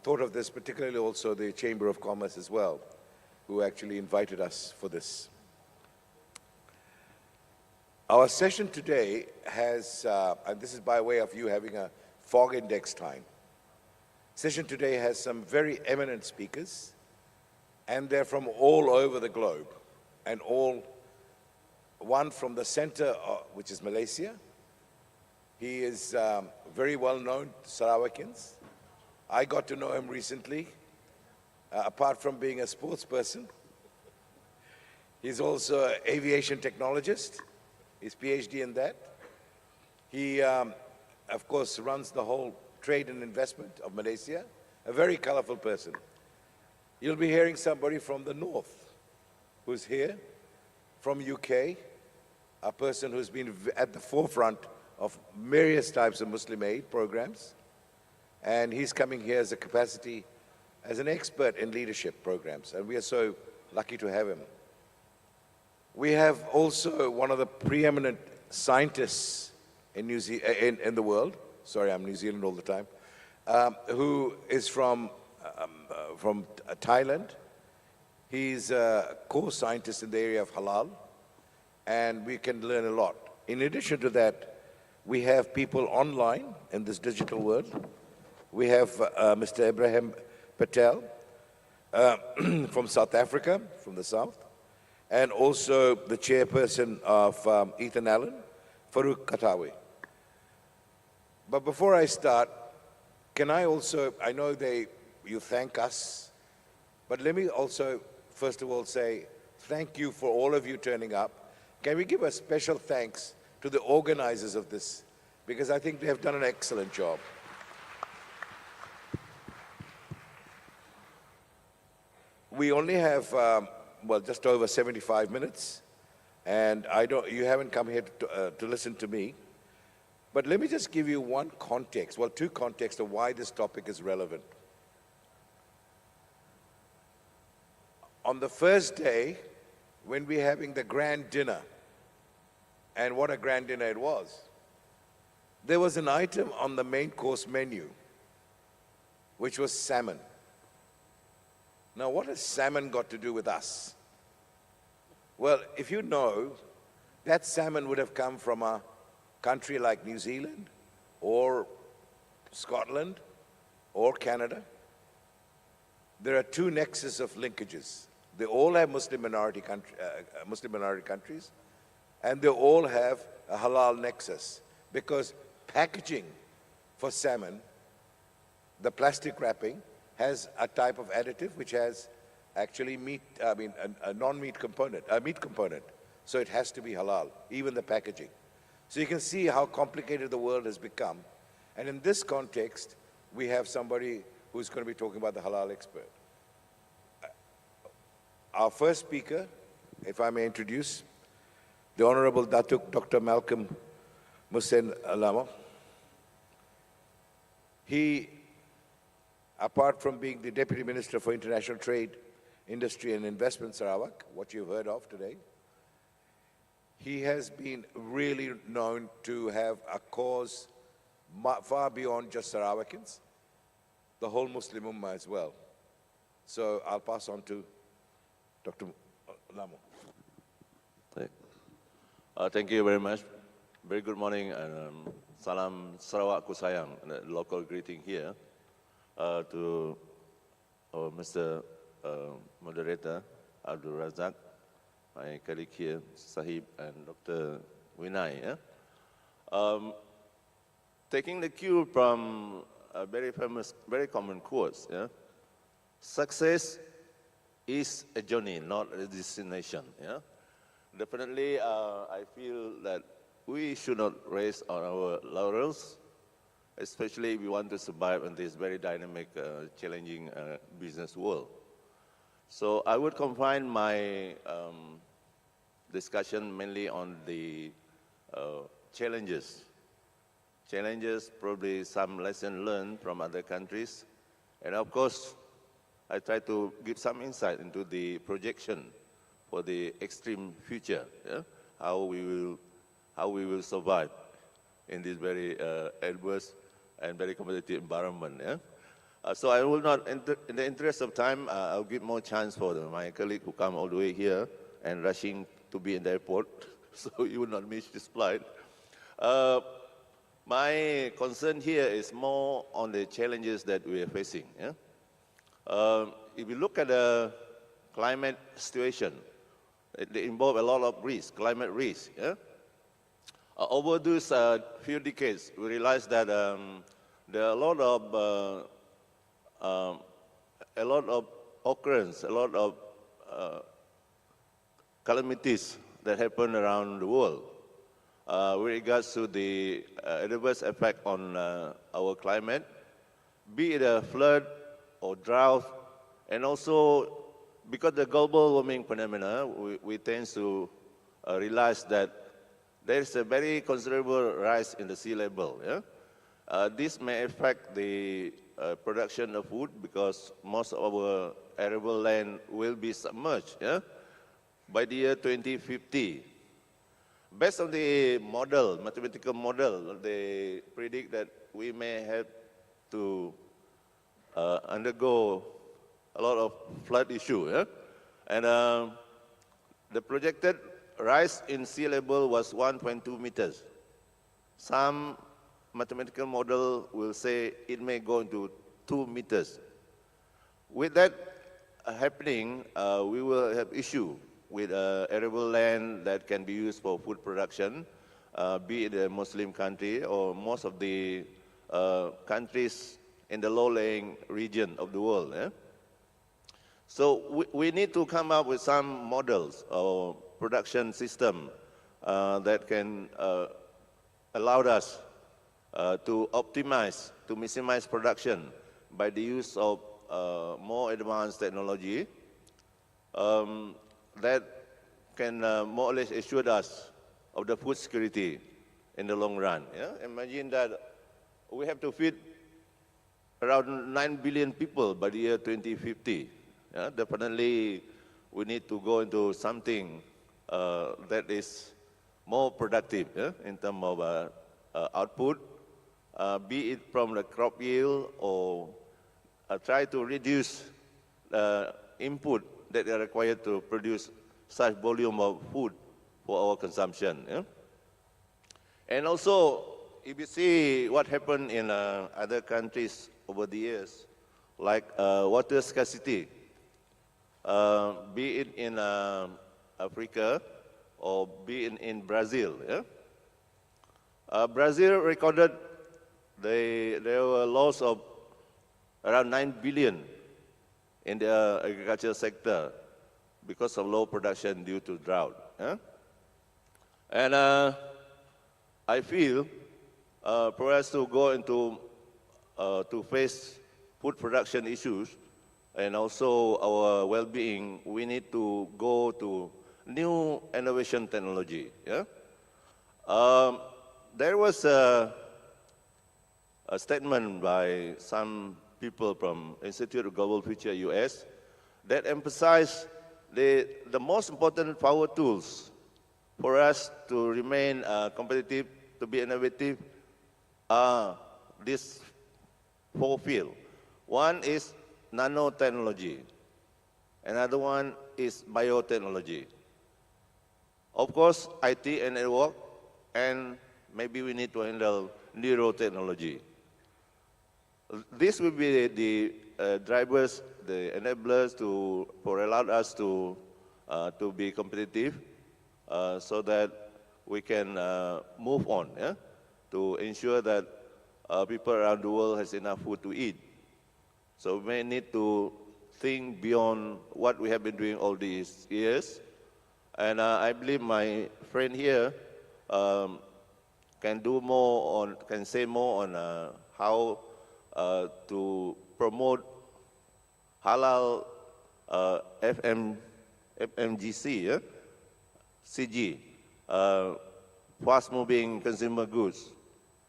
thought of this, particularly also the Chamber of Commerce as well, who actually invited us for this. Our session today has, and this is by way of you having a fog index time. Session today has some very eminent speakers, and they're from all over the globe, and one from the center, which is Malaysia. He is very well known to Sarawakians. I got to know him recently, apart from being a sports person. He's also an aviation technologist. His PhD in that. He, of course, runs the whole trade and investment of Malaysia. A very colorful person. You'll be hearing somebody from the north who's here, from UK, a person who's been at the forefront of various types of Muslim aid programs. And he's coming here as a capacity, as an expert in leadership programs. And we are so lucky to have him. We have also one of the preeminent scientists in the world. Sorry, I'm New Zealand all the time. Who is from Thailand. He's a core scientist in the area of halal, and we can learn a lot. In addition to that, we have people online in this digital world. We have Mr. Ibrahim Patel from South Africa, from the south, and also the chairperson of Ethan Allen, Farouk Katawi. But before I start, can I also, I know you thank us, but let me also, first of all, say thank you for all of you turning up. Can we give a special thanks to the organizers of this? Because I think they have done an excellent job. We only have, well, just over 75 minutes, and you haven't come here to listen to me. But let me just give you one context, well, two contexts of why this topic is relevant. On the first day, when we're having the grand dinner, and what a grand dinner it was, there was an item on the main course menu, which was salmon. Now, what has salmon got to do with us? Well, if you know, that salmon would have come from a country like New Zealand, or Scotland, or Canada. There are two nexus of linkages. They all have Muslim minority countries, and they all have a halal nexus, because packaging for salmon, the plastic wrapping, has a type of additive which has actually a non-meat component, a meat component. So it has to be halal, even the packaging. So you can see how complicated the world has become. And in this context, we have somebody who's going to be talking about the halal expert. Our first speaker, if I may introduce, the Honorable Datuk Dr. Malcolm Musen Alamo. He, apart from being the Deputy Minister for International Trade, Industry and Investment, Sarawak, what you've heard of today, he has been really known to have a cause far beyond just Sarawakans, the whole Muslim Ummah as well. So I'll pass on to Dr. Lamo. Thank you very much. Very good morning, and salam Sarawak ku sayang, local greeting here to our Mr. Moderator Abdul Razak, my colleague here, Sahib, and Dr. Vinay. Taking the cue from a very famous, very common quote, success is a journey, not a destination. Definitely, I feel that we should not rest on our laurels, especially if we want to survive in this very dynamic, challenging business world. So I would confine my discussion mainly on the challenges. Challenges, probably some lesson learned from other countries. And of course, I try to give some insight into the projection for the extreme future, how we will survive in this very adverse and very competitive environment. So I will not, in the interest of time, I'll give more chance for my colleague who come all the way here and rushing to be in the airport so you will not miss this flight. My concern here is more on the challenges that we are facing. Yeah? If you look at the climate situation, they involve a lot of risk, climate risk. Yeah? Over these few decades, we realized that there are a lot of occurrence, a lot of calamities that happen around the world with regards to the adverse effect on our climate, be it a flood or drought, and also because the global warming phenomena, we tend to realize that there's a very considerable rise in the sea level. Yeah? This may affect the production of food because most of our arable land will be submerged. Yeah? By the year 2050. Based on the model, mathematical model, they predict that we may have to undergo a lot of flood issue. Yeah? And the projected rise in sea level was 1.2 meters. Some mathematical model will say it may go into 2 meters. With that happening, we will have issue with arable land that can be used for food production, be it a Muslim country or most of the countries in the low-lying region of the world. Eh? So we need to come up with some models or production system that can allow us to optimize, to maximize production by the use of more advanced technology that can more or less assure us of the food security in the long run. Yeah? Imagine that we have to feed around 9 billion people by the year 2050. Yeah? Definitely, we need to go into something that is more productive, yeah? In terms of output, be it from the crop yield or try to reduce input that are required to produce such volume of food for our consumption. Yeah? And also, if you see what happened in other countries over the years, like water scarcity, be it in Africa or be it in Brazil. Yeah? Brazil recorded there were loss of around 9 billion in the agricultural sector because of low production due to drought. Yeah? And I feel for us to go into, to face food production issues and also our well-being, we need to go to new innovation technology. Yeah? There was a statement by some people from Institute of Global Future US that emphasized the most important power tools for us to remain competitive, to be innovative, are these four fields. One is nanotechnology. Another one is biotechnology. Of course, IT and network, and maybe we need to handle neurotechnology. This will be the drivers, the enablers for allow us to be competitive, so that we can move on, yeah? To ensure that people around the world has enough food to eat. So we may need to think beyond what we have been doing all these years. And I believe my friend here can say more on how to promote halal FMGC, yeah? CG, fast-moving consumer goods.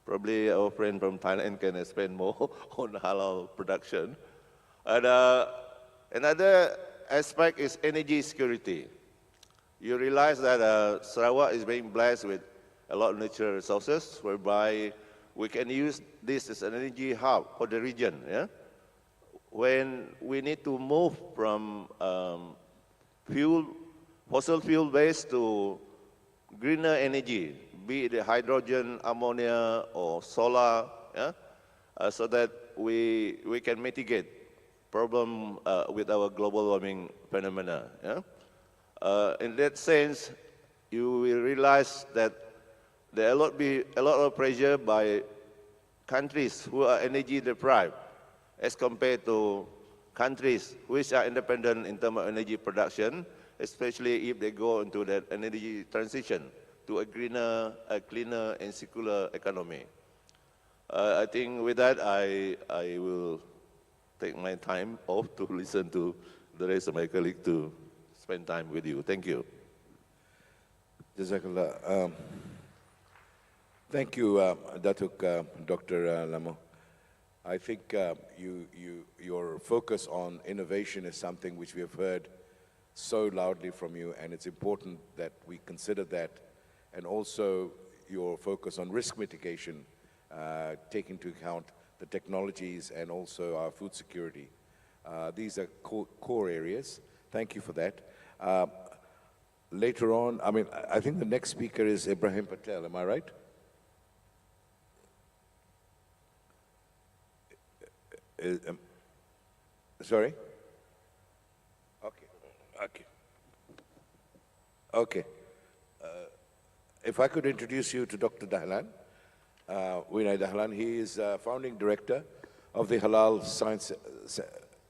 Probably our friend from Thailand can explain more on halal production. And another aspect is energy security. You realize that Sarawak is being blessed with a lot of natural resources, whereby we can use this as an energy hub for the region. Yeah? When we need to move from fossil fuel based to greener energy, be it hydrogen, ammonia, or solar, yeah? So that we can mitigate problem with our global warming phenomena. Yeah? In that sense, you will realize that there will be a lot of pressure by countries who are energy deprived as compared to countries which are independent in terms of energy production, especially if they go into that energy transition to a greener, a cleaner, and circular economy. I think with that, I will take my time off to listen to the rest of my colleagues to spend time with you. Thank you. Jazakallah. Thank you, Datuk Dr. Lamo. I think your focus on innovation is something which we have heard so loudly from you, and it's important that we consider that, and also your focus on risk mitigation, taking into account the technologies and also our food security. These are core areas. Thank you for that. Later on, I think the next speaker is Ibrahim Patel, am I right? Sorry? Okay. If I could introduce you to Dr. Dahlan, Vinay Dahlan. He is founding director of the Halal Science,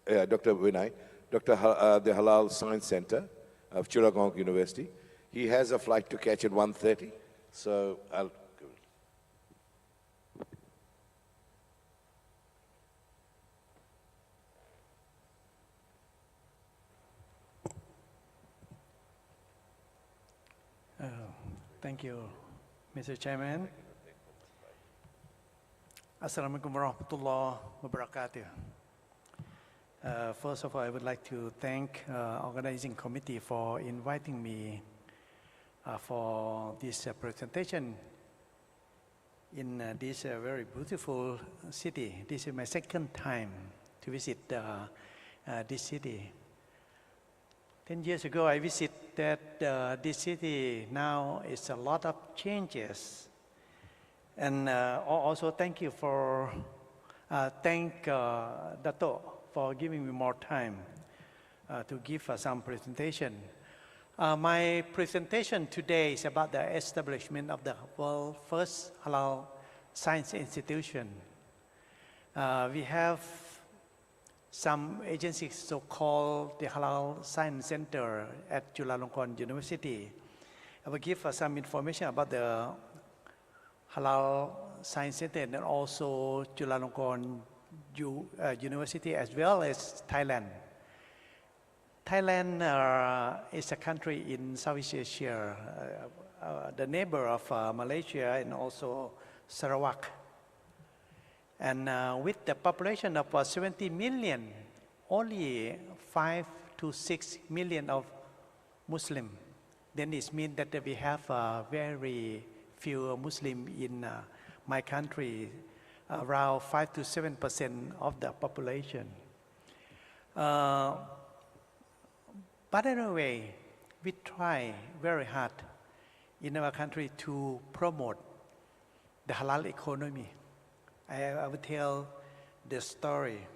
Dr. Vinay, the Halal Science Center of Chulalongkorn University. He has a flight to catch at 1:30, so I'll. Thank you, Mr. Chairman. Assalamualaikum warahmatullahi wabarakatuh. First of all, I would like to thank organizing committee for inviting me for this presentation in this very beautiful city. This is my second time to visit this city. 10 years ago, I visited this city. Now it's a lot of changes. And also thank you for, Dato for giving me more time to give some presentation. My presentation today is about the establishment of the world's first halal science institution. We have some agencies so-called the Halal Science Center at Chulalongkorn University. I will give some information about the Halal Science Center and also Chulalongkorn University as well as Thailand. Thailand is a country in Southeast Asia, the neighbor of Malaysia and also Sarawak. And with the population of 70 million, only 5 to 6 million of Muslim. Then it means that we have very few Muslim in my country, around 5 to 7% of the population. But anyway, we try very hard in our country to promote the halal economy. I will tell the story.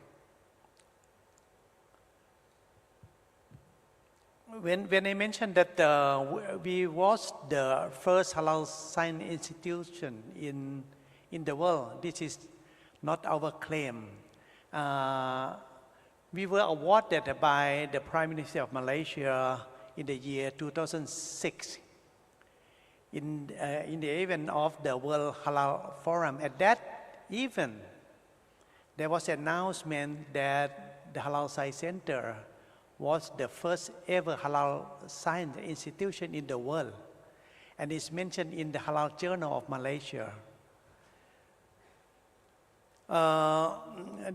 When I mentioned that we was the first halal science institution in the world, this is not our claim. We were awarded by the Prime Minister of Malaysia in the year 2006 in the event of the World Halal Forum. At that event, there was an announcement that the Halal Science Center was the first ever halal science institution in the world, and it's mentioned in the Halal Journal of Malaysia.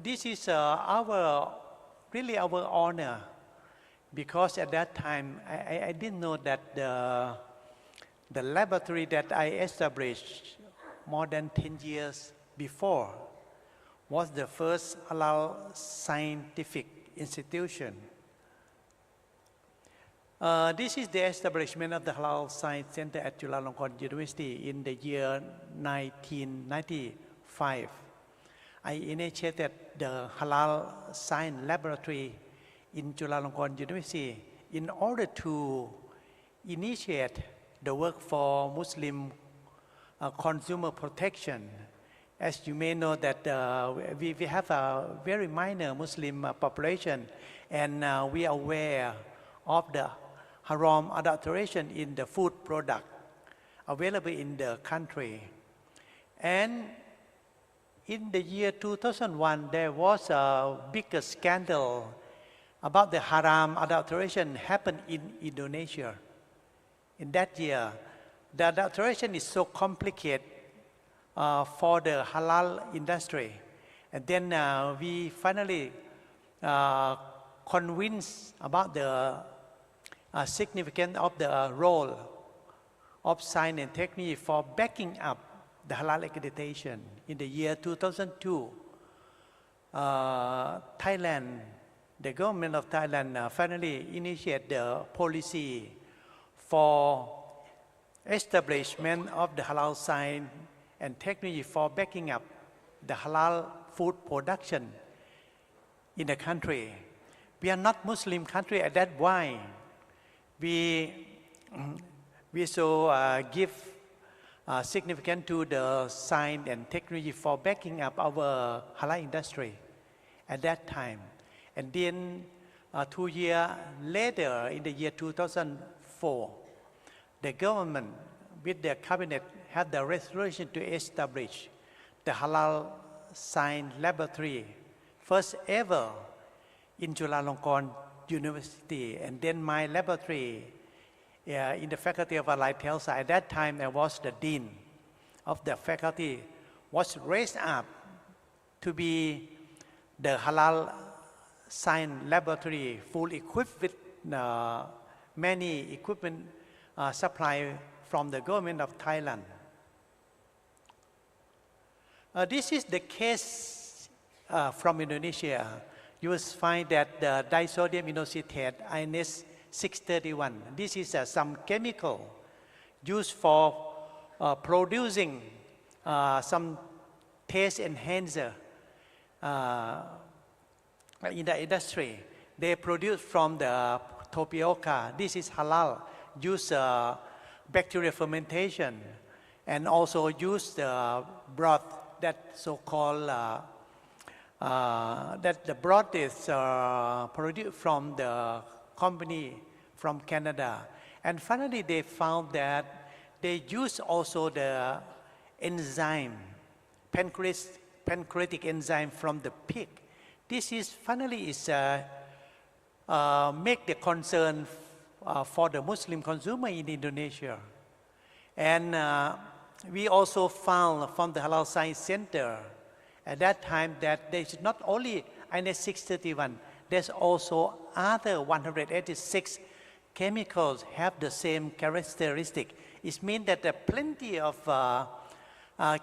This is really our honor, because at that time I didn't know that the laboratory that I established more than 10 years before was the first halal scientific institution. This is the establishment of the Halal Science Center at Chulalongkorn University in the year 1995. I initiated the Halal Science Laboratory in Chulalongkorn University in order to initiate the work for Muslim consumer protection. As you may know that we have a very minor Muslim population, and we are aware of the haram adulteration in the food product available in the country. And in the year 2001, there was a bigger scandal about the haram adulteration happened in Indonesia. In that year, the adulteration is so complicated for the halal industry. And then we finally convinced about the significance of the role of science and technology for backing up the halal accreditation. In the year 2002, Thailand, the government of Thailand finally initiated the policy for establishment of the halal science and technology for backing up the halal food production in the country. We are not Muslim country, and that's why we so give significance to the science and technology for backing up our halal industry at that time. And then 2 years later, in the year 2004, the government with the cabinet had the resolution to establish the Halal Science Laboratory, first ever in Chulalongkorn University. And then my laboratory in the Faculty of Allied Health, at that time I was the dean of the faculty, was raised up to be the Halal Science Laboratory, full equipped with many equipment supply from the government of Thailand. This is the case from Indonesia. You will find that the disodium inositate, INS 631. This is some chemical used for producing some taste enhancer in the industry. They produce from the tapioca. This is halal. Use bacterial fermentation, and also use the broth that so-called that the broth is produced from the company from Canada. And finally, they found that they use also the enzyme, pancreatic enzyme from the pig. This is finally is make the concern for the Muslim consumer in Indonesia. And we also found from the Halal Science Center at that time that there is not only INS 631, there's also other 186 chemicals have the same characteristic. It means that there are plenty of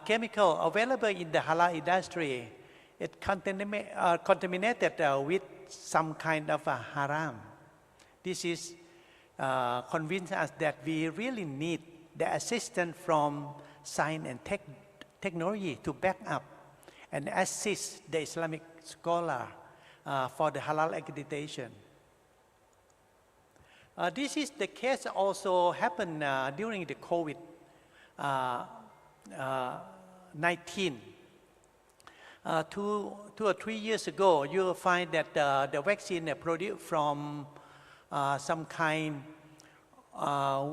chemical available in the halal industry. It contaminated with some kind of a haram. This is convince us that we really need the assistance from science and technology to back up and assist the Islamic scholar for the halal accreditation. This is the case also happened during the COVID-19. 2 or 3 years ago, you will find that the vaccine produced from some kind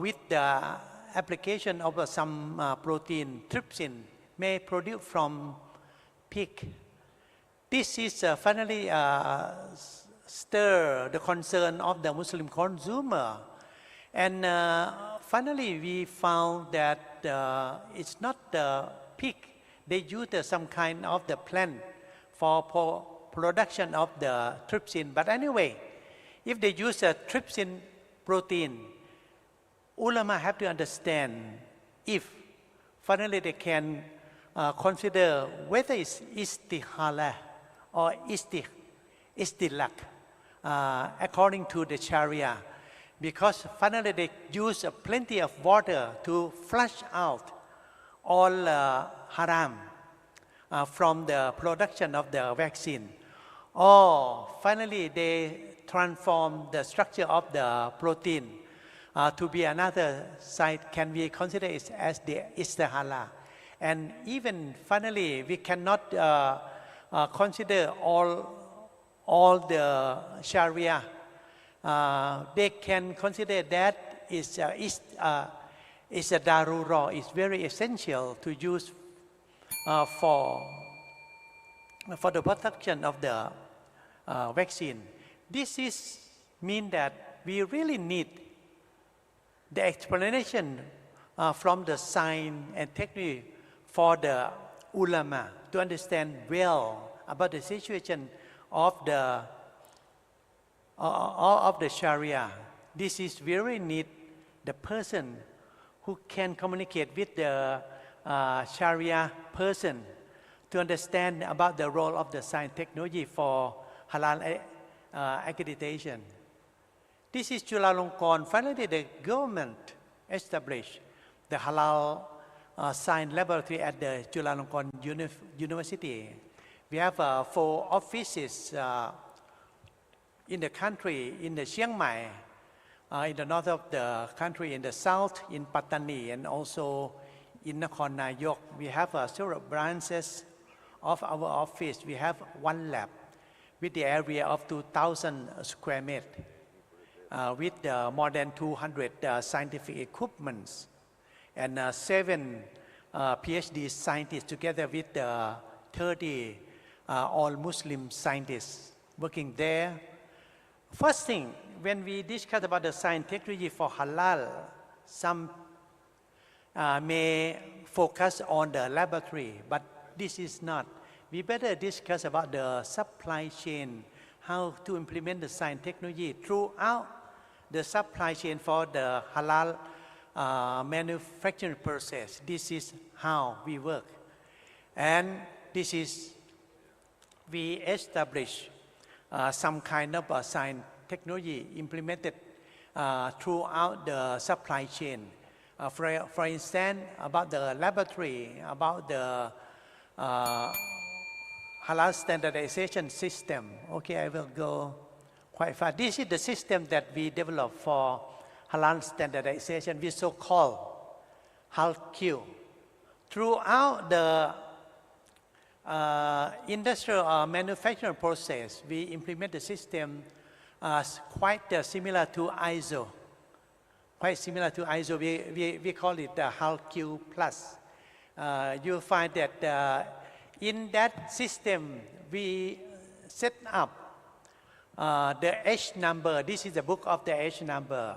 with the application of some protein, trypsin, may produce from pig. This is finally stir the concern of the Muslim consumer. And finally, we found that it's not the pig. They use some kind of the plant for production of the trypsin. But anyway, if they use a trypsin protein, ulama have to understand if finally they can consider whether it's istihala or istilak according to the Sharia. because finally they use plenty of water to flush out all haram from the production of the vaccine. Or finally they transform the structure of the protein to be another side. Can we consider it as the istihala? And even finally, we cannot consider all the Sharia. They can consider that is a darura. It's very essential to use for the production of the vaccine. This is mean that we really need the explanation from the science and technology for the ulama to understand well about the situation of the Sharia. This is very need the person who can communicate with the Sharia person to understand about the role of the science technology for halal accreditation. This is Chulalongkorn. Finally, the government established the halal science laboratory at the Chulalongkorn University. We have 4 offices in the country, in the Chiang Mai, in the north of the country, in the south, in Pattani, and also in Nakhon Nayok. We have several branches of our office. We have 1 lab with the area of 2,000 square meters, with more than 200 scientific equipments, and 7 PhD scientists together with 30 all Muslim scientists working there. First thing, when we discuss about the science technology for halal, some may focus on the laboratory, but this is not. We better discuss about the supply chain, how to implement the science technology throughout the supply chain for the halal manufacturing process. This is how we work. And this is, we establish some kind of science technology implemented throughout the supply chain. For instance, about the laboratory, about the halal standardization system. Okay, I will go quite fast. This is the system that we developed for halal standardization, we so-called HALQ. Throughout the industrial manufacturing process, we implement the system quite similar to ISO. Quite similar to ISO, we call it the HALQ Plus. You'll find that in that system, we set up the H number. This is the book of the H number.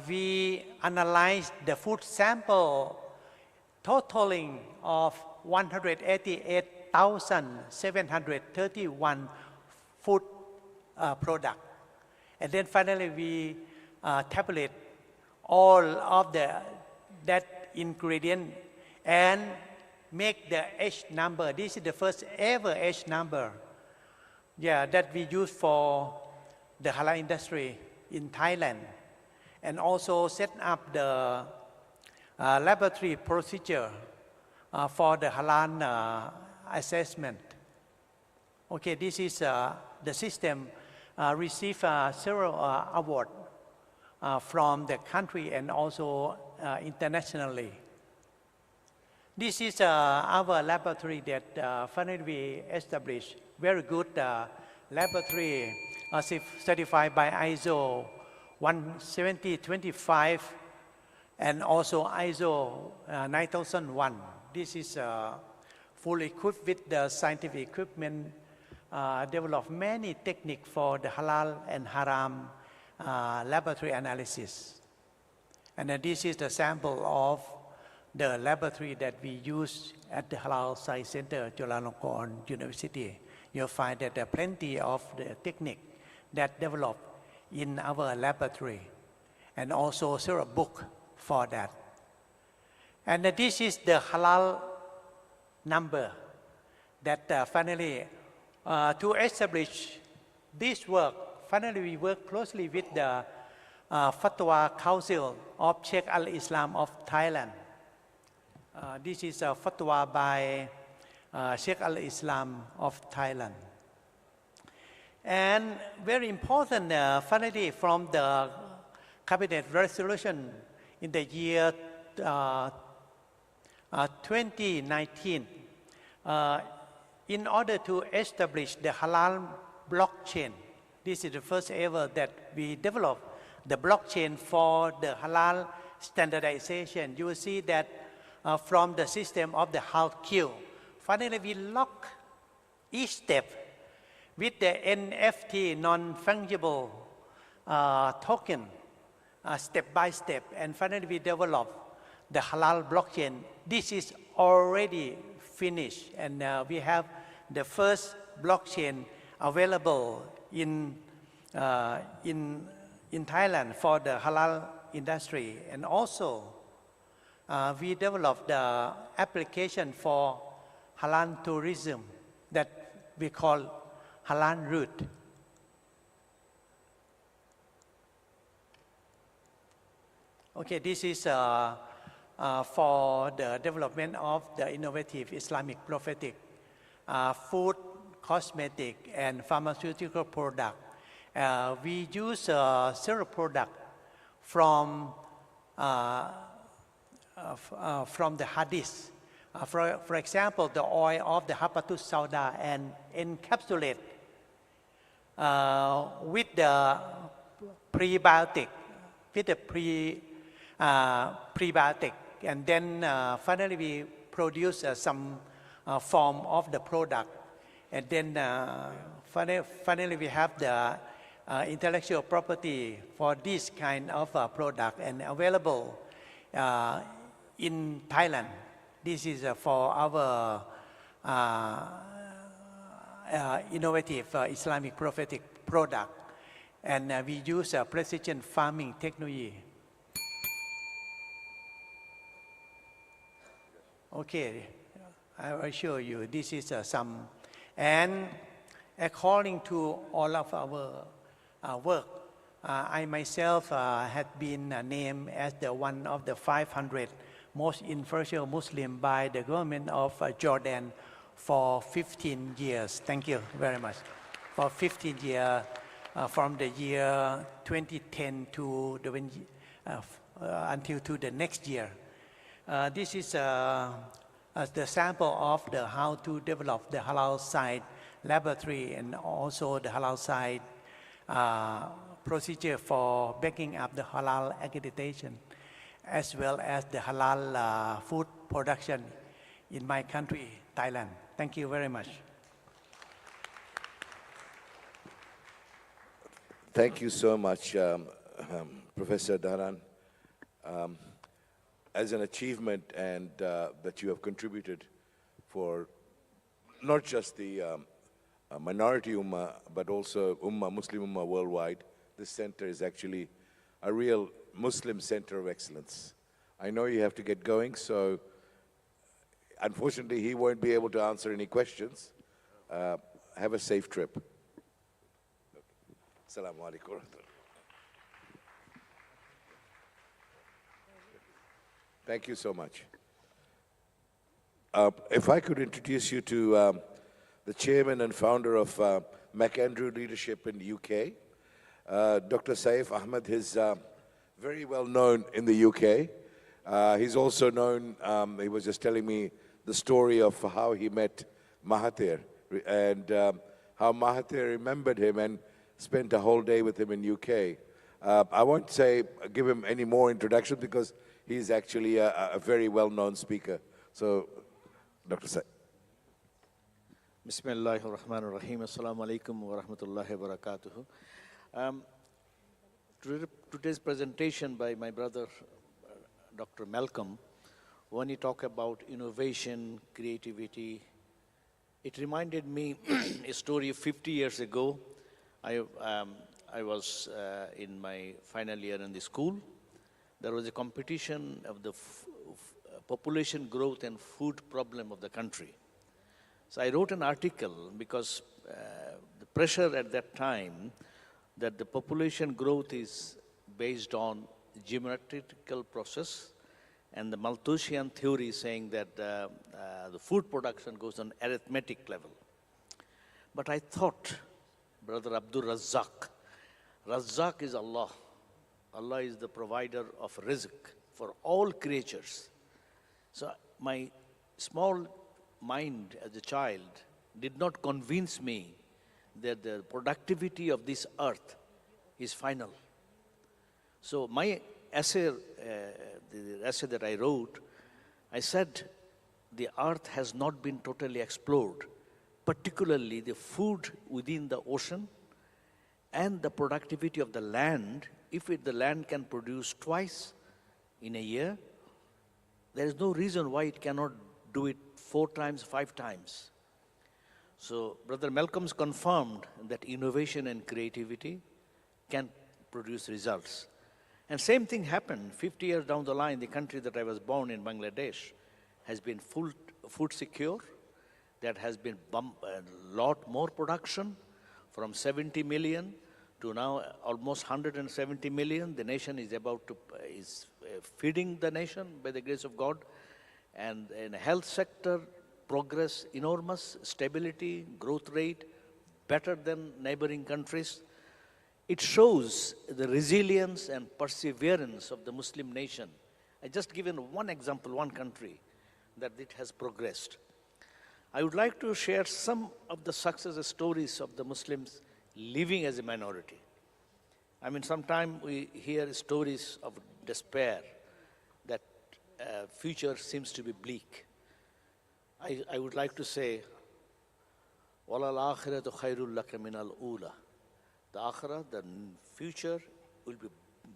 We analyze the food sample totaling of 188,731 food product. And then finally, we tabulate all of that ingredient and make the H number. This is the first ever H number, that we use for the halal industry in Thailand, and also set up the laboratory procedure for the halal assessment. Okay, this is the system received several awards from the country and also internationally. This is our laboratory that finally we established. Very good laboratory, certified by ISO 17025 and also ISO 9001. This is fully equipped with the scientific equipment, developed many techniques for the halal and haram laboratory analysis. And this is the sample of the laboratory that we use at the Halal Science Center, Chulalongkorn University. You'll find that there are plenty of the technique that developed in our laboratory, and also several book for that. And this is the halal number that finally, to establish this work, finally we work closely with the Fatwa Council of Sheikh al-Islam of Thailand. This is a fatwa by Sheikh al-Islam of Thailand. And very important, finally, from the cabinet resolution in the year 2019, in order to establish the halal blockchain. This is the first ever that we developed the blockchain for the halal standardization. You will see that from the system of the halal queue. Finally, we lock each step with the NFT, non-fungible token, step by step. And finally, we develop the halal blockchain. This is already finished, and we have the first blockchain available in Thailand for the halal industry. And also, we developed the application for halal tourism that we call halal route. Okay, this is for the development of the innovative Islamic prophetic food, cosmetic, and pharmaceutical product. We use several products from the hadith. For example, the oil of the Habatus Sauda and encapsulate with the prebiotic, prebiotic, and then finally we produce some form of the product, and then finally we have the intellectual property for this kind of product and available in Thailand. This is for our innovative Islamic prophetic product, and we use precision farming technology. Okay, I will show you. This is some, and according to all of our work, I myself had been named as one of the 500 most influential Muslim by the government of Jordan for 15 years. Thank you very much. For 15 years, from the year 2010 to until to the next year. This is the sample of how to develop the halal site laboratory and also the halal site procedure for backing up the halal accreditation, as well as the halal food production in my country, Thailand. Thank you very much. Thank you so much, Professor Dharan. As an achievement and that you have contributed for not just the minority ummah, but also Muslim ummah worldwide, this center is actually a real Muslim center of excellence. I know you have to get going, so unfortunately he won't be able to answer any questions. Have a safe trip. Assalamu alaikum. Thank you so much. If I could introduce you to the chairman and founder of MacAndrew Leadership in the UK, Dr. Saif Ahmed is very well known in the UK. He's also known, he was just telling me the story of how he met Mahathir and how Mahathir remembered him and spent a whole day with him in UK. I won't give him any more introduction because he's actually a very well-known speaker. So, Dr. Saif. Bismillahir Rahmanir Rahim. Assalamu alaikum wa rahmatullahi wa barakatuh. Today's presentation by my brother, Dr. Malcolm, when he talked about innovation, creativity, it reminded me a story of 50 years ago. I was in my final year in the school. There was a competition of the population growth and food problem of the country. So I wrote an article because the pressure at that time that the population growth is based on geometrical process, and the Malthusian theory saying that the food production goes on arithmetic level. But I thought, Brother Abdul Razzaq, Razzaq is Allah. Allah is the provider of rizq for all creatures. So my small mind as a child did not convince me that the productivity of this earth is final. So my essay, the essay that I wrote, I said the earth has not been totally explored, particularly the food within the ocean and the productivity of the land. If the land can produce twice in a year, there is no reason why it cannot do it 4 times, 5 times. So Brother Malcolm's confirmed that innovation and creativity can produce results. And same thing happened 50 years down the line. The country that I was born in, Bangladesh, has been food secure. That has been a lot more production, from 70 million to now almost 170 million. The nation is feeding the nation by the grace of God. And in the health sector, progress enormous, stability, growth rate, better than neighboring countries. It shows the resilience and perseverance of the Muslim nation. I just given one example, one country, that it has progressed. I would like to share some of the success stories of the Muslims living as a minority. I mean, sometimes we hear stories of despair, that future seems to be bleak. I would like to say, وَلَا الْآخِرَةُ خَيْرٌ لَكَ مِنَ الْأُولَى. The akhirah, the future, will be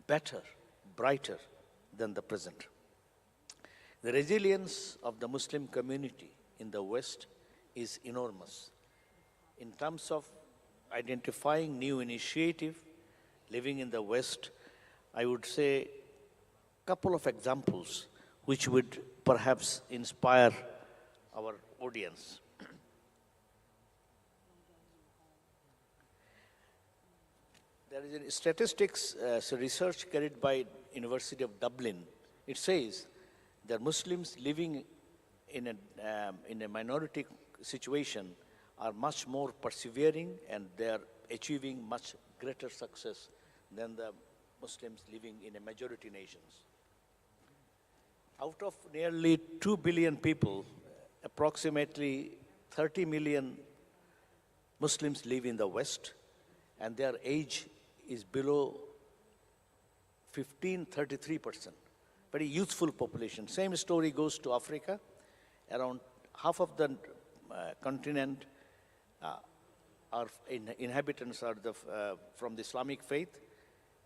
better, brighter than the present. The resilience of the Muslim community in the West is enormous. In terms of identifying new initiative, living in the West, I would say a couple of examples which would perhaps inspire our audience. There is a statistics research carried by University of Dublin. It says that Muslims living in a minority situation are much more persevering, and they are achieving much greater success than the Muslims living in a majority nations. Out of nearly 2 billion people, approximately 30 million Muslims live in the West, and their age is below 33%. Very youthful population. Same story goes to Africa. Around half of the continent inhabitants are from the Islamic faith,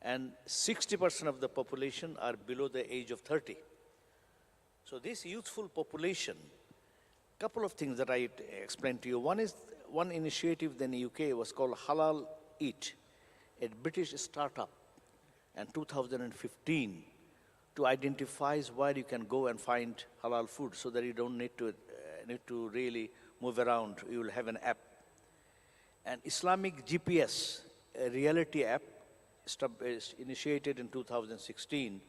and 60% of the population are below the age of 30. So this youthful population, couple of things that I explained to you. One initiative in the UK was called Halal Eat, a British startup in 2015 to identify where you can go and find halal food, so that you don't need to really move around. You will have an app. And Islamic GPS, a reality app, initiated in 2016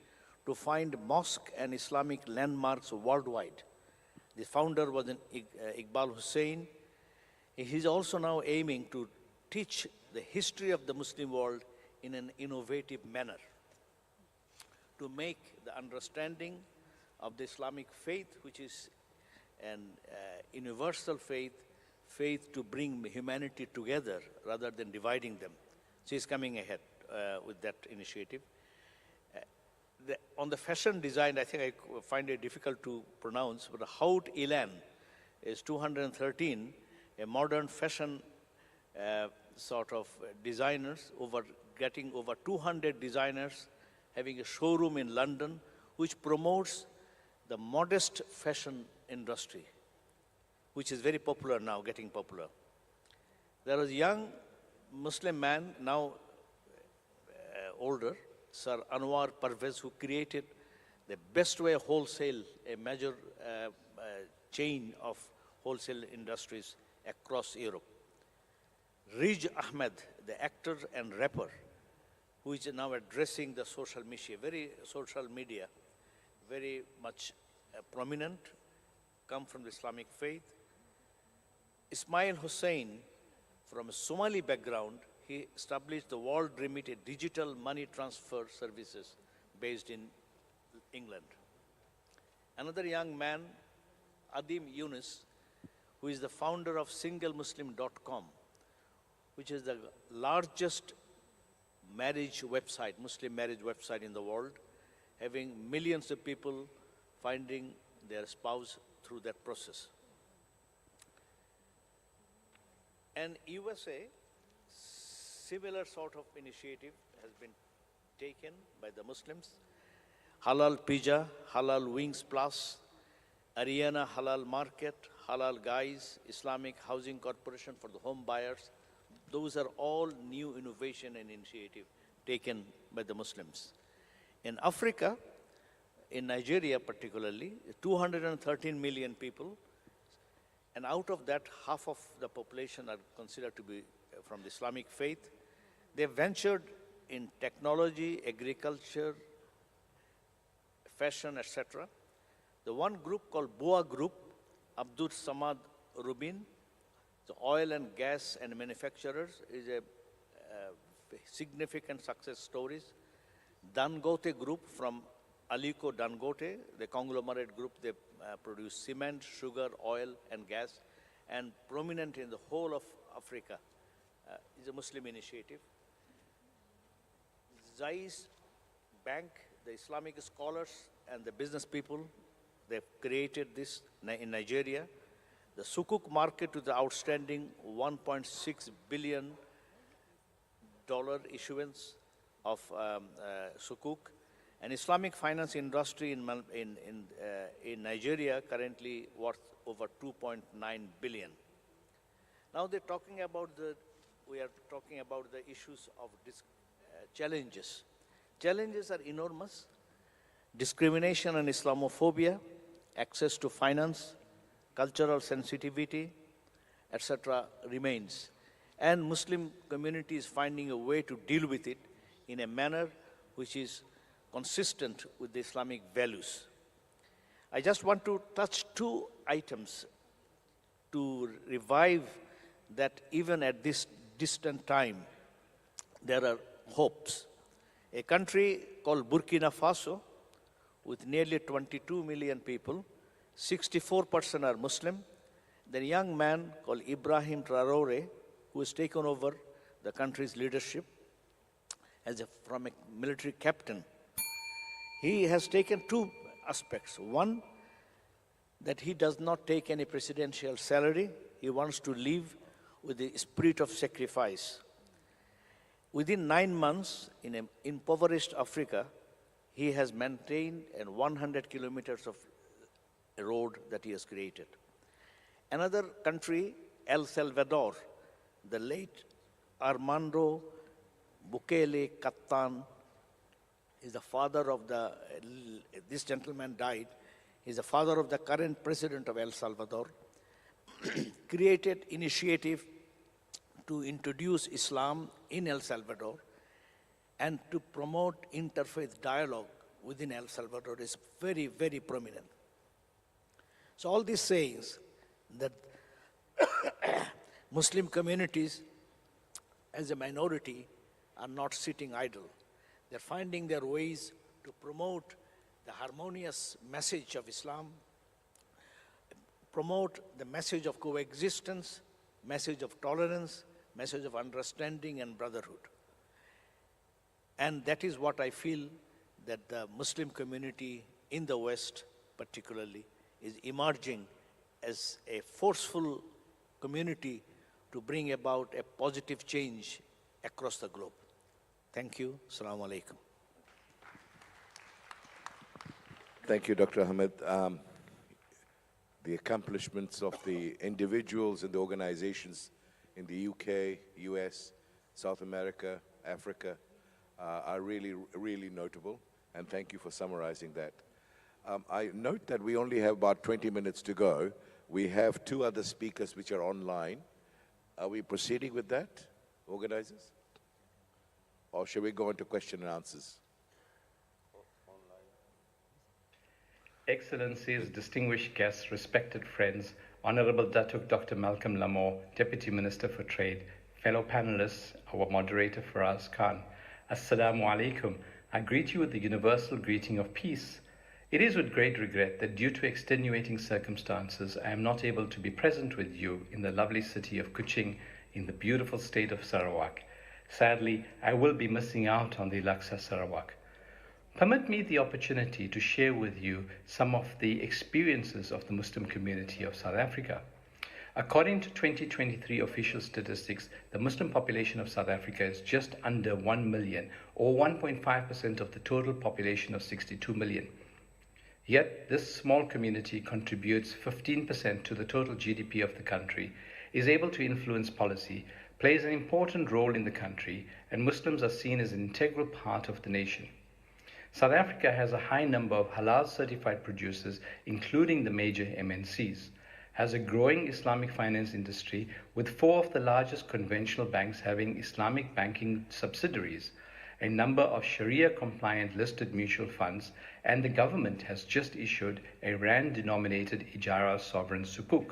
to find mosque and Islamic landmarks worldwide. The founder was Iqbal Hussein. He's also now aiming to teach the history of the Muslim world in an innovative manner, to make the understanding of the Islamic faith, which is an universal faith to bring humanity together rather than dividing them. So he's coming ahead with that initiative. On the fashion design, I think I find it difficult to pronounce, but Haut Ilan is 213, a modern fashion sort of designers, getting over 200 designers, having a showroom in London, which promotes the modest fashion industry, which is very popular now, getting popular. There was a young Muslim man, now older, Sir Anwar Parvez, who created the Best Way Wholesale, a major chain of wholesale industries across Europe. Riz Ahmed, the actor and rapper, who is now addressing the social media, very much prominent, come from the Islamic faith. Ismail Hussein, from a Somali background, he established the World Remit, a digital money transfer services based in England. Another young man, Adim Yunus, who is the founder of singlemuslim.com, which is the largest marriage website, Muslim marriage website in the world, having millions of people finding their spouse through that process. And USA, similar sort of initiative has been taken by the Muslims. Halal Pizza, Halal Wings Plus, Ariana Halal Market, Halal Guys, Islamic Housing Corporation for the home buyers. Those are all new innovation and initiative taken by the Muslims. In Africa, in Nigeria particularly, 213 million people, and out of that, half of the population are considered to be from the Islamic faith. They ventured in technology, agriculture, fashion, etc. The one group called Boa Group, Abdul Samad Rubin, the oil and gas and manufacturers, is a significant success stories. Dangote Group from Aliko Dangote, the conglomerate group, they produce cement, sugar, oil, and gas, and prominent in the whole of Africa. Is a Muslim initiative. Zais Bank, the Islamic scholars and the business people, they've created this in Nigeria. The Sukuk market with the outstanding $1.6 billion issuance of Sukuk. And Islamic finance industry in Nigeria currently worth over 2.9 billion. Now they're talking about we are talking about the issues of challenges. Challenges are enormous. Discrimination and Islamophobia, access to finance, cultural sensitivity, etc. remains. And Muslim community is finding a way to deal with it in a manner which is consistent with the Islamic values. I just want to touch two items to revive that even at this distant time, there are hopes. A country called Burkina Faso, with nearly 22 million people, 64% are Muslim. Then a young man called Ibrahim Traore, who has taken over the country's leadership from a military captain. He has taken two aspects. One, that he does not take any presidential salary. He wants to live with the spirit of sacrifice. Within 9 months, in impoverished Africa, he has maintained 100 kilometers of road that he has created. Another country, El Salvador, the late Armando Bukele Cattan is the father of this gentleman died. He's the father of the current president of El Salvador, created initiative to introduce Islam in El Salvador and to promote interfaith dialogue within El Salvador is very, very prominent. So all these sayings that Muslim communities as a minority are not sitting idle. They're finding their ways to promote the harmonious message of Islam, promote the message of coexistence, message of tolerance, message of understanding and brotherhood. And that is what I feel that the Muslim community in the West particularly is emerging as a forceful community to bring about a positive change across the globe. Thank you. Assalamu alaikum. Thank you, Dr. Ahmed. The accomplishments of the individuals and the organizations in the UK, US, South America, Africa are really, really notable, and thank you for summarizing that. I note that we only have about 20 minutes to go. We have 2 other speakers which are online. Are we proceeding with that, organizers? or shall we go into question and answers? Excellencies, distinguished guests, respected friends, Honorable Datuk Dr. Malcolm Lamore, Deputy Minister for Trade, fellow panelists, our moderator Faraz Khan, Assalamu alaikum. I greet you with the universal greeting of peace. It is with great regret that due to extenuating circumstances, I am not able to be present with you in the lovely city of Kuching in the beautiful state of Sarawak. Sadly, I will be missing out on the Laksa Sarawak. Permit me the opportunity to share with you some of the experiences of the Muslim community of South Africa. According to 2023 official statistics, the Muslim population of South Africa is just under 1 million, or 1.5% of the total population of 62 million. Yet, this small community contributes 15% to the total GDP of the country, is able to influence policy, plays an important role in the country, and Muslims are seen as an integral part of the nation. South Africa has a high number of halal certified producers, including the major MNCs, has a growing Islamic finance industry with 4 of the largest conventional banks having Islamic banking subsidiaries, a number of Sharia-compliant listed mutual funds, and the government has just issued a rand-denominated Ijara sovereign sukuk.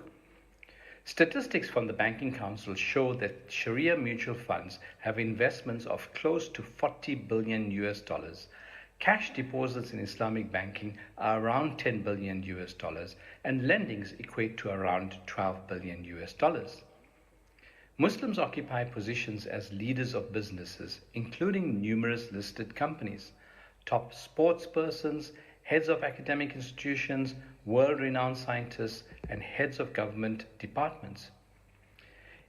Statistics from the Banking Council show that Sharia mutual funds have investments of close to $40 billion US. Cash deposits in Islamic banking are around $10 billion US, and lendings equate to around $12 billion US. Muslims occupy positions as leaders of businesses, including numerous listed companies, top sports persons, heads of academic institutions, world-renowned scientists, and heads of government departments.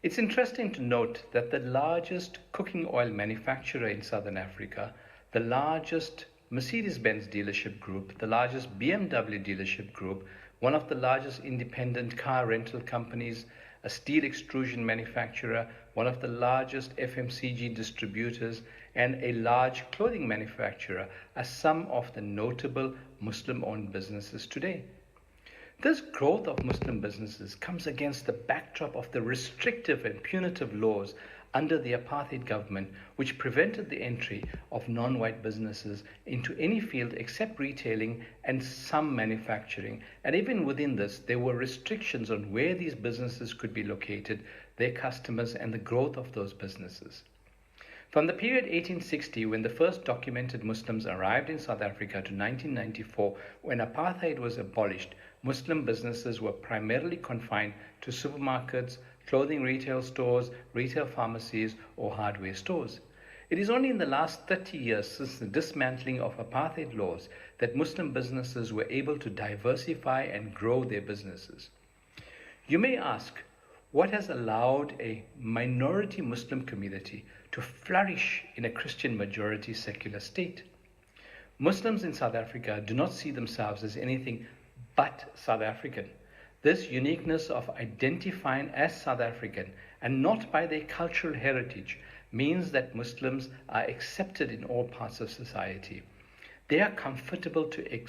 It's interesting to note that the largest cooking oil manufacturer in Southern Africa, the largest Mercedes-Benz dealership group, the largest BMW dealership group, one of the largest independent car rental companies, a steel extrusion manufacturer, one of the largest FMCG distributors, and a large clothing manufacturer are some of the notable Muslim-owned businesses today. This growth of Muslim businesses comes against the backdrop of the restrictive and punitive laws under the apartheid government, which prevented the entry of non-white businesses into any field except retailing and some manufacturing. And even within this, there were restrictions on where these businesses could be located, their customers, and the growth of those businesses. From the period 1860, when the first documented Muslims arrived in South Africa, to 1994, when apartheid was abolished, Muslim businesses were primarily confined to supermarkets, clothing retail stores, retail pharmacies, or hardware stores. It is only in the last 30 years since the dismantling of apartheid laws that Muslim businesses were able to diversify and grow their businesses. You may ask, what has allowed a minority Muslim community to flourish in a Christian majority secular state? Muslims in South Africa do not see themselves as anything but South African. This uniqueness of identifying as South African and not by their cultural heritage means that Muslims are accepted in all parts of society. They are comfortable to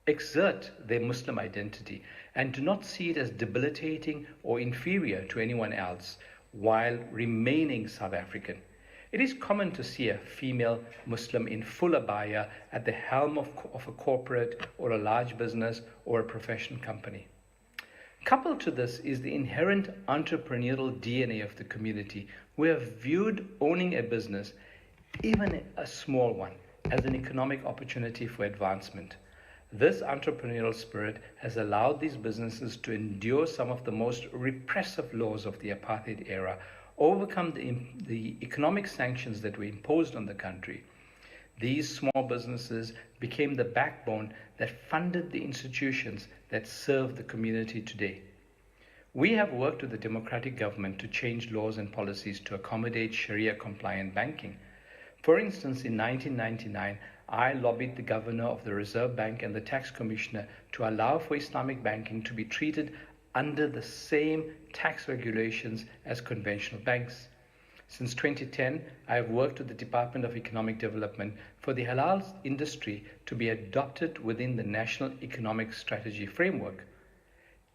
exert their Muslim identity and do not see it as debilitating or inferior to anyone else while remaining South African. It is common to see a female Muslim in full abaya at the helm of a corporate or a large business or a professional company. Coupled to this is the inherent entrepreneurial DNA of the community. We have viewed owning a business, even a small one, as an economic opportunity for advancement. This entrepreneurial spirit has allowed these businesses to endure some of the most repressive laws of the apartheid era, overcome the economic sanctions that were imposed on the country. These small businesses became the backbone that funded the institutions that serve the community today. We have worked with the democratic government to change laws and policies to accommodate Sharia-compliant banking. For instance, in 1999, I lobbied the governor of the Reserve Bank and the tax commissioner to allow for Islamic banking to be treated under the same tax regulations as conventional banks. Since 2010, I have worked with the Department of Economic Development for the halal industry to be adopted within the National Economic Strategy Framework.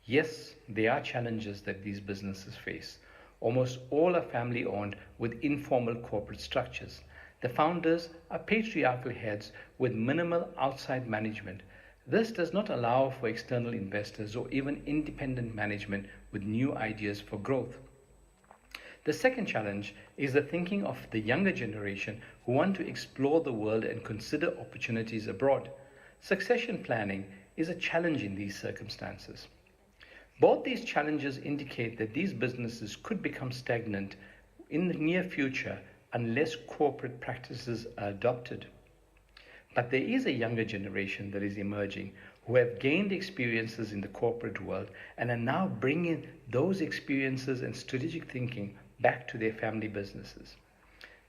Yes, there are challenges that these businesses face. Almost all are family-owned with informal corporate structures. The founders are patriarchal heads with minimal outside management. This does not allow for external investors or even independent management with new ideas for growth. The second challenge is the thinking of the younger generation who want to explore the world and consider opportunities abroad. Succession planning is a challenge in these circumstances. Both these challenges indicate that these businesses could become stagnant in the near future unless corporate practices are adopted. But there is a younger generation that is emerging who have gained experiences in the corporate world and are now bringing those experiences and strategic thinking back to their family businesses.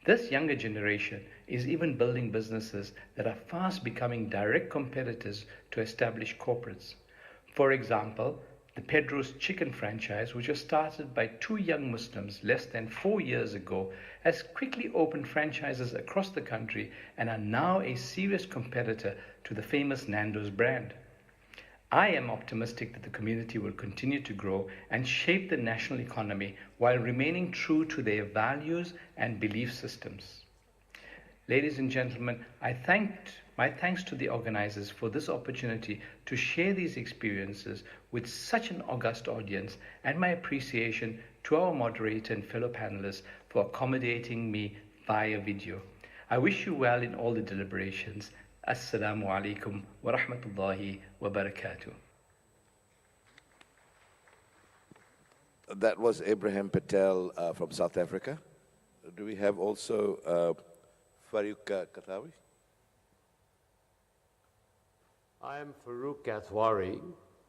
This younger generation is even building businesses that are fast becoming direct competitors to established corporates. For example, the Pedro's Chicken franchise, which was started by two young Muslims less than 4 years ago, has quickly opened franchises across the country and are now a serious competitor to the famous Nando's brand. I am optimistic that the community will continue to grow and shape the national economy while remaining true to their values and belief systems. Ladies and gentlemen, my thanks to the organizers for this opportunity to share these experiences with such an august audience, and my appreciation to our moderator and fellow panelists for accommodating me via video. I wish you well in all the deliberations. Assalamu alaikum wa rahmatullahi wa barakatuh. That was Abraham Patel from South Africa. Do we have also Farouk Kathwari? I am Farouk Kathwari,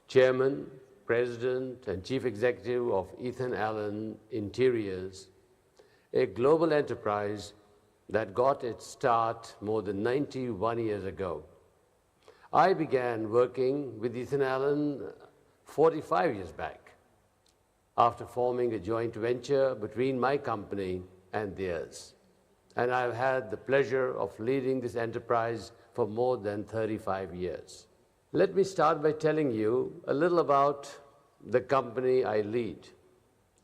Chairman, President, and Chief Executive of Ethan Allen Interiors, a global enterprise that got its start more than 91 years ago. I began working with Ethan Allen 45 years back, after forming a joint venture between my company and theirs. And I've had the pleasure of leading this enterprise for more than 35 years. Let me start by telling you a little about the company I lead.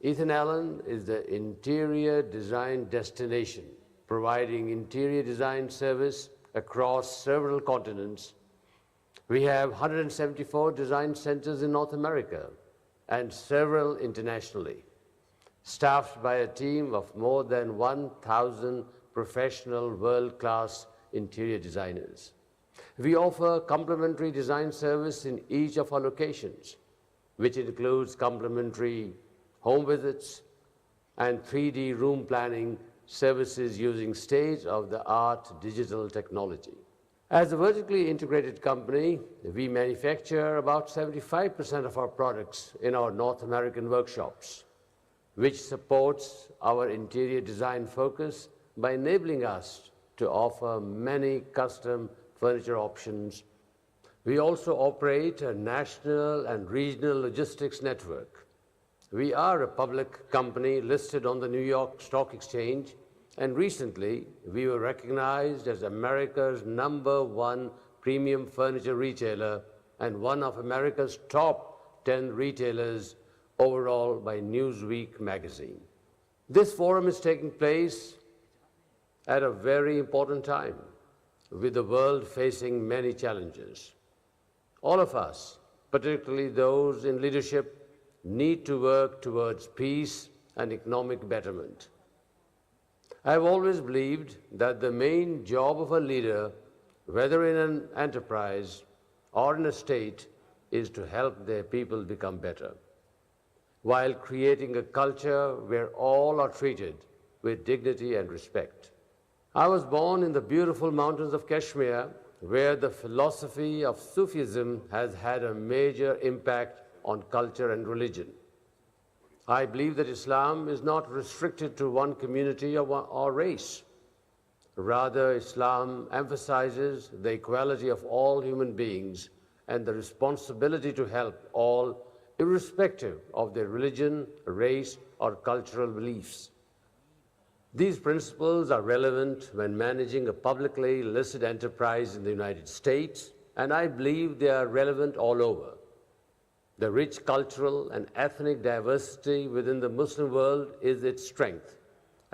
Ethan Allen is the interior design destination, providing interior design service across several continents. We have 174 design centers in North America and several internationally, staffed by a team of more than 1,000 professional world-class interior designers. We offer complimentary design service in each of our locations, which includes complimentary home visits and 3D room planning services using state-of-the-art digital technology. As a vertically integrated company, we manufacture about 75% of our products in our North American workshops, which supports our interior design focus by enabling us to offer many custom furniture options. We also operate a national and regional logistics network. We are a public company listed on the New York Stock Exchange, and recently we were recognized as America's #1 premium furniture retailer and one of America's top 10 retailers overall by Newsweek magazine. This forum is taking place at a very important time, with the world facing many challenges. All of us, particularly those in leadership, need to work towards peace and economic betterment. I have always believed that the main job of a leader, whether in an enterprise or in a state, is to help their people become better, while creating a culture where all are treated with dignity and respect. I was born in the beautiful mountains of Kashmir, where the philosophy of Sufism has had a major impact on culture and religion. I believe that Islam is not restricted to one community or race. Rather, Islam emphasizes the equality of all human beings and the responsibility to help all, irrespective of their religion, race, or cultural beliefs. These principles are relevant when managing a publicly listed enterprise in the United States, and I believe they are relevant all over. The rich cultural and ethnic diversity within the Muslim world is its strength,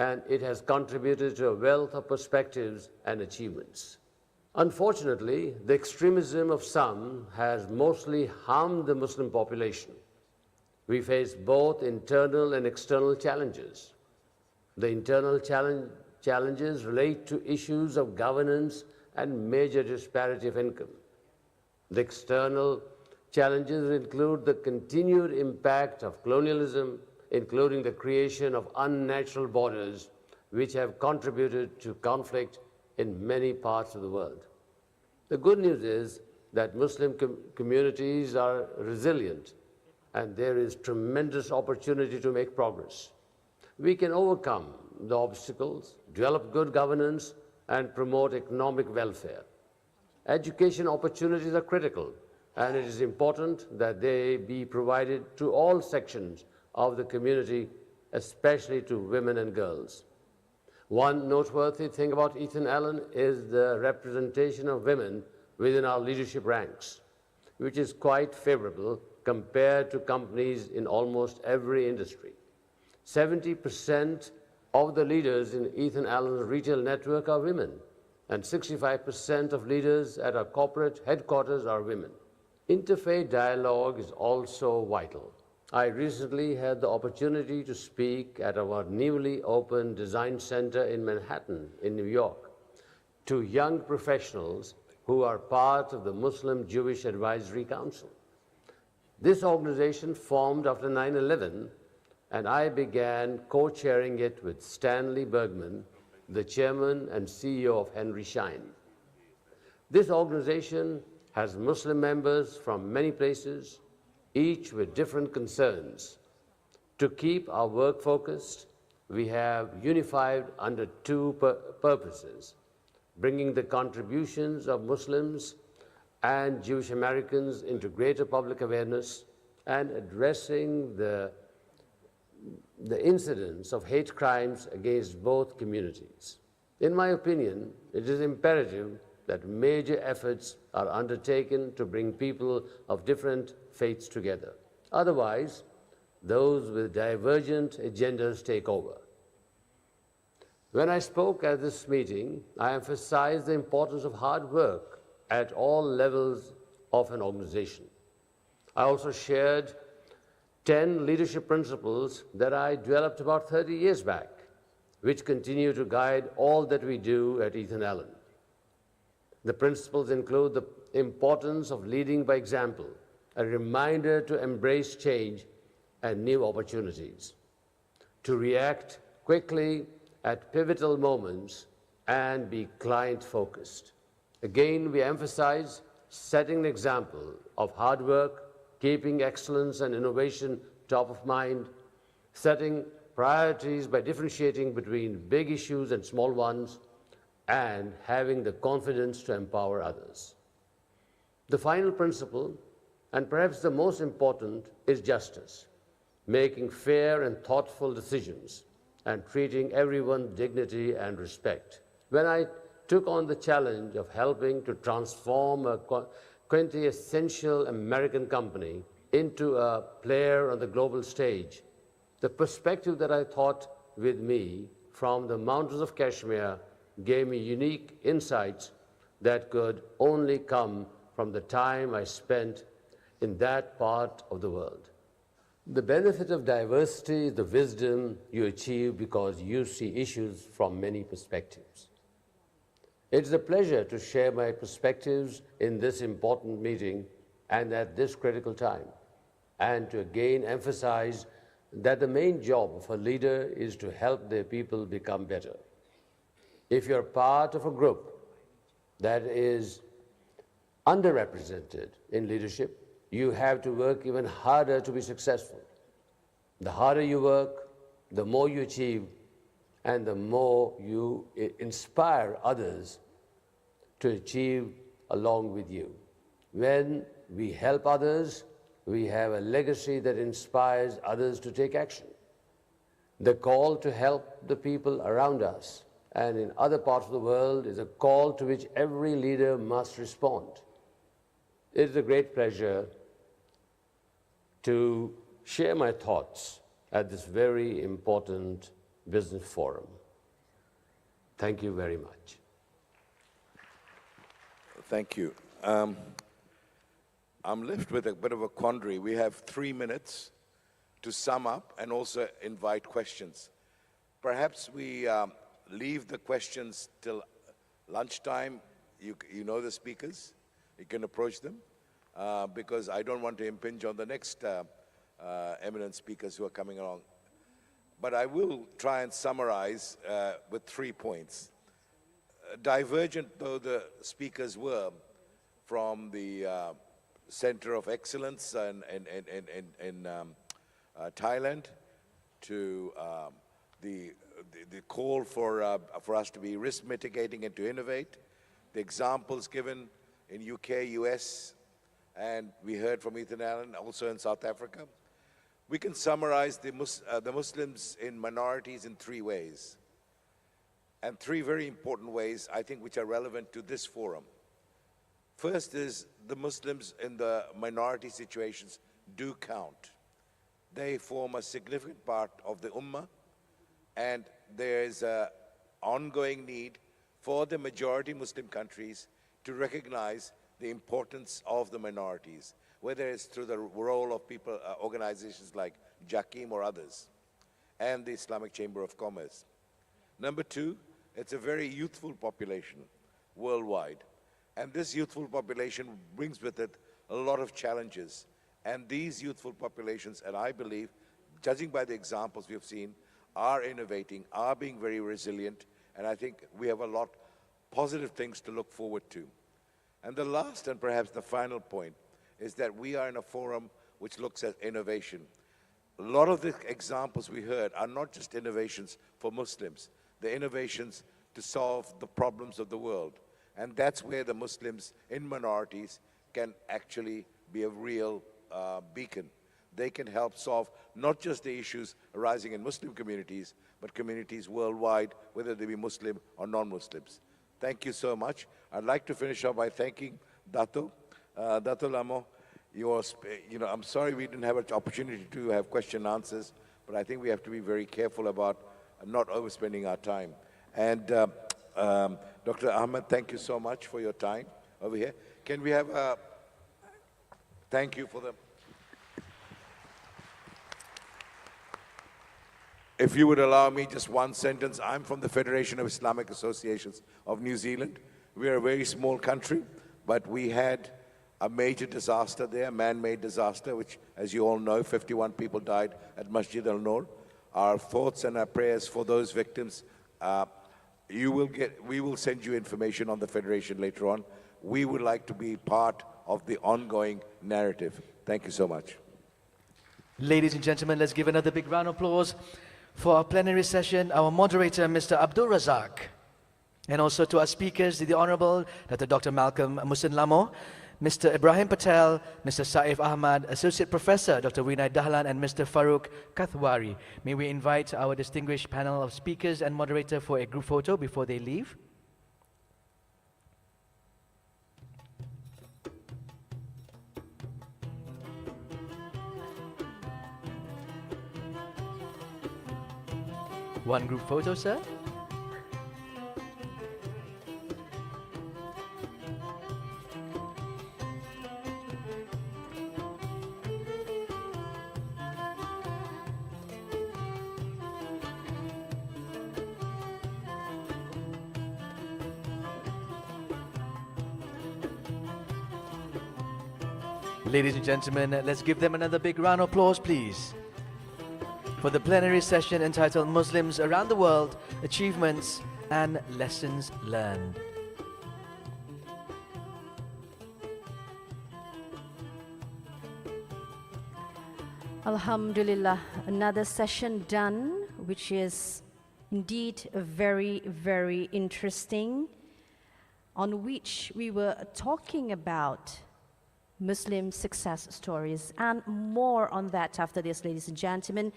and it has contributed to a wealth of perspectives and achievements. Unfortunately, the extremism of some has mostly harmed the Muslim population. We face both internal and external challenges. The internal challenges relate to issues of governance and major disparity of income. The external challenges include the continued impact of colonialism, including the creation of unnatural borders, which have contributed to conflict in many parts of the world. The good news is that Muslim communities are resilient, and there is tremendous opportunity to make progress. We can overcome the obstacles, develop good governance, and promote economic welfare. Education opportunities are critical, and it is important that they be provided to all sections of the community, especially to women and girls. One noteworthy thing about Ethan Allen is the representation of women within our leadership ranks, which is quite favorable compared to companies in almost every industry. 70% of the leaders in Ethan Allen's retail network are women, and 65% of leaders at our corporate headquarters are women. Interfaith dialogue is also vital. I recently had the opportunity to speak at our newly opened design center in Manhattan, in New York, to young professionals who are part of the Muslim Jewish Advisory Council. This organization formed after 9/11, and I began co-chairing it with Stanley Bergman, the chairman and CEO of Henry Schein. This organization has Muslim members from many places, each with different concerns. To keep our work focused, we have unified under two purposes: bringing the contributions of Muslims and Jewish Americans into greater public awareness and addressing the incidence of hate crimes against both communities. In my opinion, it is imperative that major efforts are undertaken to bring people of different faiths together. Otherwise, those with divergent agendas take over. When I spoke at this meeting, I emphasized the importance of hard work at all levels of an organization. I also shared 10 leadership principles that I developed about 30 years back, which continue to guide all that we do at Ethan Allen. The principles include the importance of leading by example, a reminder to embrace change and new opportunities, to react quickly at pivotal moments, and be client-focused. Again, we emphasize setting an example of hard work, keeping excellence and innovation top of mind, setting priorities by differentiating between big issues and small ones, and having the confidence to empower others. The final principle, and perhaps the most important, is justice, making fair and thoughtful decisions and treating everyone with dignity and respect. When I took on the challenge of helping to transform a quintessential American company into a player on the global stage, the perspective that I thought with me from the mountains of Kashmir gave me unique insights that could only come from the time I spent in that part of the world. The benefit of diversity is the wisdom you achieve because you see issues from many perspectives. It's a pleasure to share my perspectives in this important meeting and at this critical time, and to again emphasize that the main job of a leader is to help their people become better. If you're part of a group that is underrepresented in leadership, you have to work even harder to be successful. The harder you work, the more you achieve, and the more you inspire others to achieve along with you. When we help others, we have a legacy that inspires others to take action. The call to help the people around us and in other parts of the world is a call to which every leader must respond. It is a great pleasure to share my thoughts at this very important Business Forum. Thank you very much. Thank you. I'm left with a bit of a quandary. We have 3 minutes to sum up and also invite questions. Perhaps we leave the questions till lunchtime. You know the speakers. You can approach them because I don't want to impinge on the next eminent speakers who are coming along. But I will try and summarize with 3 points. Divergent though the speakers were from the Center of Excellence in Thailand to the call for us to be risk mitigating and to innovate, the examples given in UK, US, and we heard from Ethan Allen also in South Africa. We can summarize the Muslims in minorities in 3 ways, and 3 very important ways, I think, which are relevant to this forum. First is the Muslims in the minority situations do count. They form a significant part of the Ummah, and there is an ongoing need for the majority Muslim countries to recognize the importance of the minorities, whether it's through the role of people, organizations like Jakim or others, and the Islamic Chamber of Commerce. Number 2, it's a very youthful population worldwide. And this youthful population brings with it a lot of challenges. And these youthful populations, and I believe, judging by the examples we have seen, are innovating, are being very resilient, and I think we have a lot positive things to look forward to. And the last and perhaps the final point is that we are in a forum which looks at innovation. A lot of the examples we heard are not just innovations for Muslims, they're innovations to solve the problems of the world. And that's where the Muslims in minorities can actually be a real beacon. They can help solve not just the issues arising in Muslim communities, but communities worldwide, whether they be Muslim or non-Muslims. Thank you so much. I'd like to finish off by thanking Dato. Dato Lamo, I'm sorry we didn't have an opportunity to have question and answers, but I think we have to be very careful about not overspending our time. And Dr. Ahmed, thank you so much for your time over here. Can we have a thank you for the... If you would allow me just one sentence, I'm from the Federation of Islamic Associations of New Zealand. We are a very small country, but we had a major disaster there, a man-made disaster, which, as you all know, 51 people died at Masjid al-Nur. Our thoughts and our prayers for those victims. We will send you information on the Federation later on. We would like to be part of the ongoing narrative. Thank you so much. Ladies and gentlemen, let's give another big round of applause for our plenary session, our moderator, Mr. Abdul Razak, and also to our speakers, the Honorable Dr. Malcolm Musin Lamo, Mr. Ibrahim Patel, Mr. Saif Ahmad, Associate Professor Dr. Vinay Dahlan, and Mr. Farooq Kathwari. May we invite our distinguished panel of speakers and moderator for a group photo before they leave. One group photo, sir. Ladies and gentlemen, let's give them another big round of applause, please, for the plenary session entitled Muslims Around the World, Achievements and Lessons Learned. Alhamdulillah, another session done, which is indeed very, very interesting, on which we were talking about Muslim success stories, and more on that after this, ladies and gentlemen,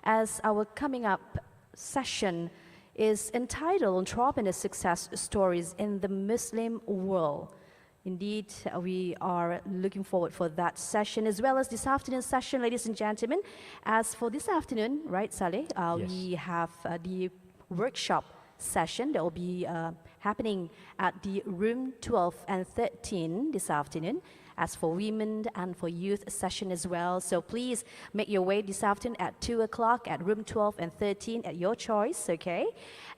as our coming up session is entitled Entrepreneur Success Stories in the Muslim World. Indeed, we are looking forward for that session as well as this afternoon's session, ladies and gentlemen. As for this afternoon, right, Saleh, Yes. we have the workshop session that will be happening at the room 12 and 13 this afternoon. As for women and for youth session as well. So please make your way this afternoon at 2 o'clock at room 12 and 13 at your choice, okay?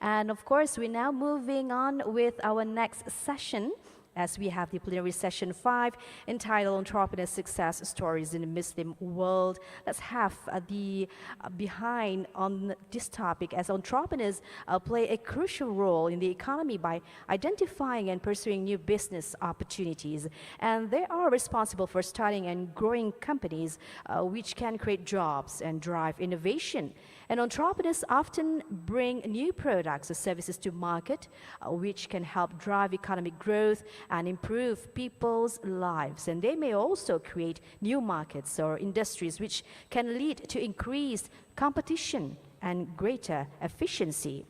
And of course, we're now moving on with our next session, as we have the plenary session 5 entitled Entrepreneur Success Stories in the Muslim World. Let's have the behind on this topic, as entrepreneurs play a crucial role in the economy by identifying and pursuing new business opportunities. And they are responsible for starting and growing companies which can create jobs and drive innovation. And entrepreneurs often bring new products or services to market, which can help drive economic growth and improve people's lives. And they may also create new markets or industries which can lead to increased competition and greater efficiency.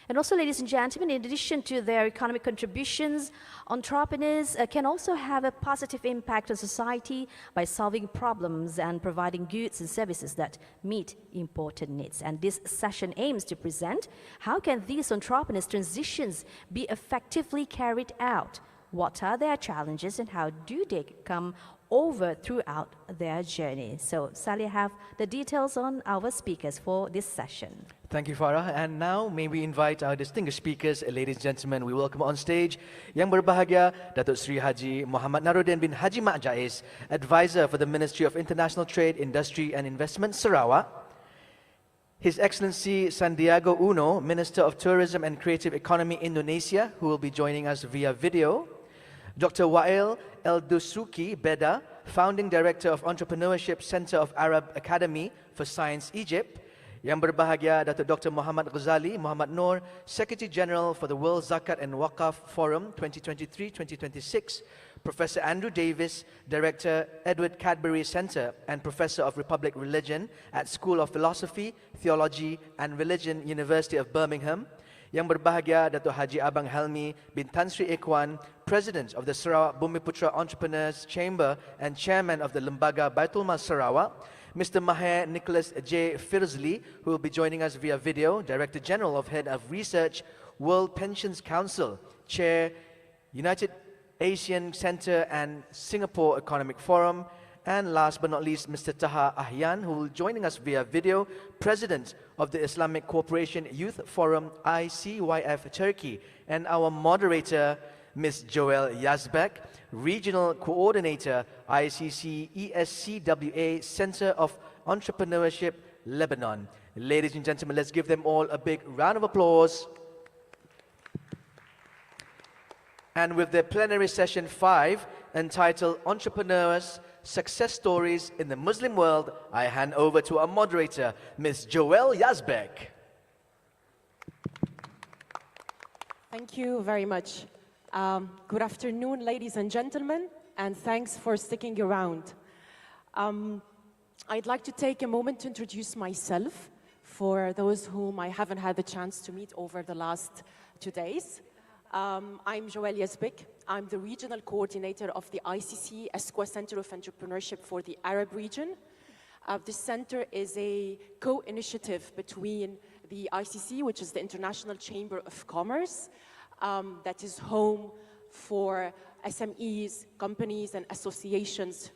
And also, ladies and gentlemen, in addition to their economic contributions, entrepreneurs can also have a positive impact on society by solving problems and providing goods and services that meet important needs. And this session aims to present how can these entrepreneurs' transitions be effectively carried out? What are their challenges and how do they come over throughout their journey? So, Salih, have the details on our speakers for this session. Thank you, Farah. And now, may we invite our distinguished speakers, ladies and gentlemen, we welcome on stage Yang Berbahagia Datuk Sri Haji Muhammad Naruddin bin Haji Mak Jais, Advisor for the Ministry of International Trade, Industry and Investment, Sarawak. His Excellency Sandiago Uno, Minister of Tourism and Creative Economy, Indonesia, who will be joining us via video. Dr. Wael El-Dusuki Beda, Founding Director of Entrepreneurship Center of Arab Academy for Science, Egypt. Yang Berbahagia Datuk Dr. Muhammad Ghazali Muhammad Noor, Secretary General for the World Zakat and Waqaf Forum 2023-2026. Professor Andrew Davis, Director, Edward Cadbury Center and Professor of Republic Religion at School of Philosophy, Theology and Religion, University of Birmingham. Yang Berbahagia Datuk Haji Abang Helmi bin Tan Sri Ikhwan, President of the Sarawak Bumiputra Entrepreneurs Chamber and Chairman of the Lembaga Baitul Mal Sarawak. Mr. Maher Nicholas J. Firzli, who will be joining us via video, Director General of Head of Research, World Pensions Council, Chair, United Asian Center and Singapore Economic Forum. And last but not least, Mr. Taha Ahyan, who will be joining us via video, President of the Islamic Cooperation Youth Forum, ICYF Turkey, and our moderator, Ms. Joelle Yazbek, Regional Coordinator, ICC ESCWA Center of Entrepreneurship, Lebanon. Ladies and gentlemen, let's give them all a big round of applause. And with the plenary session 5, entitled Entrepreneurs, Success Stories in the Muslim World, I hand over to our moderator, Ms. Joelle Yazbek. Thank you very much. Good afternoon, ladies and gentlemen, and thanks for sticking around. I'd like to take a moment to introduce myself for those whom I haven't had the chance to meet over the last 2 days. I'm Joelle Yazbek. I'm the Regional Coordinator of the ICC ESCWA Center of Entrepreneurship for the Arab region. This center is a co-initiative between the ICC, which is the International Chamber of Commerce, that is home for SMEs, companies, and associations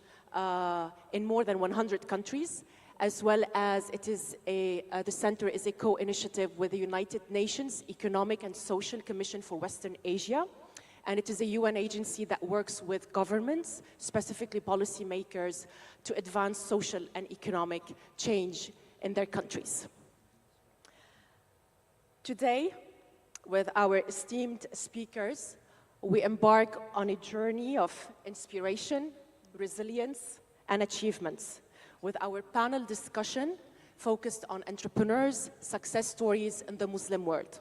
in more than 100 countries, as well as it is the center is a co-initiative with the United Nations Economic and Social Commission for Western Asia, and it is a UN agency that works with governments, specifically policymakers, to advance social and economic change in their countries. Today, with our esteemed speakers, we embark on a journey of inspiration, resilience, and achievements, with our panel discussion focused on entrepreneurs' success stories in the Muslim world.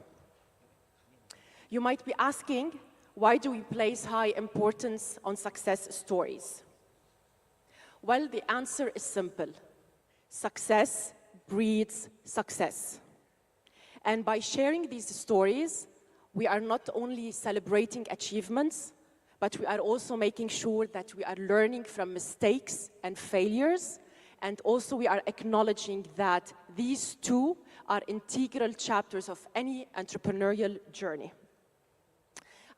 You might be asking, why do we place high importance on success stories? Well, the answer is simple. Success breeds success. And by sharing these stories, we are not only celebrating achievements, but we are also making sure that we are learning from mistakes and failures, and also we are acknowledging that these two are integral chapters of any entrepreneurial journey.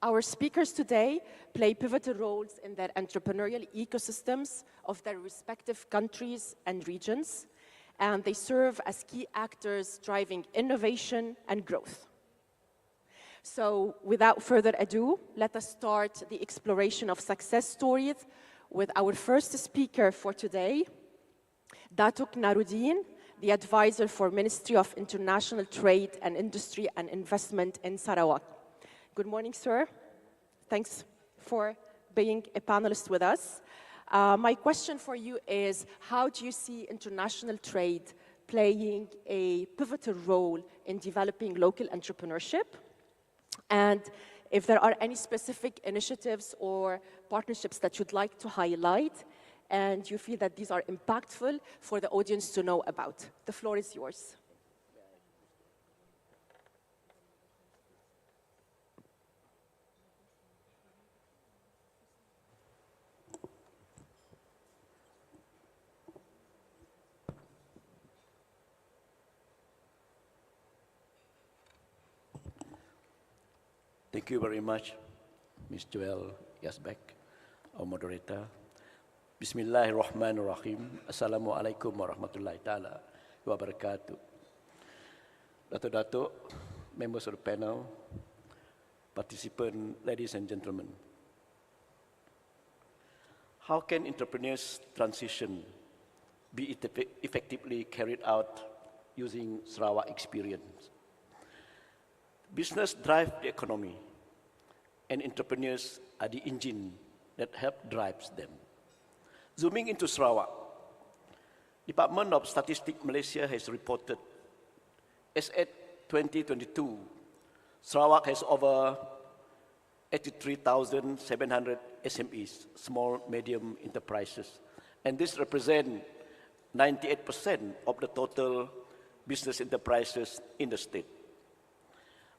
Our speakers today play pivotal roles in their entrepreneurial ecosystems of their respective countries and regions, and they serve as key actors driving innovation and growth. So without further ado, let us start the exploration of success stories with our first speaker for today, Datuk Naruddin, the advisor for Ministry of International Trade and Industry and Investment in Sarawak. Good morning, sir. Thanks for being a panelist with us. My question for you is, how do you see international trade playing a pivotal role in developing local entrepreneurship? And if there are any specific initiatives or partnerships that you'd like to highlight and you feel that these are impactful for the audience to know about. The floor is yours. Thank you very much, Ms. Joel Yasbek, our moderator. Bismillahirrahmanirrahim. Assalamualaikum warahmatullahi ta'ala wabarakatuh. Datuk-datuk, members of the panel, participants, ladies and gentlemen. How can entrepreneurs' transition be effectively carried out using Sarawak experience? Business drives the economy, and entrepreneurs are the engine that help drives them. Zooming into Sarawak, Department of Statistics Malaysia has reported, as at 2022, Sarawak has over 83,700 SMEs, small, medium enterprises, and this represents 98% of the total business enterprises in the state.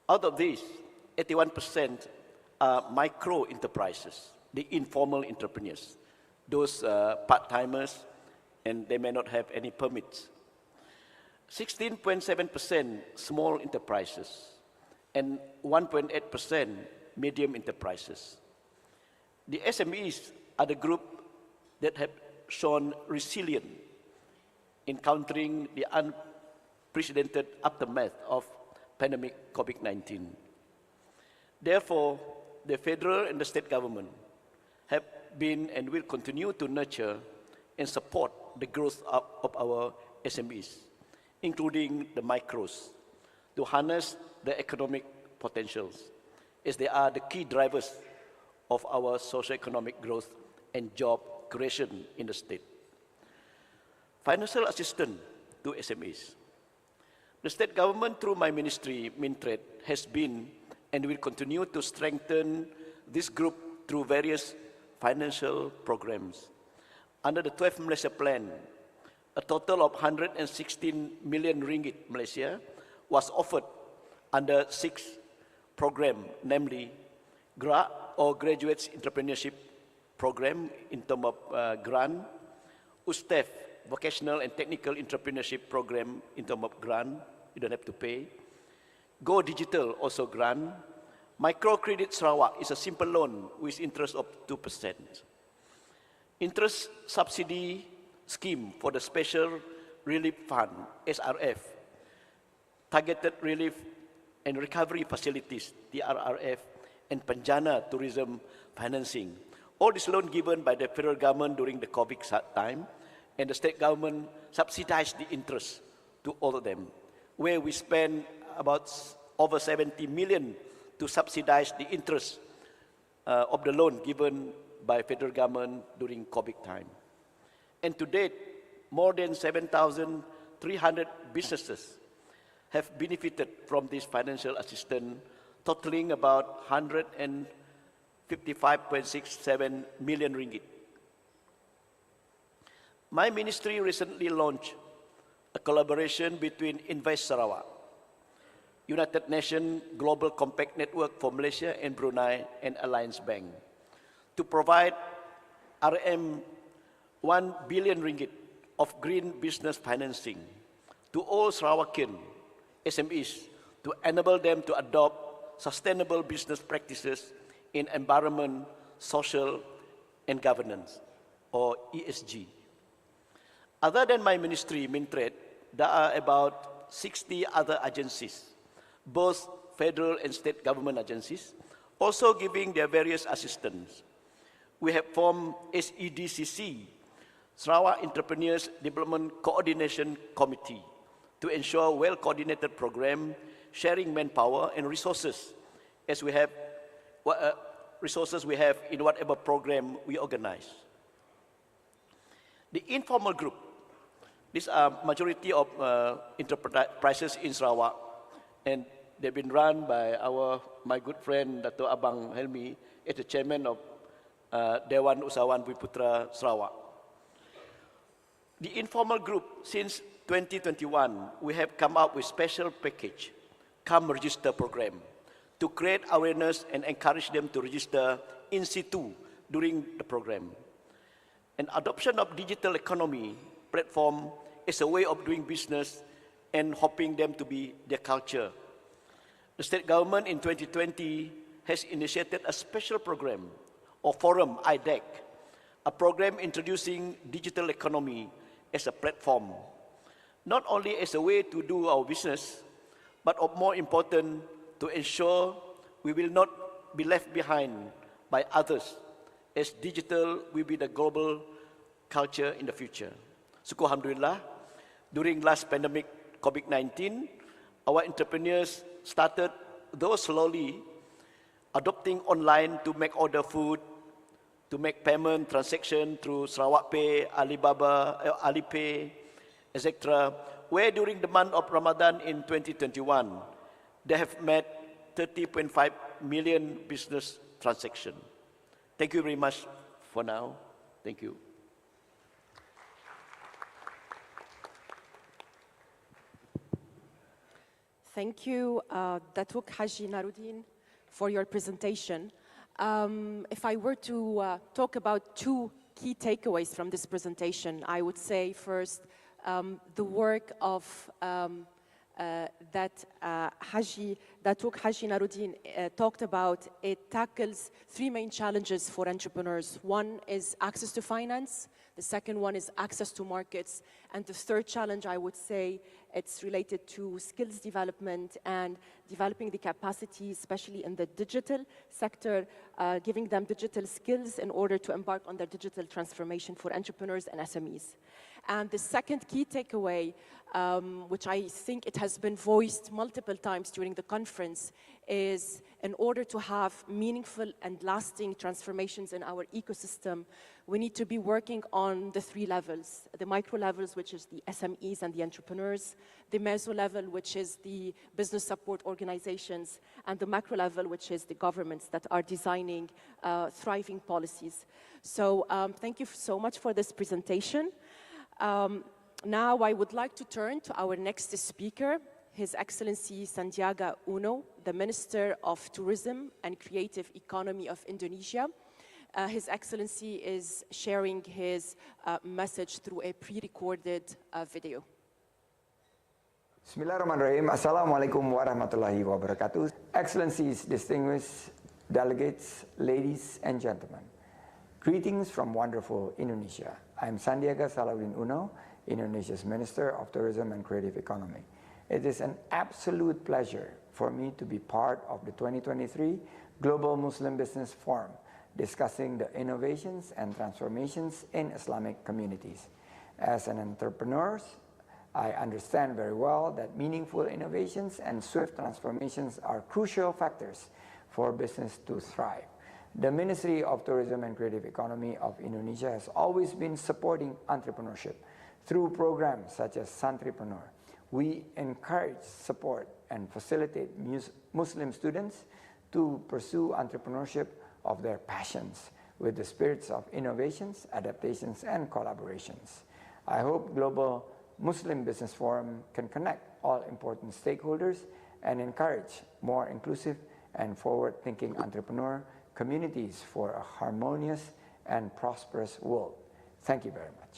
Out of these, 81% are micro enterprises, the informal entrepreneurs, those part-timers, and they may not have any permits. 16.7% small enterprises, and 1.8% medium enterprises. The SMEs are the group that have shown resilient in countering the unprecedented aftermath of pandemic COVID-19. Therefore, the federal and the state government have been and will continue to nurture and support the growth of our SMEs, including the micros, to harness the economic potentials, as they are the key drivers of our socio-economic growth and job creation in the state. Financial assistance to SMEs. The state government, through my ministry, Mintrade, has been and will continue to strengthen this group through various financial programs. Under the 12th Malaysia Plan, a total of 116 million ringgit Malaysia was offered under 6 programs, namely GRA, or Graduates Entrepreneurship Program in terms of grant, USTEF, Vocational and Technical Entrepreneurship Program in terms of grant, you don't have to pay. Go Digital, also grant. Microcredit Sarawak is a simple loan with interest of 2%. Interest subsidy scheme for the Special Relief Fund, SRF, Targeted Relief and Recovery Facilities, TRRF, and Penjana Tourism Financing. All this loan given by the federal government during the COVID time, and the state government subsidized the interest to all of them, where we spend about over 70 million to subsidize the interest of the loan given by federal government during COVID time. And to date, more than 7,300 businesses have benefited from this financial assistance, totaling about 155.67 million ringgit. My ministry recently launched a collaboration between Invest Sarawak, United Nations Global Compact Network for Malaysia and Brunei, and Alliance Bank to provide RM 1 billion ringgit of green business financing to all Sarawakian SMEs to enable them to adopt sustainable business practices in environment, social, and governance, or ESG. Other than my ministry, Mintrade, there are about 60 other agencies, both federal and state government agencies, also giving their various assistance. We have formed SEDCC, Sarawak Entrepreneurs Development Coordination Committee, to ensure well-coordinated program, sharing manpower and resources as we have in whatever program we organize. The informal group, these are majority of enterprises in Sarawak, and they've been run by my good friend Dato' Abang Helmi as the chairman of Dewan Usahawan Bumi Sarawak. The informal group, since 2021, we have come up with special package, Come Register program, to create awareness and encourage them to register in situ during the program. An adoption of digital economy platform is a way of doing business and hoping them to be their culture. The state government in 2020 has initiated a special program or forum, IDEC, a program introducing digital economy as a platform, not only as a way to do our business, but more important, to ensure we will not be left behind by others, as digital will be the global culture in the future. Syukur Alhamdulillah, during last pandemic COVID-19, our entrepreneurs started, though slowly, adopting online to make order food, to make payment transaction through Sarawak Pay, Alibaba, Alipay, etc., where during the month of Ramadan in 2021, they have made 30.5 million business transactions. Thank you very much for now. Thank you. Thank you, Datuk Haji Naruddin, for your presentation. If I were to talk about two key takeaways from this presentation, I would say first, the work of that Datuk Haji Naruddin talked about, it tackles three main challenges for entrepreneurs. One is access to finance, the second one is access to markets, and the third challenge, I would say, it's related to skills development and developing the capacity, especially in the digital sector, giving them digital skills in order to embark on their digital transformation for entrepreneurs and SMEs. And the second key takeaway, which I think it has been voiced multiple times during the conference, is in order to have meaningful and lasting transformations in our ecosystem, we need to be working on the three levels. The micro levels, which is the SMEs and the entrepreneurs, the meso level, which is the business support organizations, and the macro level, which is the governments that are designing thriving policies. So thank you so much for this presentation. Now I would like to turn to our next speaker, His Excellency Sandiaga Uno, the Minister of Tourism and Creative Economy of Indonesia. His Excellency is sharing his message through a pre-recorded video. Bismillahirrahmanirrahim. Assalamualaikum warahmatullahi wabarakatuh. Excellencies, distinguished delegates, ladies and gentlemen. Greetings from wonderful Indonesia. I'm Sandiaga Salahuddin Uno, Indonesia's Minister of Tourism and Creative Economy. It is an absolute pleasure for me to be part of the 2023 Global Muslim Business Forum, discussing the innovations and transformations in Islamic communities. As an entrepreneur, I understand very well that meaningful innovations and swift transformations are crucial factors for business to thrive. The Ministry of Tourism and Creative Economy of Indonesia has always been supporting entrepreneurship through programs such as Santrepreneur. We encourage, support, and facilitate Muslim students to pursue entrepreneurship of their passions with the spirits of innovations, adaptations, and collaborations. I hope Global Muslim Business Forum can connect all important stakeholders and encourage more inclusive and forward-thinking entrepreneurs communities for a harmonious and prosperous world. Thank you very much.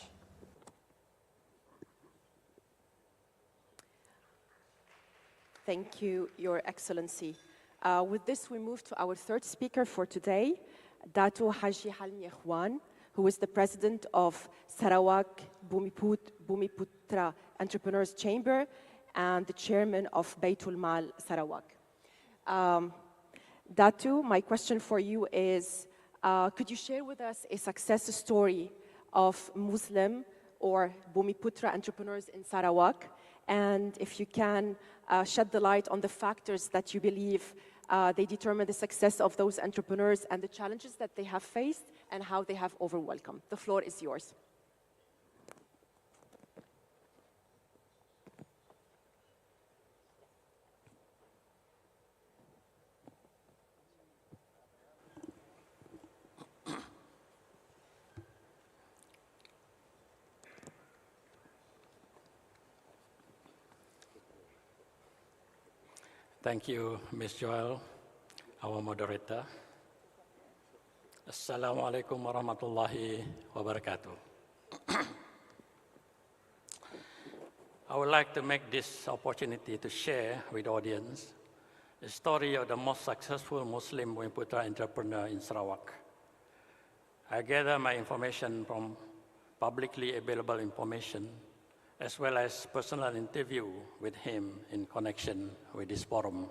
Thank you, Your Excellency. With this, we move to our third speaker for today, Dato Haji Halmi Ikhwan, who is the president of Sarawak Bumiputra Entrepreneurs Chamber and the chairman of Baitul Mal Sarawak. Datu, my question for you is, could you share with us a success story of Muslim or Bumiputra entrepreneurs in Sarawak? And if you can shed the light on the factors that you believe they determine the success of those entrepreneurs and the challenges that they have faced and how they have overcome. The floor is yours. Thank you, Ms. Joel, our moderator. Assalamu alaikum warahmatullahi wabarakatuh. I would like to make this opportunity to share with the audience the story of the most successful Muslim Bumiputra entrepreneur in Sarawak. I gather my information from publicly available information as well as personal interview with him in connection with this forum.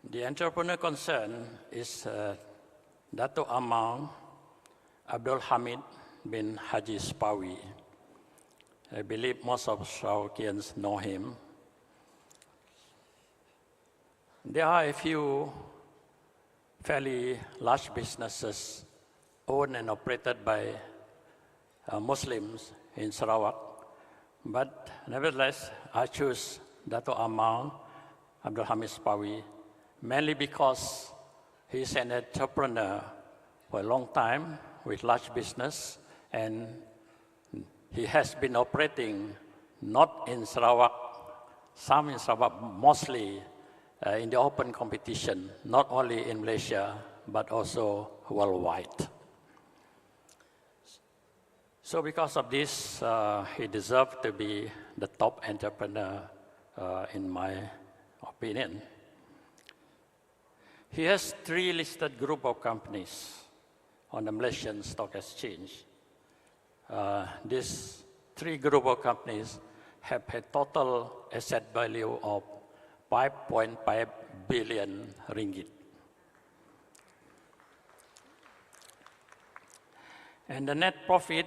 The entrepreneur concerned is Dato' Amal Abdul Hamid bin Haji Spawi. I believe most of Sarawakians know him. There are a few fairly large businesses owned and operated by Muslims in Sarawak, but nevertheless, I choose Dato' Amal Abdul Hamid Spawi mainly because he is an entrepreneur for a long time with large business, and he has been operating not in Sarawak, some in Sarawak, mostly in the open competition, not only in Malaysia, but also worldwide. So because of this, he deserved to be the top entrepreneur in my opinion. He has 3 listed group of companies on the Malaysian Stock Exchange. These 3 group of companies have a total asset value of 5.5 billion ringgit. And the net profit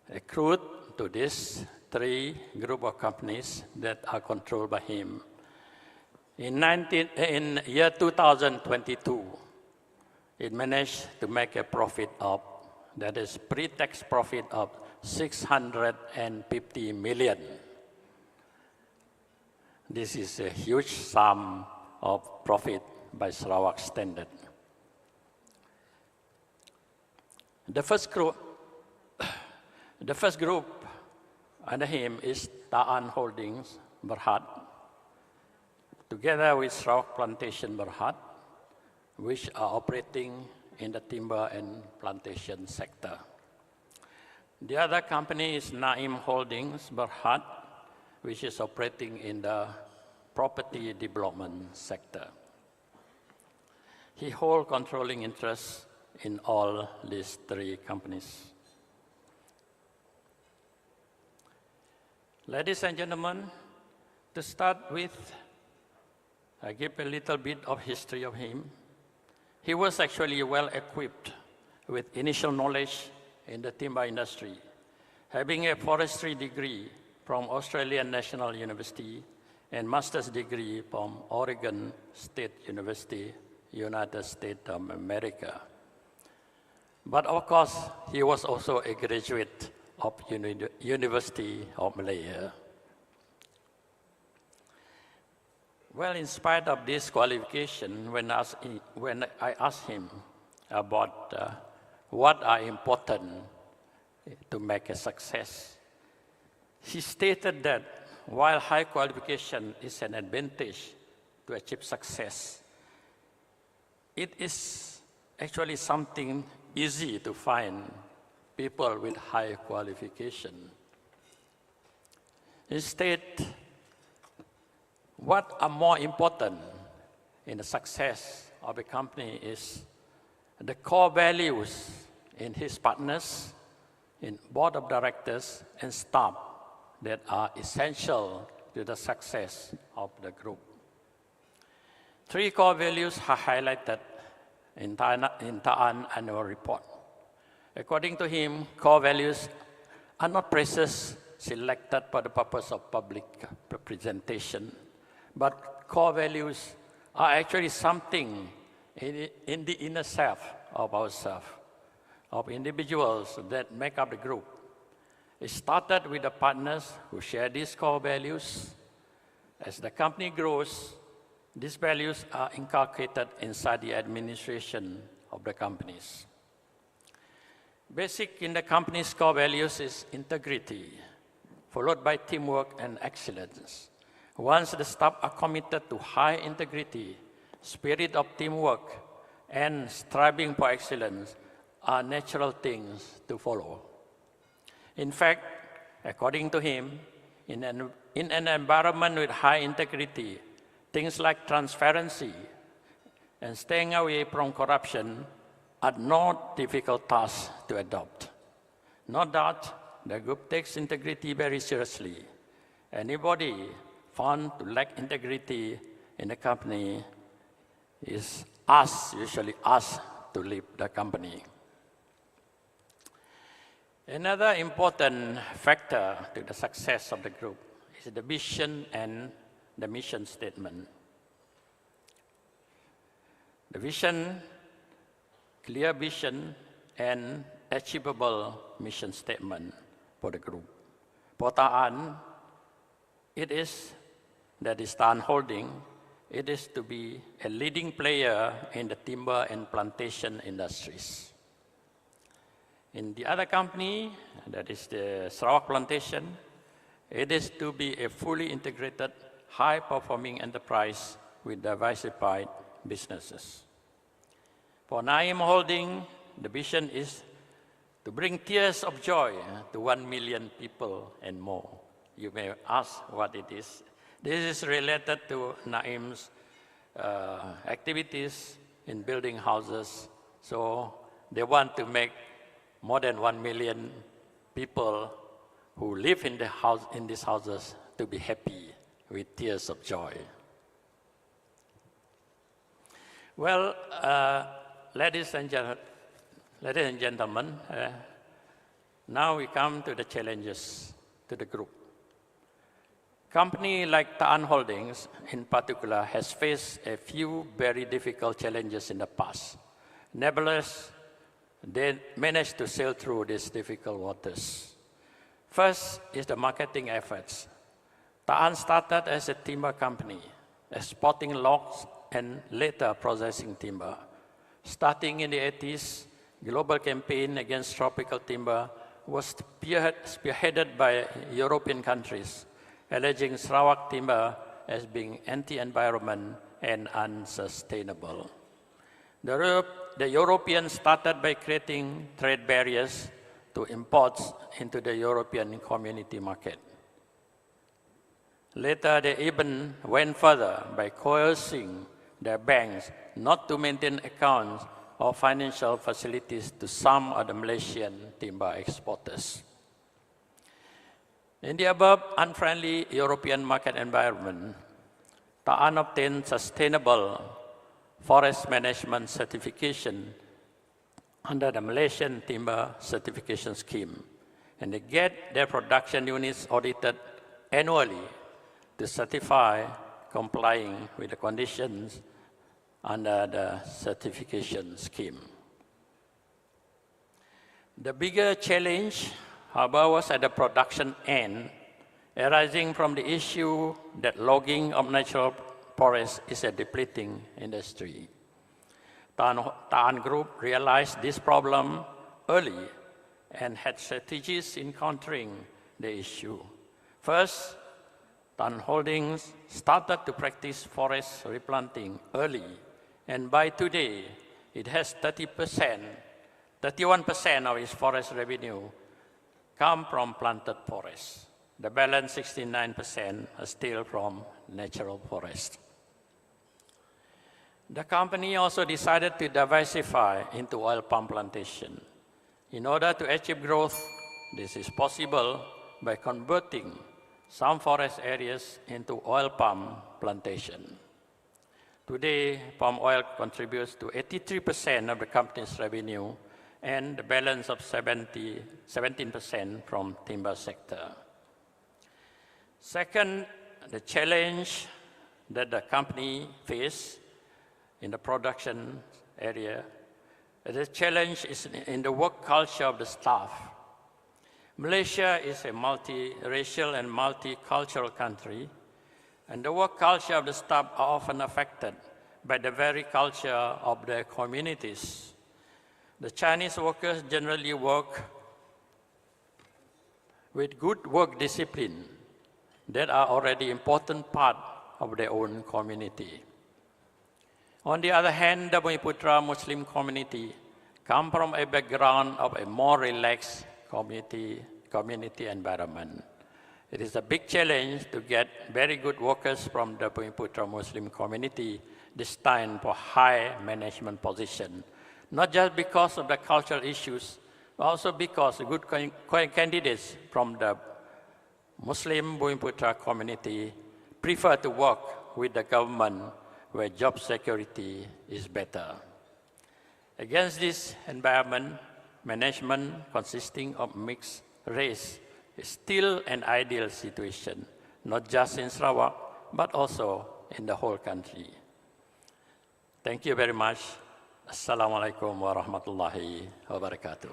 accrued to these 3 group of companies that are controlled by him. In year 2022, it managed to make a profit of, that is pre-tax profit of 650 million. This is a huge sum of profit by Sarawak standard. The first group under him is Ta'an Holdings Berhad, together with Sarawak Plantation Berhad, which are operating in the timber and plantation sector. The other company is Naim Holdings Berhad, which is operating in the property development sector. He holds controlling interests in all these 3 companies. Ladies and gentlemen, to start with, I give a little bit of history of him. He was actually well equipped with initial knowledge in the timber industry, having a forestry degree from Australian National University and master's degree from Oregon State University, United States of America. But of course, he was also a graduate of University of Malaya. Well, in spite of this qualification, when I asked him about what are important to make a success, he stated that while high qualification is an advantage to achieve success, it is actually something easy to find people with high qualification. Instead, what are more important in the success of a company is the core values in his partners, in board of directors and staff that are essential to the success of the group. 3 core values are highlighted in Ta'an annual report. According to him, core values are not phrases selected for the purpose of public representation, but core values are actually something in the inner self of ourselves, of individuals that make up the group. It started with the partners who share these core values. As the company grows, these values are inculcated inside the administration of the companies. Basic in the company's core values is integrity, followed by teamwork and excellence. Once the staff are committed to high integrity, spirit of teamwork, and striving for excellence are natural things to follow. In fact, according to him, in an environment with high integrity, things like transparency and staying away from corruption are not difficult tasks to adopt. No doubt, the group takes integrity very seriously. Anybody found to lack integrity in the company is usually asked to leave the company. Another important factor to the success of the group is the vision and the mission statement. The vision, clear vision, and achievable mission statement for the group. For Ta'an, Ta'an Holding, it is to be a leading player in the timber and plantation industries. In the other company, that is the Sarawak Plantation, it is to be a fully integrated, high-performing enterprise with diversified businesses. For Naim Holding, the vision is to bring tears of joy to 1 million people and more. You may ask what it is. This is related to Naim's activities in building houses. So they want to make more than 1 million people who live in these houses to be happy with tears of joy. Well, ladies and gentlemen, now we come to the challenges to the group. Company like Ta'an Holdings, in particular, has faced a few very difficult challenges in the past. Nevertheless, they managed to sail through these difficult waters. First is the marketing efforts. Ta'an started as a timber company, exporting logs and later processing timber. Starting in the 80s, global campaign against tropical timber was spearheaded by European countries, alleging Sarawak timber as being anti-environment and unsustainable. The Europeans started by creating trade barriers to imports into the European community market. Later, they even went further by coercing their banks not to maintain accounts or financial facilities to some of the Malaysian timber exporters. In the above unfriendly European market environment, Ta'an obtained sustainable forest management certification under the Malaysian Timber Certification Scheme, and they get their production units audited annually to certify complying with the conditions under the certification scheme. The bigger challenge, however, was at the production end, arising from the issue that logging of natural forests is a depleting industry. Ta'an Group realized this problem early and had strategies in countering the issue. First, Ta'an Holdings started to practice forest replanting early And by today, it has 31% of its forest revenue come from planted forests. The balance 69% are still from natural forest. The company also decided to diversify into oil palm plantation. In order to achieve growth, this is possible by converting some forest areas into oil palm plantation. Today, palm oil contributes to 83% of the company's revenue and the balance of 17% from timber sector. Second, the challenge that the company faces in the production area, the challenge is in the work culture of the staff. Malaysia is a multi-racial and multicultural country, and the work culture of the staff are often affected by the very culture of their communities. The Chinese workers generally work with good work discipline that are already important part of their own community. On the other hand, the Bumiputra Muslim community come from a background of a more relaxed community environment. It is a big challenge to get very good workers from the Bumiputra Muslim community destined for high management position, not just because of the cultural issues, but also because good candidates from the Muslim Bumiputra community prefer to work with the government where job security is better. Against this environment, management consisting of mixed race is still an ideal situation, not just in Sarawak, but also in the whole country. Thank you very much. Assalamualaikum warahmatullahi wabarakatuh.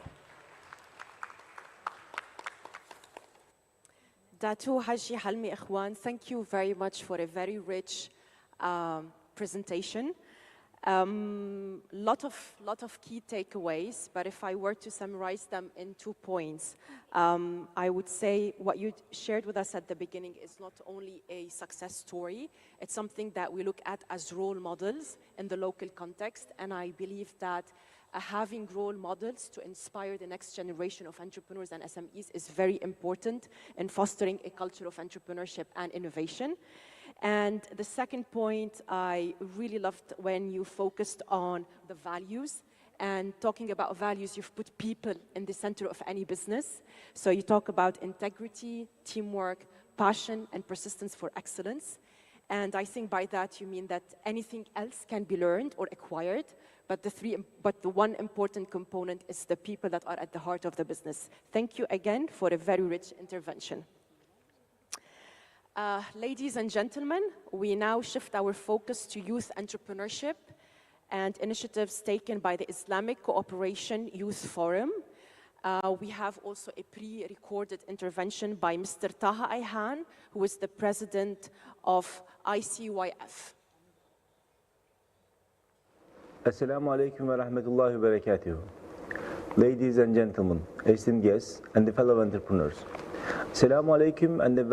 Datu Haji Halmi Ikhwan, thank you very much for a very rich presentation. Lot of key takeaways, but if I were to summarize them in 2 points, I would say what you shared with us at the beginning is not only a success story, it's something that we look at as role models in the local context, and I believe that having role models to inspire the next generation of entrepreneurs and SMEs is very important in fostering a culture of entrepreneurship and innovation. And the second point, I really loved when you focused on the values. And talking about values, you've put people in the center of any business. So you talk about integrity, teamwork, passion, and persistence for excellence. And I think by that you mean that anything else can be learned or acquired, but the one important component is the people that are at the heart of the business. Thank you again for a very rich intervention. Ladies and gentlemen, we now shift our focus to youth entrepreneurship and initiatives taken by the Islamic Cooperation Youth Forum. We have also a pre-recorded intervention by Mr. Taha Ayhan, who is the president of ICYF. Assalamu alaikum wa rahmatullahi wa barakatuh. Ladies and gentlemen, esteemed guests and fellow entrepreneurs. Assalamu alaikum and a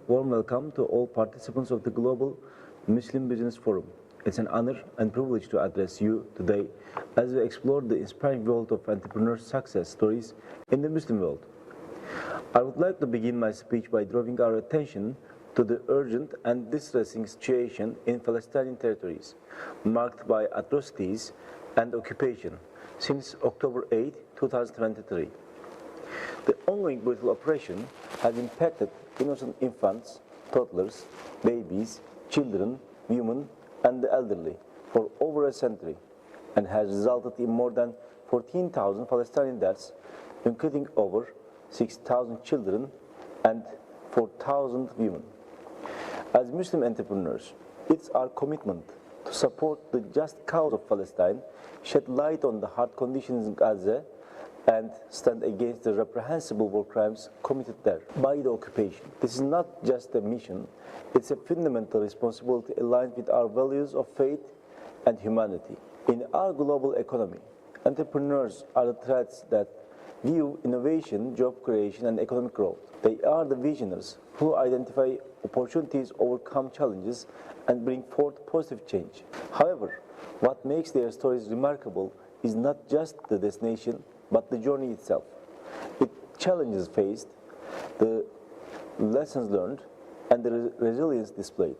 warm welcome to all participants of the Global Muslim Business Forum. It's an honor and privilege to address you today as we explore the inspiring world of entrepreneur success stories in the Muslim world. I would like to begin my speech by drawing our attention to the urgent and distressing situation in Palestinian territories, marked by atrocities and occupation since October 8, 2023. The ongoing brutal oppression has impacted innocent infants, toddlers, babies, children, women, and the elderly for over a century, and has resulted in more than 14,000 Palestinian deaths, including over 6,000 children and 4,000 women. As Muslim entrepreneurs, it's our commitment to support the just cause of Palestine, shed light on the hard conditions in Gaza, and stand against the reprehensible war crimes committed there by the occupation. This is not just a mission, it's a fundamental responsibility aligned with our values of faith and humanity. In our global economy, entrepreneurs are the threads that view innovation, job creation, and economic growth. They are the visionaries who identify opportunities, overcome challenges, and bring forth positive change. However, what makes their stories remarkable is not just the destination, but the journey itself. The challenges faced, the lessons learned, and the resilience displayed.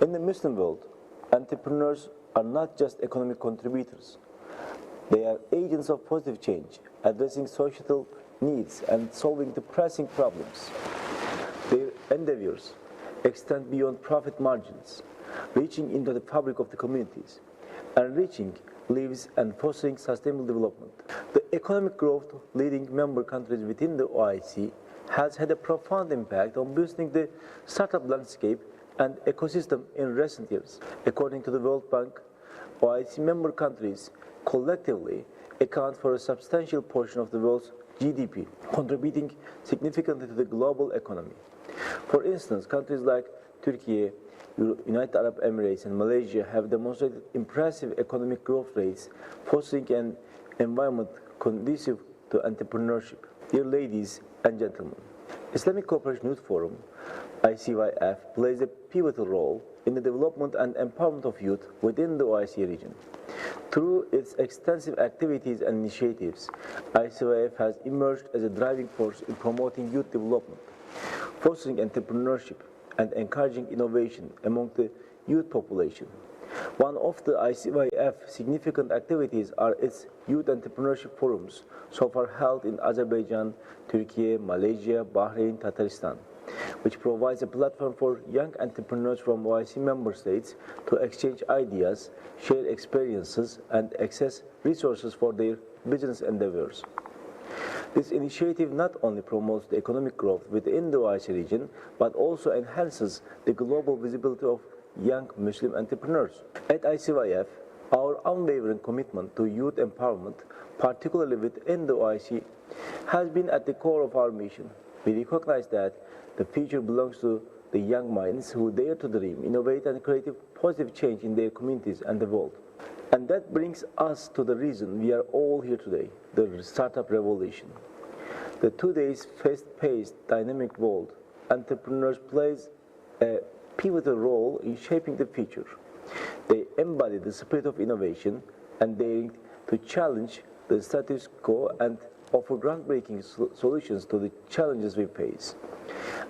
In the Muslim world, entrepreneurs are not just economic contributors. They are agents of positive change, addressing societal needs and solving the pressing problems. Their endeavors extend beyond profit margins, reaching into the fabric of the communities, enriching lives and fostering sustainable development. The economic growth leading member countries within the OIC has had a profound impact on boosting the startup landscape and ecosystem in recent years. According to the World Bank, OIC member countries collectively account for a substantial portion of the world's GDP, contributing significantly to the global economy. For instance, countries like Turkey, United Arab Emirates, and Malaysia have demonstrated impressive economic growth rates, fostering an environment conducive to entrepreneurship. Dear ladies and gentlemen, Islamic Cooperation Youth Forum, ICYF, plays a pivotal role in the development and empowerment of youth within the OIC region. Through its extensive activities and initiatives, ICYF has emerged as a driving force in promoting youth development, fostering entrepreneurship, and encouraging innovation among the youth population. One of the ICYF significant activities are its youth entrepreneurship forums, so far held in Azerbaijan, Turkey, Malaysia, Bahrain, Tatarstan, which provides a platform for young entrepreneurs from OIC member states to exchange ideas, share experiences, and access resources for their business endeavors. This initiative not only promotes the economic growth within the OIC region, but also enhances the global visibility of young Muslim entrepreneurs. At ICYF, our unwavering commitment to youth empowerment, particularly within the OIC, has been at the core of our mission. We recognize that the future belongs to the young minds who dare to dream, innovate, and create positive change in their communities and the world. And that brings us to the reason we are all here today, the startup revolution. The today's fast-paced, dynamic world, entrepreneurs plays a pivotal role in shaping the future. They embody the spirit of innovation and daring to challenge the status quo and offer groundbreaking solutions to the challenges we face.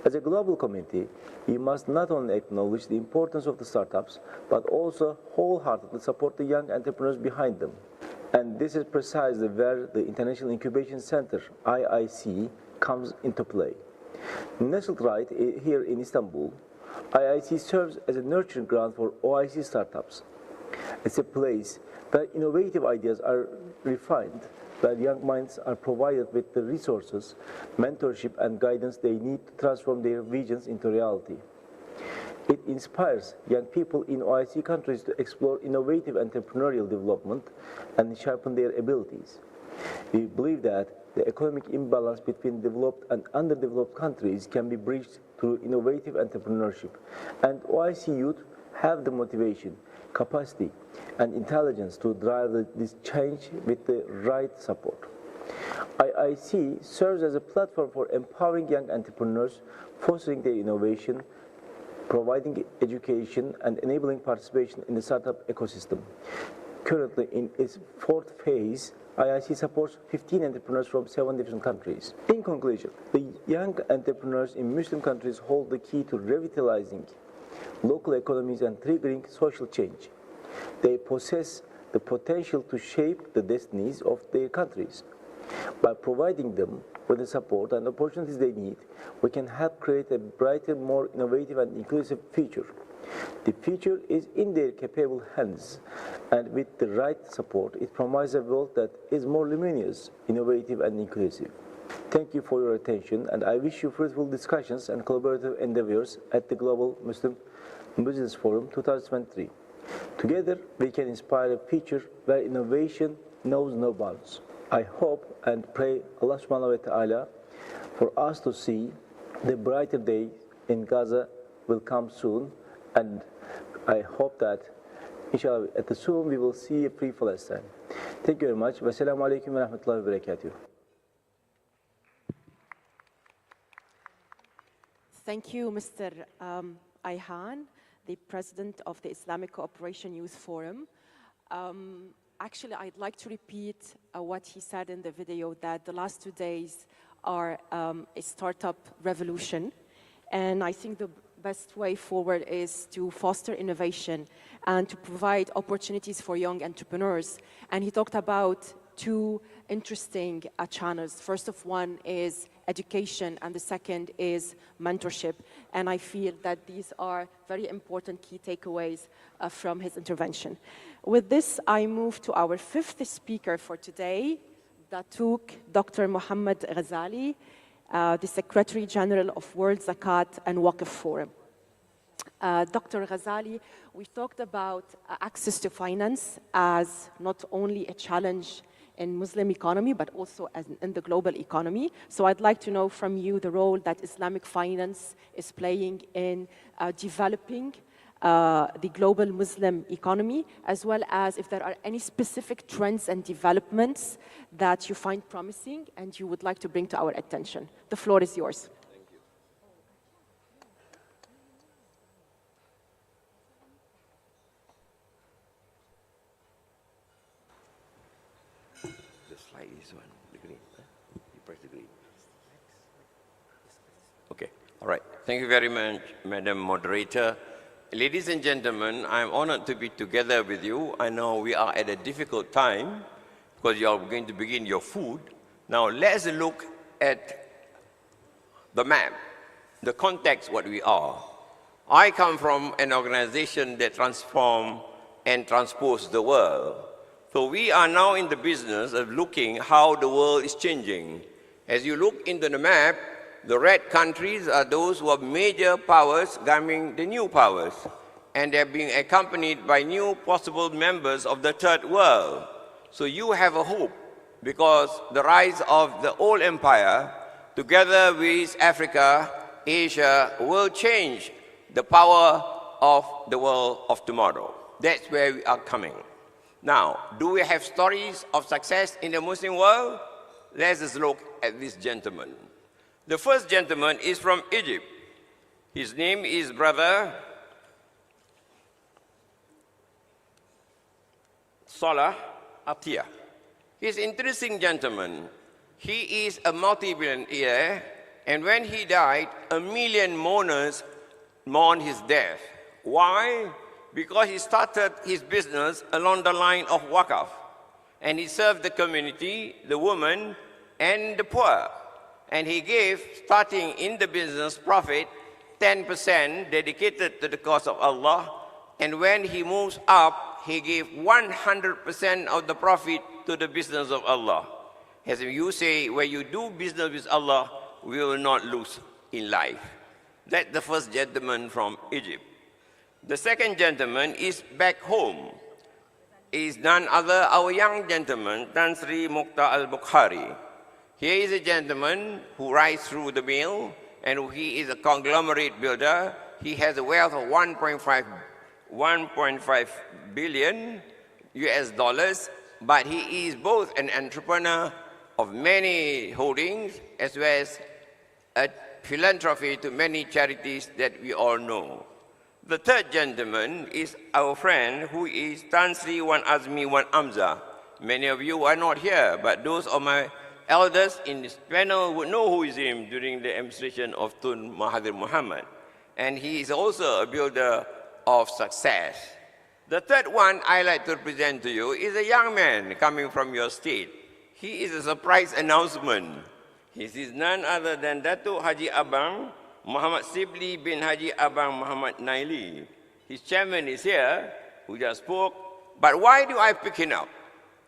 As a global community, we must not only acknowledge the importance of the startups, but also wholeheartedly support the young entrepreneurs behind them. And this is precisely where the International Incubation Center, IIC, comes into play. Nestled right here in Istanbul, IIC serves as a nurturing ground for OIC startups. It's a place where innovative ideas are refined, where young minds are provided with the resources, mentorship, and guidance they need to transform their visions into reality. It inspires young people in OIC countries to explore innovative entrepreneurial development and sharpen their abilities. We believe that the economic imbalance between developed and underdeveloped countries can be bridged through innovative entrepreneurship, and OIC youth have the motivation, capacity, and intelligence to drive this change with the right support. IIC serves as a platform for empowering young entrepreneurs, fostering their innovation, providing education, and enabling participation in the startup ecosystem. Currently, in its fourth phase, IIC supports 15 entrepreneurs from 7 different countries. In conclusion, the young entrepreneurs in Muslim countries hold the key to revitalizing local economies and triggering social change. They possess the potential to shape the destinies of their countries. By providing them with the support and opportunities they need, we can help create a brighter, more innovative and inclusive future. The future is in their capable hands, and with the right support, it promises a world that is more luminous, innovative, and inclusive. Thank you for your attention, and I wish you fruitful discussions and collaborative endeavors at the Global Muslim Business Forum 2023. Together, we can inspire a future where innovation knows no bounds. I hope and pray Allah subhanahu wa ta'ala for us to see the brighter day in Gaza will come soon, and I hope that inshallah at the soon we will see a free Palestine. Thank you very much. Wassalamu alaikum wa rahmatullahi wa barakatuh. Thank you, Mr. Ayhan, the president of the Islamic Cooperation Youth Forum. Actually, I'd like to repeat what he said in the video, that the last 2 days are a startup revolution. And I think the best way forward is to foster innovation and to provide opportunities for young entrepreneurs. And he talked about two interesting channels. First of one is education, and the second is mentorship. And I feel that these are very important key takeaways from his intervention. With this, I move to our fifth speaker for today, Dr. Mohammed Ghazali, the Secretary General of World Zakat and Waqf Forum. Dr. Ghazali, we talked about access to finance as not only a challenge in Muslim economy, but also as in the global economy. So I'd like to know from you the role that Islamic finance is playing in developing the global Muslim economy, as well as if there are any specific trends and developments that you find promising and you would like to bring to our attention. The floor is yours. Okay, all right. Thank you very much, Madam Moderator. Ladies and gentlemen, I'm honored to be together with you. I know we are at a difficult time because you are going to begin your food. Now, let's look at the map, the context what we are. I come from an organization that transforms and transposes the world. So we are now in the business of looking how the world is changing. As you look into the map, the red countries are those who are major powers guiding the new powers, and they're being accompanied by new possible members of the third world. So you have a hope, because the rise of the old empire, together with Africa, Asia, will change the power of the world of tomorrow. That's where we are coming. Now, do we have stories of success in the Muslim world? Let's just look at this gentleman. The first gentleman is from Egypt. His name is Brother Salah Atia. He's an interesting gentleman. He is a multi-billionaire, and when he died, 1 million mourners mourned his death. Why? Because he started his business along the line of Waqf, and he served the community, the women, and the poor. And he gave, starting in the business profit, 10% dedicated to the cause of Allah. And when he moves up, he gave 100% of the profit to the business of Allah. As you say, when you do business with Allah, we will not lose in life. That's the first gentleman from Egypt. The second gentleman is back home. Is none other our young gentleman, Tan Sri Mukhtar al-Bukhari. Here is a gentleman who rides through the mill, and he is a conglomerate builder. He has a wealth of 1.5 billion US dollars, but he is both an entrepreneur of many holdings, as well as a philanthropy to many charities that we all know. The third gentleman is our friend, who is Tan Sri Wan Azmi Wan Amza. Many of you are not here, but those of my elders in this panel would know who is him during the administration of Tun Mahathir Mohamad. And he is also a builder of success. The third one I like to present to you is a young man coming from your state. He is a surprise announcement. He is none other than Datuk Haji Abang Muhammad Sibli bin Haji Abang Muhammad Naili. His chairman is here, who just spoke. But why do I pick him up?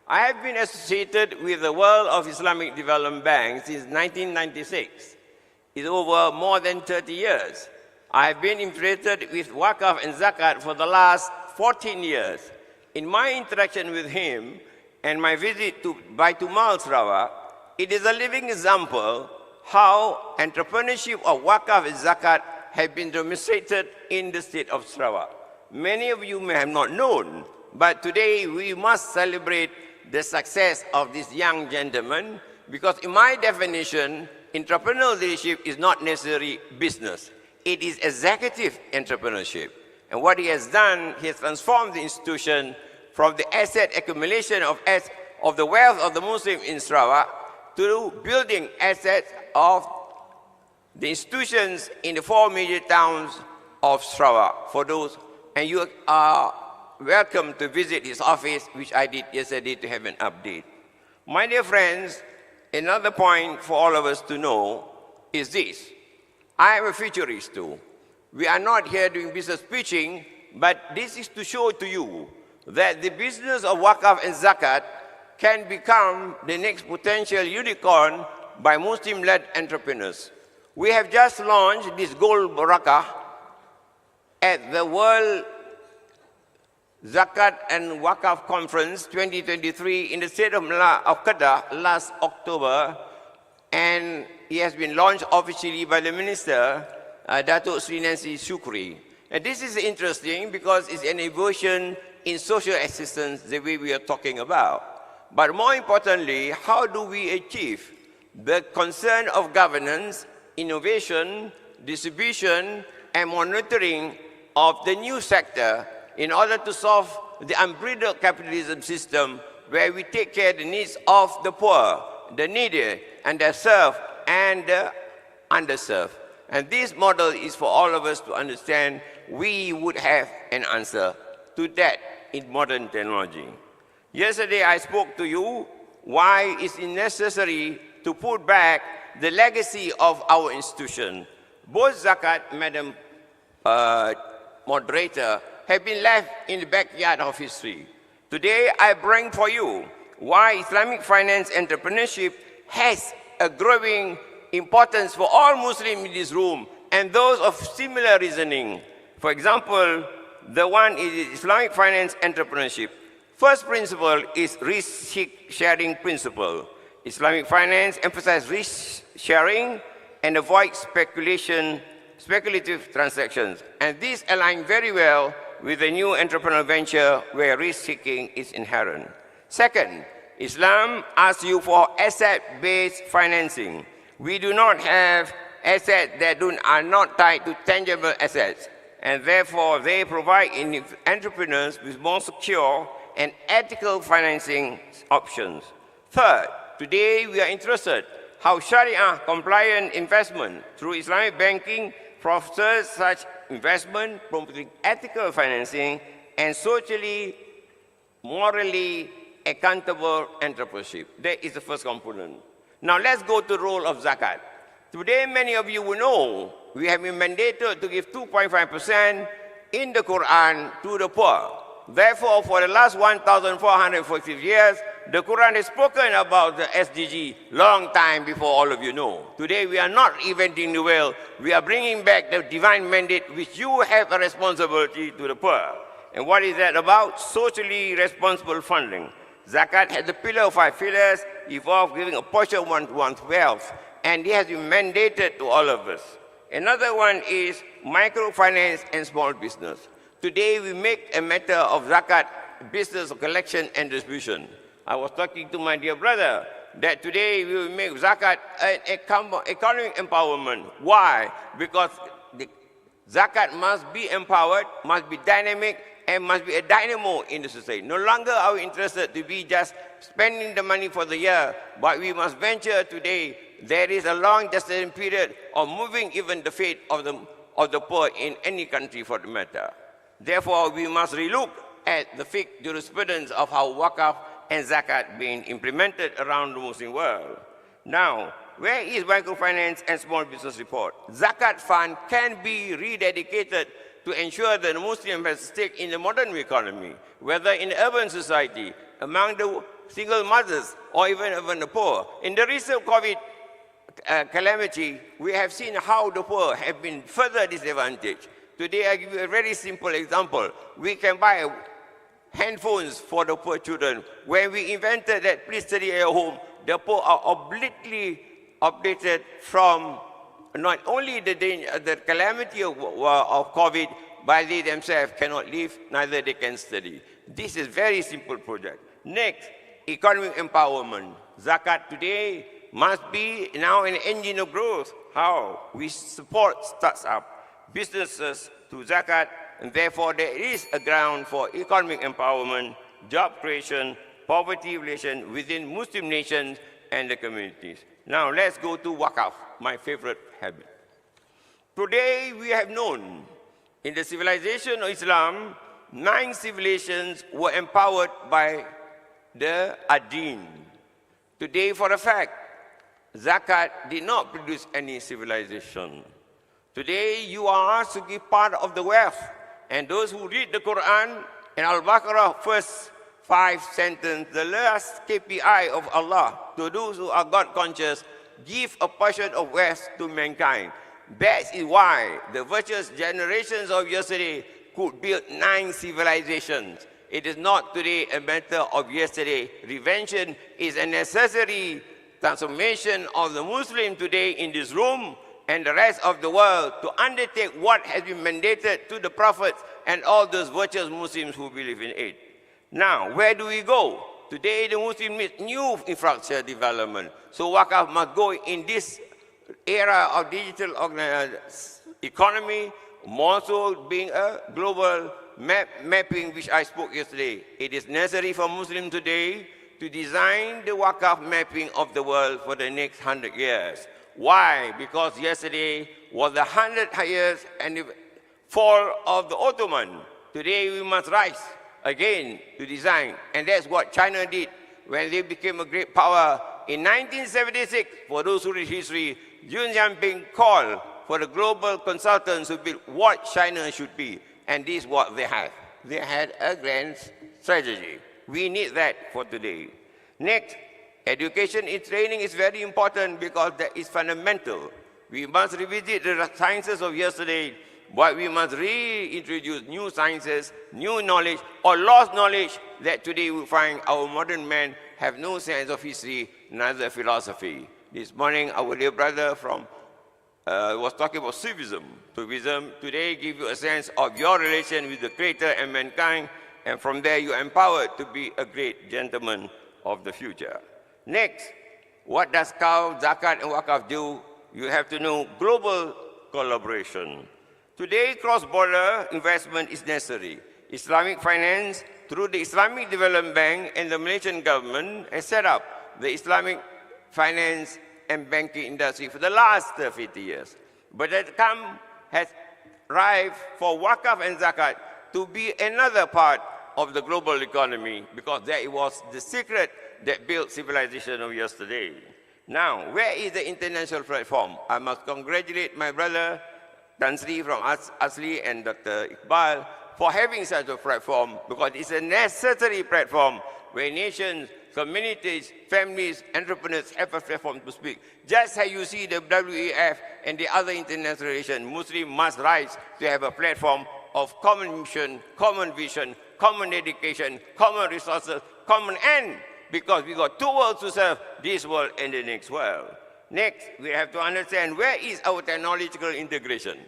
I have been associated with the World of Islamic Development Bank since 1996. It's over more than 30 years. I have been infiltrated with Waqf and Zakat for the last 14 years. In my interaction with him and my visit to Baitul Mal Sarawak, it is a living example how entrepreneurship of Waqf and Zakat have been demonstrated in the state of Sarawak. Many of you may have not known, but today we must celebrate the success of this young gentleman, because in my definition, entrepreneurial leadership is not necessarily business. it is executive entrepreneurship. And what he has done, he has transformed the institution from the asset accumulation of the wealth of the Muslim in Sarawak to building assets of the institutions in the 4 major towns of Sarawak. For those, and you are welcome to visit his office, which I did yesterday to have an update. My dear friends, another point for all of us to know is this. I am a futurist too. We are not here doing business pitching, but this is to show to you that the business of Waqaf and Zakat can become the next potential unicorn by Muslim-led entrepreneurs. We have just launched this Gold Barakah at the World Zakat and Waqaf Conference 2023 in the state of Kedah last October, and it has been launched officially by the Minister, Datuk Sri Nancy Shukri. And this is interesting because it's an evolution in social assistance, the way we are talking about. But more importantly, how do we achieve the concern of governance, innovation, distribution, and monitoring of the new sector in order to solve the unbridled capitalism system where we take care of the needs of the poor, the needy, and the served, and the underserved. And this model is for all of us to understand we would have an answer to that in modern technology. Yesterday I spoke to you why it's necessary to put back the legacy of our institution. Both Zakat, Madam Moderator, have been left in the backyard of history. Today I bring for you why Islamic finance entrepreneurship has a growing importance for all Muslims in this room and those of similar reasoning. For example, the one is Islamic finance entrepreneurship. First principle is risk-sharing principle. Islamic finance emphasizes risk sharing and avoid speculative transactions. And this aligns very well with the new entrepreneurial venture where risk-seeking is inherent. Second, Islam asks you for asset-based financing. We do not have assets that are not tied to tangible assets, and therefore they provide entrepreneurs with more secure and ethical financing options. Third, today we are interested how Sharia-compliant investment through Islamic banking fosters such investment, promoting ethical financing and socially, morally accountable entrepreneurship. That is the first component. Now let's go to the role of Zakat. Today, many of you will know we have been mandated to give 2.5% in the Quran to the poor. Therefore, for the last 1,440 years, the Quran has spoken about the SDG long time before all of you know. Today, we are not inventing the wheel. We are bringing back the divine mandate which you have a responsibility to the poor. And what is that about? Socially responsible funding. Zakat has the pillar of 5 pillars, involved giving a portion of one's wealth, and it has been mandated to all of us. Another one is microfinance and small business. Today, we make a matter of Zakat business of collection and distribution. I was talking to my dear brother that today we will make Zakat an economic empowerment. Why? Because the Zakat must be empowered, must be dynamic, and must be a dynamo in the society. No longer are we interested to be just spending the money for the year, but we must venture today. There is a long gestation period of moving even the fate of the poor in any country for the matter. Therefore, we must relook at the fixed jurisprudence of how Waqaf and Zakat being implemented around the Muslim world. Now, where is microfinance and small business report? Zakat fund can be rededicated to ensure that the Muslim has a stake in the modern economy, whether in the urban society, among the single mothers, or even the poor. In the recent COVID calamity, we have seen how the poor have been further disadvantaged. Today, I give you a very simple example. We can buy handphones for the poor children. When we invented that please study at your home, the poor are obliquely updated from not only the calamity of COVID, but they themselves cannot live, neither they can study. This is a very simple project. Next, economic empowerment. Zakat today must be now an engine of growth. How? We support startups. businesses through zakat, and therefore there is a ground for economic empowerment, job creation, poverty alleviation within Muslim nations and the communities. Now let's go to Waqaf, my favorite habit. Today we have known in the civilization of Islam, 9 civilizations were empowered by the Adin. Today, for a fact, zakat did not produce any civilization. Today, you are asked to give part of the wealth. And those who read the Quran in Al-Baqarah, first 5 sentences, the last KPI of Allah, to those who are God conscious, give a portion of wealth to mankind. That is why the virtuous generations of yesterday could build 9 civilizations. It is not today a matter of yesterday. Prevention is a necessary transformation of the Muslim today in this room and the rest of the world to undertake what has been mandated to the prophets and all those virtuous Muslims who believe in it. Now, where do we go? Today, the Muslim needs new infrastructure development. So Waqaf must go in this era of digital economy, more so being a global mapping, which I spoke yesterday. It is necessary for Muslims today to design the Waqaf mapping of the world for the next 100 years. Why? Because yesterday was the 100th years and the fall of the Ottoman. Today we must rise again to design. And that's what China did when they became a great power. In 1976, for those who read history, Xi Jinping called for the global consultants to build what China should be. And this is what they had. They had a grand strategy. We need that for today. Next, education and training is very important because that is fundamental. We must revisit the sciences of yesterday, but we must reintroduce new sciences, new knowledge, or lost knowledge that today we find our modern men have no sense of history, neither philosophy. This morning, our dear brother was talking about civism. Civism today gives you a sense of your relation with the Creator and mankind, and from there you are empowered to be a great gentleman of the future. Next, what does zakat and Waqaf do? You have to know global collaboration. Today, cross-border investment is necessary. Islamic finance, through the Islamic Development Bank and the Malaysian government, has set up the Islamic finance and banking industry for the last 50 years. But the time has arrived for Waqaf and zakat to be another part of the global economy, because that was the secret that built civilization of yesterday. Now, where is the international platform? I must congratulate my brother Tan Sri from Asli and Dr. Iqbal for having such a platform, because it's a necessary platform where nations, communities, families, entrepreneurs have a platform to speak. Just as you see the WEF and the other international relations, Muslims must rise to have a platform of common mission, common vision, common dedication, common resources, common end, because we got 2 worlds to serve, this world and the next world. Next, we have to understand where is our technological integration.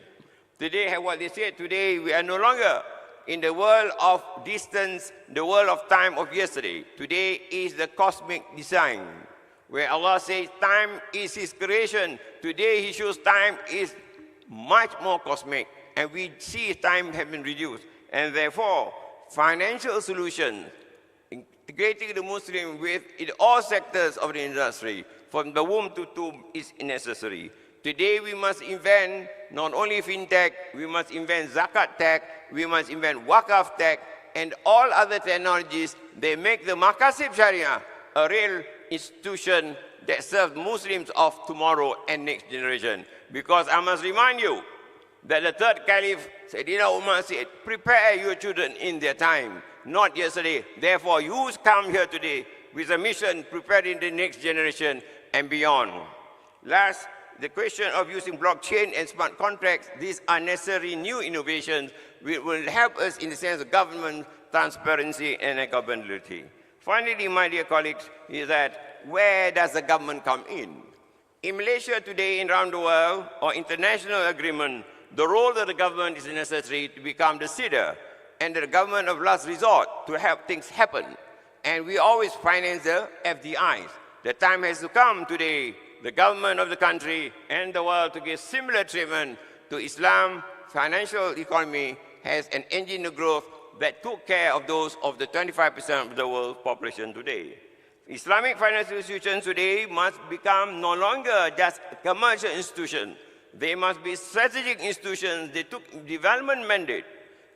Today, what they said, today we are no longer in the world of distance, the world of time of yesterday. Today is the cosmic design, where Allah says time is His creation. Today He shows time is much more cosmic, and we see time has been reduced. And therefore, financial solutions, integrating the Muslim with in all sectors of the industry, from the womb to tomb, is necessary. Today we must invent not only fintech, we must invent zakat tech, we must invent Waqaf tech, and all other technologies. They make the Makasib Sharia a real institution that serves Muslims of tomorrow and next generation. Because I must remind you that the third caliph, Sayyidina Umar, said, prepare your children in their time, not yesterday. Therefore, you come here today with a mission preparing the next generation and beyond. Last, the question of using blockchain and smart contracts, these are necessary new innovations which will help us in the sense of government, transparency, and accountability. Finally, my dear colleagues, is that where does the government come in? In Malaysia today and around the world, or international agreement, the role of the government is necessary to become the cedar and the government of last resort to help things happen. And we always finance the FDIs. The time has to come today, the government of the country and the world, to give similar treatment to Islam, financial economy has an engine of growth that took care of those of the 25% of the world's population today. Islamic financial institutions today must become no longer just commercial institutions. They must be strategic institutions. They took development mandate,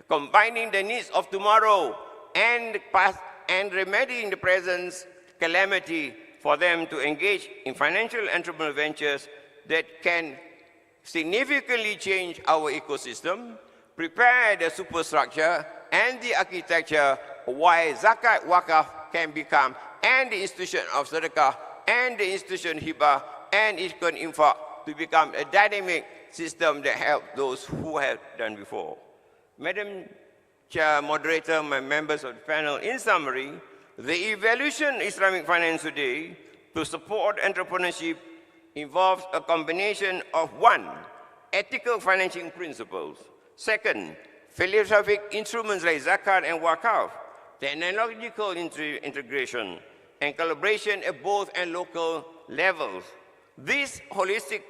combining the needs of tomorrow and past and remedying the present calamity for them to engage in financial entrepreneurial ventures that can significantly change our ecosystem, prepare the superstructure and the architecture why zakat wakaf can become and the institution of sadaqah and the institution hibah and iskon infaq to become a dynamic system that helps those who have done before. Madam Chair, Moderator, my members of the panel, in summary, the evolution of Islamic finance today to support entrepreneurship involves a combination of one, ethical financing principles, second, philosophic instruments like zakat and wakaf, technological integration, and collaboration at both and local levels. This holistic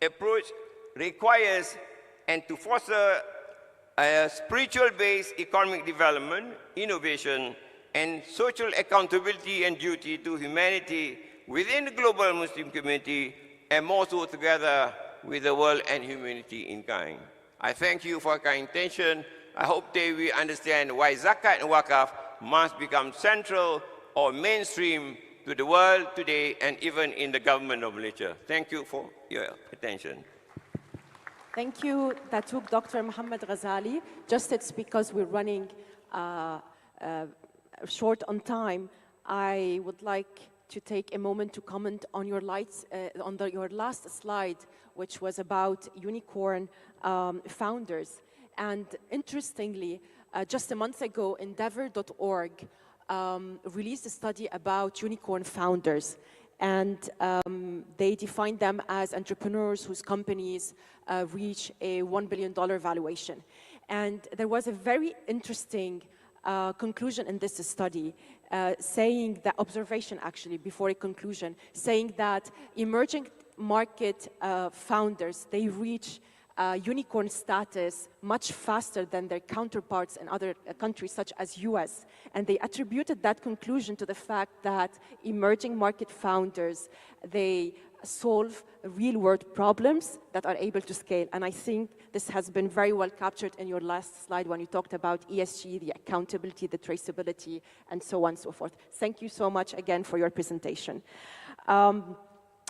approach requires and to foster a spiritual-based economic development, innovation, and social accountability and duty to humanity within the global Muslim community, and more so together with the world and humanity in kind. I thank you for your kind intention. I hope they will understand why zakat and wakaf must become central or mainstream to the world today and even in the government of Malaysia. Thank you for your attention. Thank you, Datuk Dr. Muhammad Ghazali. Just it's because we're running short on time, I would like to take a moment to comment on your your last slide, which was about unicorn founders. And interestingly, just a month ago, Endeavor.org released a study about unicorn founders. And they defined them as entrepreneurs whose companies reach a $1 billion valuation. And there was a very interesting conclusion in this study, saying that, observation actually, before a conclusion, saying that emerging market founders, they reach unicorn status much faster than their counterparts in other countries such as US. And they attributed that conclusion to the fact that emerging market founders, they solve real-world problems that are able to scale. And I think this has been very well captured in your last slide when you talked about ESG, the accountability, the traceability, and so on and so forth. Thank you so much again for your presentation.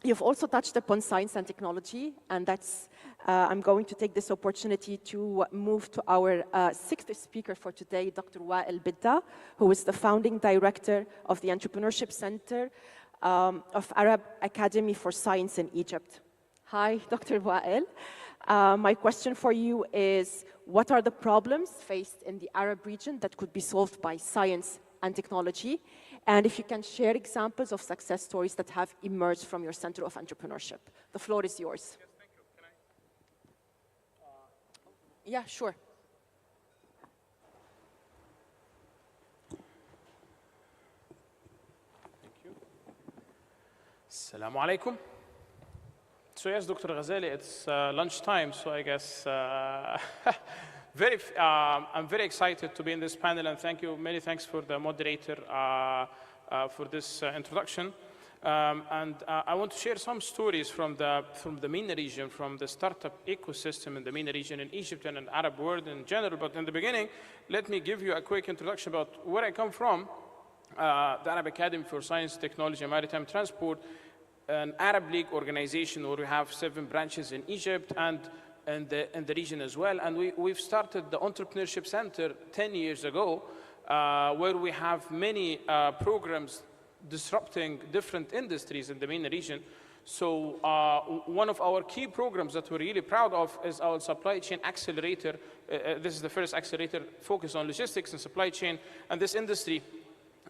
You've also touched upon science and technology, and that's, I'm going to take this opportunity to move to our sixth speaker for today, Dr. Wael Bidda, who is the founding director of the Entrepreneurship Center of Arab Academy for Science in Egypt. Hi, Dr. Wael. My question for you is, what are the problems faced in the Arab region that could be solved by science and technology? And if you can share examples of success stories that have emerged from your Center of Entrepreneurship. The floor is yours. Yes, thank you. Can I? Yeah, sure. Thank you. Assalamu alaikum. So yes, Dr. Ghazali, it's lunchtime, so I guess I'm very excited to be in this panel, and thank you, many thanks for the moderator for this introduction. And I want to share some stories from the MENA region, from the startup ecosystem in the MENA region in Egypt and in the Arab world in general. But in the beginning, let me give you a quick introduction about where I come from. The Arab Academy for Science, Technology, and Maritime Transport, an Arab League organization where we have 7 branches in Egypt and in the region as well. And we've started the Entrepreneurship Center 10 years ago, where we have many programs disrupting different industries in the MENA region. So one of our key programs that we're really proud of is our supply chain accelerator. This is the first accelerator focused on logistics and supply chain. And this industry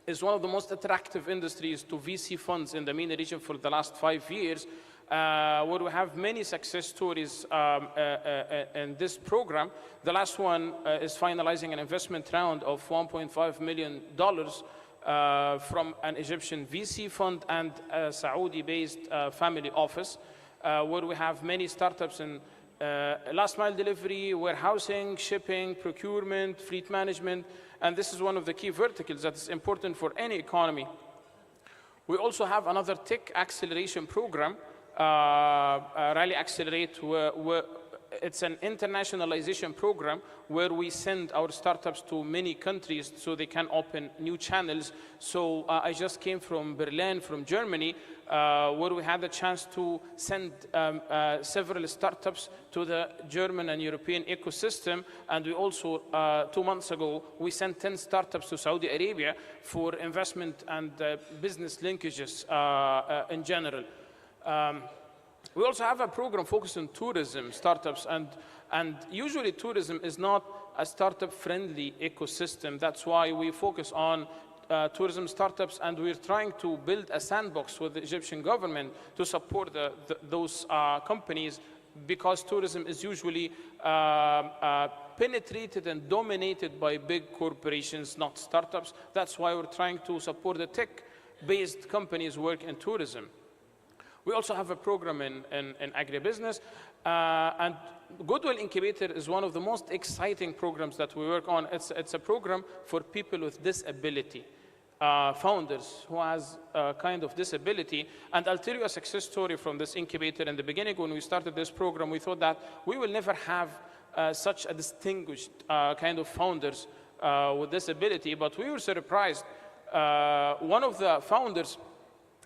is one of the most attractive industries to VC funds in the MENA region for the last 5 years, where we have many success stories in this program. The last one is finalizing an investment round of $1.5 million from an Egyptian VC fund and a Saudi-based family office, where we have many startups in last mile delivery, warehousing, shipping, procurement, fleet management, and this is one of the key verticals that is important for any economy. We also have another tech acceleration program, Rally Accelerate, where it's an internationalization program where we send our startups to many countries so they can open new channels. So I just came from Berlin, from Germany, where we had the chance to send several startups to the German and European ecosystem. And we also, 2 months ago, we sent 10 startups to Saudi Arabia for investment and business linkages in general. We also have a program focused on tourism startups, and usually tourism is not a startup-friendly ecosystem. That's why we focus on tourism startups, and we're trying to build a sandbox with the Egyptian government to support those companies, because tourism is usually penetrated and dominated by big corporations, not startups. That's why we're trying to support the tech-based companies who work in tourism. We also have a program in agribusiness, and Goodwill Incubator is one of the most exciting programs that we work on. It's a program for people with disability, founders who has a kind of disability. And I'll tell you a success story from this incubator. In the beginning, when we started this program, we thought that we will never have such a distinguished kind of founders with disability, but we were surprised. One of the founders,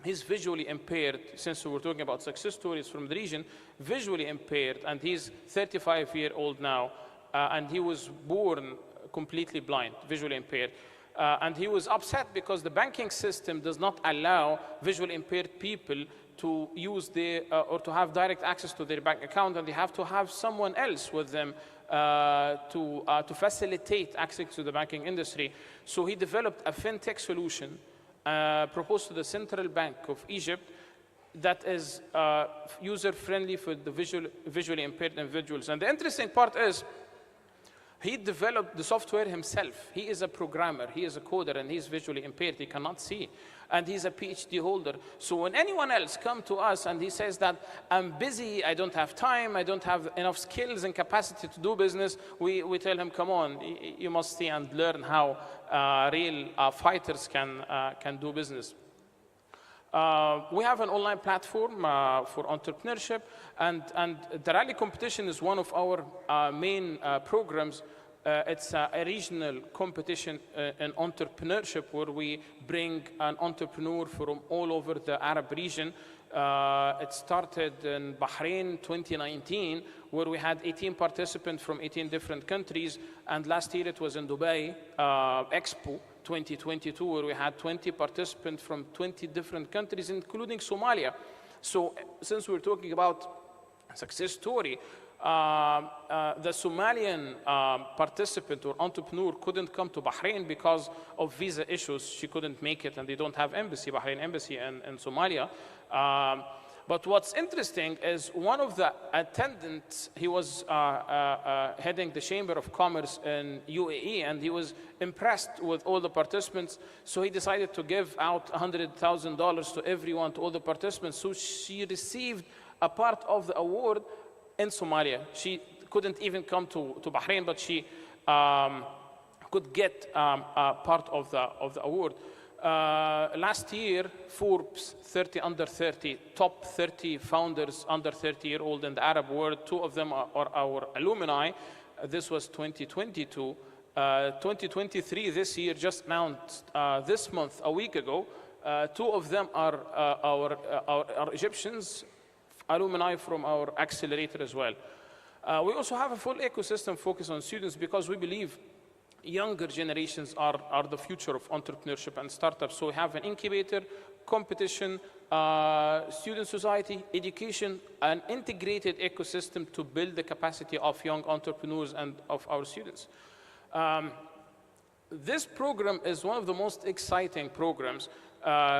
he's visually impaired, since we were talking about success stories from the region, visually impaired, and he's 35-year-old now, and he was born completely blind, visually impaired. And he was upset because the banking system does not allow visually impaired people to use their, or to have direct access to their bank account, and they have to have someone else with them to facilitate access to the banking industry. So he developed a fintech solution proposed to the Central Bank of Egypt that is user-friendly for the visually impaired individuals. And the interesting part is, he developed the software himself. He is a programmer, he is a coder, and he's visually impaired, he cannot see. And he's a PhD holder. So when anyone else comes to us and he says that, I'm busy, I don't have time, I don't have enough skills and capacity to do business, we tell him, come on, you must see and learn how real fighters can do business. We have an online platform for entrepreneurship, and the rally competition is one of our main programs. It's a regional competition in entrepreneurship where we bring an entrepreneur from all over the Arab region. It started in Bahrain 2019, where we had 18 participants from 18 different countries, and last year it was in Dubai Expo 2022, where we had 20 participants from 20 different countries, including Somalia. So since we're talking about success story, the Somalian participant or entrepreneur couldn't come to Bahrain because of visa issues. She couldn't make it, and they don't have embassy, Bahrain embassy in Somalia. But what's interesting is one of the attendants, he was heading the Chamber of Commerce in UAE, and he was impressed with all the participants, so he decided to give out $100,000 to everyone, to all the participants. So she received a part of the award in Somalia. She couldn't even come to Bahrain, but she could get part of the award. Last year, Forbes 30 under 30, top 30 founders under 30-year-old in the Arab world, 2 of them are our alumni. This was 2022. 2023, this year, just announced this month, a week ago, 2 of them are our Egyptians, alumni from our accelerator as well. We also have a full ecosystem focused on students, because we believe younger generations are the future of entrepreneurship and startups. So we have an incubator, competition, student society, education, an integrated ecosystem to build the capacity of young entrepreneurs and of our students. This program is one of the most exciting programs,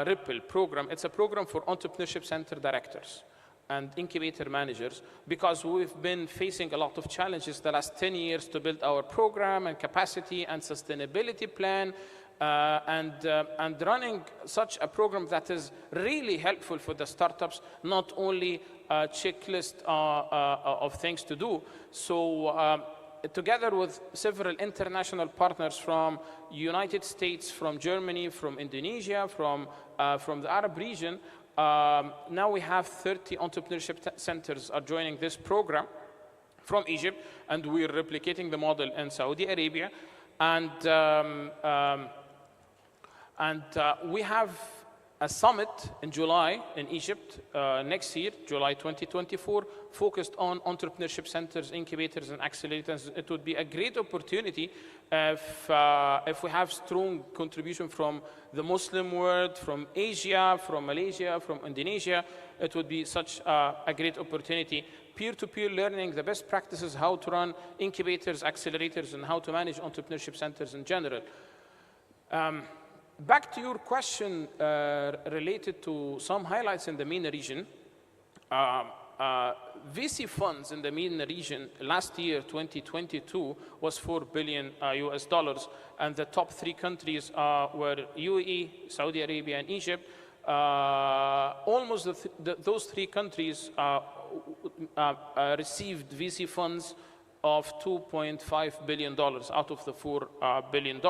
Ripple program. It's a program for entrepreneurship center directors and incubator managers, because we've been facing a lot of challenges the last 10 years to build our program and capacity and sustainability plan, and running such a program that is really helpful for the startups, not only checklist of things to do. So together with several international partners from United States, from Germany, from Indonesia, from the Arab region, now we have 30 entrepreneurship centers are joining this program from Egypt, and we're replicating the model in Saudi Arabia. And we have a summit in July in Egypt next year, July 2024, focused on entrepreneurship centers, incubators, and accelerators. It would be a great opportunity if we have strong contribution from the Muslim world, from Asia, from Malaysia, from Indonesia. It would be such a great opportunity. Peer-to-peer learning, the best practices, how to run incubators, accelerators, and how to manage entrepreneurship centers in general. Back to your question related to some highlights in the MENA region. VC funds in the MENA region last year, 2022, was $4 billion US, and the top 3 countries were UAE, Saudi Arabia, and Egypt. Almost those 3 countries received VC funds of $2.5 billion out of the $4 billion.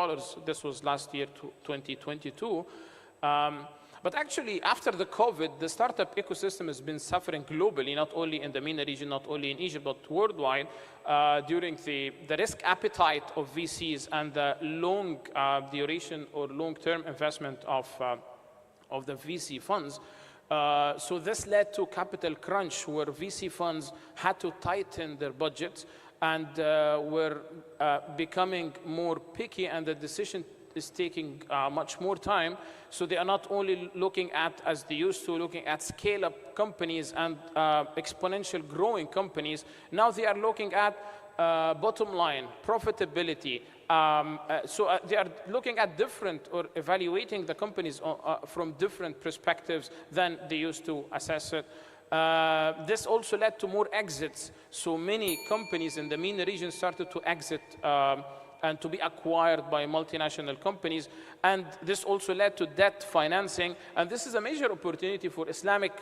This was last year, 2022. But actually, after the COVID, the startup ecosystem has been suffering globally, not only in the MENA region, not only in Egypt, but worldwide, during the risk appetite of VCs and the long duration or long-term investment of the VC funds. So this led to capital crunch, where VC funds had to tighten their budgets and were becoming more picky, and the decision is taking much more time. So they are not only looking at, as they used to, looking at scale-up companies and exponential growing companies. Now they are looking at bottom line, profitability. So they are looking at different, or evaluating the companies from different perspectives than they used to assess it. This also led to more exits. So many companies in the MENA region started to exit and to be acquired by multinational companies. And this also led to debt financing. And this is a major opportunity for Islamic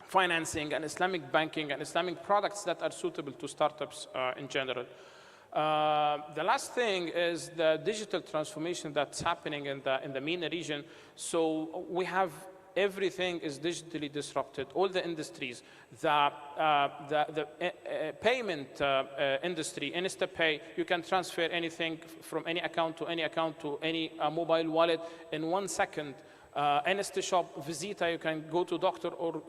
financing and Islamic banking and Islamic products that are suitable to startups in general. The last thing is the digital transformation that's happening in the MENA region. So we have everything is digitally disrupted. All the industries, the payment industry, InstaPay, you can transfer anything from any account to any mobile wallet in 1 second. InstaShop, Visita, you can go to doctor or